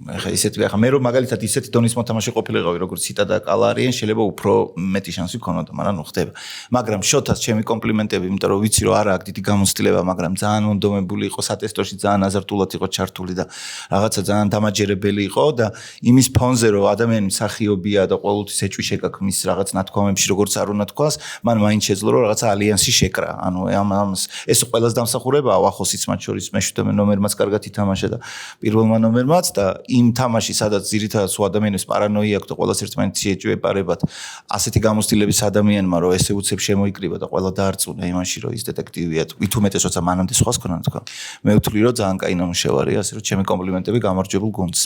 ეხლა ისეთი ახლა მე რომ მაგალითად ისეთი დონის მოთამაშე ყოფილიყავი როგორც ციტა და კალა არიან, შეიძლება უფრო მეტი შანსი გქონოდა, მაგრამ ნუ ხდება. მაგრამ შოთას ჩემი კომპლიმენტები, იმიტომ რომ ვიცი რომ არა აქვს დიდი გამოცდილება, მაგრამ ძალიან მონდომებული იყო სატესტოში, ძალიან აზარტულად იყო ჩართული და რაღაცა ძალიან დამაჯერებელი იყო და იმის ფონზე რომ ადამიანი მსახიობია და ყოველთვის ეჭვი შეკაქმის რაღაც ნათქვამებში, როგორც არ უნდა თქვას, მან მაინც შეძლო რომ რაღაცა ალიანსი შეკრა. ანუ ეს ყველას დამსახურებაა, ახოსიც მათ შორის მე-7 ნომერმაც კარგად ითამაშა და პირველმა ნომერმაც და იმ თამაში, სადაც ძირითადად სულ ადამიანებს პარანოია აქვს და ყველას ერთმანეთს შეეჭვებარებათ, ასეთი გამოცდილების ადამიანმა, რომ ესე უცებ შემოიკრიბა და ყველა დაარწმუნა იმაში, რომ ის დეტექტივია, ვითუმეტეს როცა მანამდე სხვას ქონა თქვა. მე ვთვლი, რომ ძალიან კაი ნამუშევარია, ასე რომ ჩემი კომპლიმენტები გამარჯვებულ გუნდს.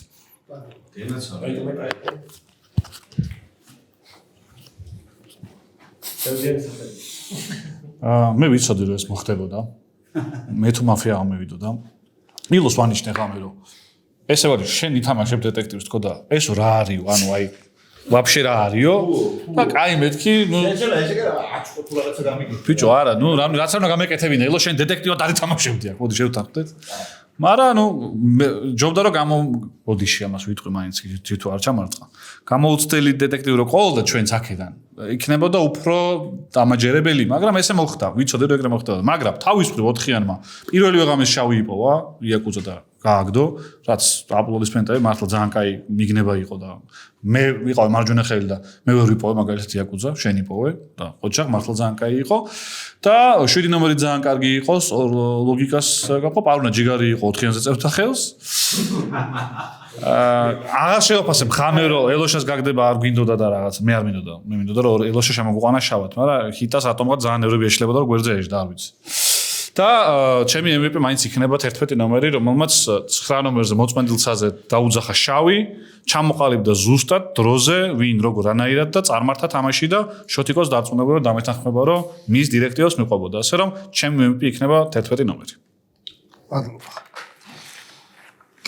მე ვიცოდი რომ ეს მოხდებოდა. მე თუ მაფია ამევიდოდა. ილოს ვანიშნე ხამე რომ ესე ვარ შენ ითამაშებ დეტექტივს თქო და ეს რა არისო, ანუ აი ვაფშე რა არისო? და კაი მეთქი, ნუ შეიძლება ესე კი აჩქო თუ რაღაცა გამიგე. ბიჭო, არა, ნუ რაც არ უნდა გამეკეთებინა, ილო შენ დეტექტივად არ ითამაშებდი აქ, მოდი შევთანხმდეთ. მაგრამ ნუ ჯობდა რომ გამოდიში ამას ვიტყვი მაინც თუ არ ჩამარწყა. გამოუცდელი დეტექტივი რო ყოველდღე ჩვენც აქედან იქნებოდა უფრო დამაჯერებელი, მაგრამ ესე მოხდა, ვიცოდი რომ ეგრე მოხდა, მაგრამ თავის მხრივ 4-იანმა პირველივე ღამეს შავი იპოვა, იაკუძა და გააგდო, რაც აპლოდისმენტები მართლა ძალიან კაი მიგნება იყო და მე ვიყავი მარჯვენა ხელი და მე ვერ ვიპოვე მაგალითად იაკუძა, შენ იპოვე და ოჯახ მართლა ძალიან კაი იყო და 7 ნომერი ძალიან კარგი იყო, ლოგიკას გაყო, პარუნა ჯიგარი იყო 4-იანზე წევთა ხელს. აღარ შევაფასებ ხამე რომ ელოშას გაგდება არ გვინდოდა და რაღაც მე არ მინდოდა მე მინდოდა რომ ელოშა შემოგვიყვანა შავად მაგრამ ჰიტას ატომად ძალიან ნერვები ეშლებოდა რომ გვერდზე ეშდა არ ვიცი და ჩემი MVP მაინც იქნება 11 ნომერი რომელმაც 9 ნომერზე მოწმენდილცაზე დაუძახა შავი ჩამოყალიბდა ზუსტად დროზე ვინ როგორ რანაირად და წარმართა თამაში და შოთიკოს დარწმუნებულად დამეთანხმება რომ მის დირექტივას მიყვებოდა ასე რომ ჩემი MVP იქნება 11 ნომერი მადლობა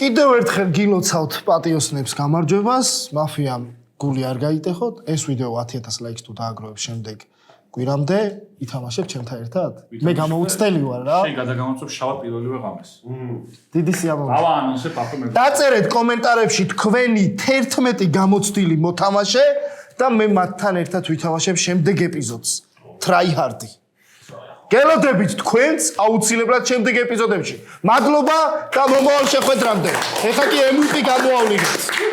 კიდევ ერთხელ გილოცავთ პატიოსნებს გამარჯვებას, მაფიამ გული არ გაიტეხოთ, ეს ვიდეო 10000 ლაიქს თუ დააგროვებს შემდეგ კვირამდე, ითამაშებ ჩემთან ერთად? მე გამოუცდელი ვარ რა. შენ გადაგამოცებ შავად პირველივე ღამეს. დიდი სიამოვნებაა. დავა ანონსებ აფრმე. დაწერეთ კომენტარებში თქვენი 11 გამოცდილი მოთამაშე და მე მათთან ერთად ვითამაშებ შემდეგ ეპიზოდს. Tryhard. გელოდებით თქვენს აუცილებლად შემდეგ ეპიზოდებში. მადლობა და მომავალ შეხვედრამდე. ეხლა კი MVP გამოავლინეთ.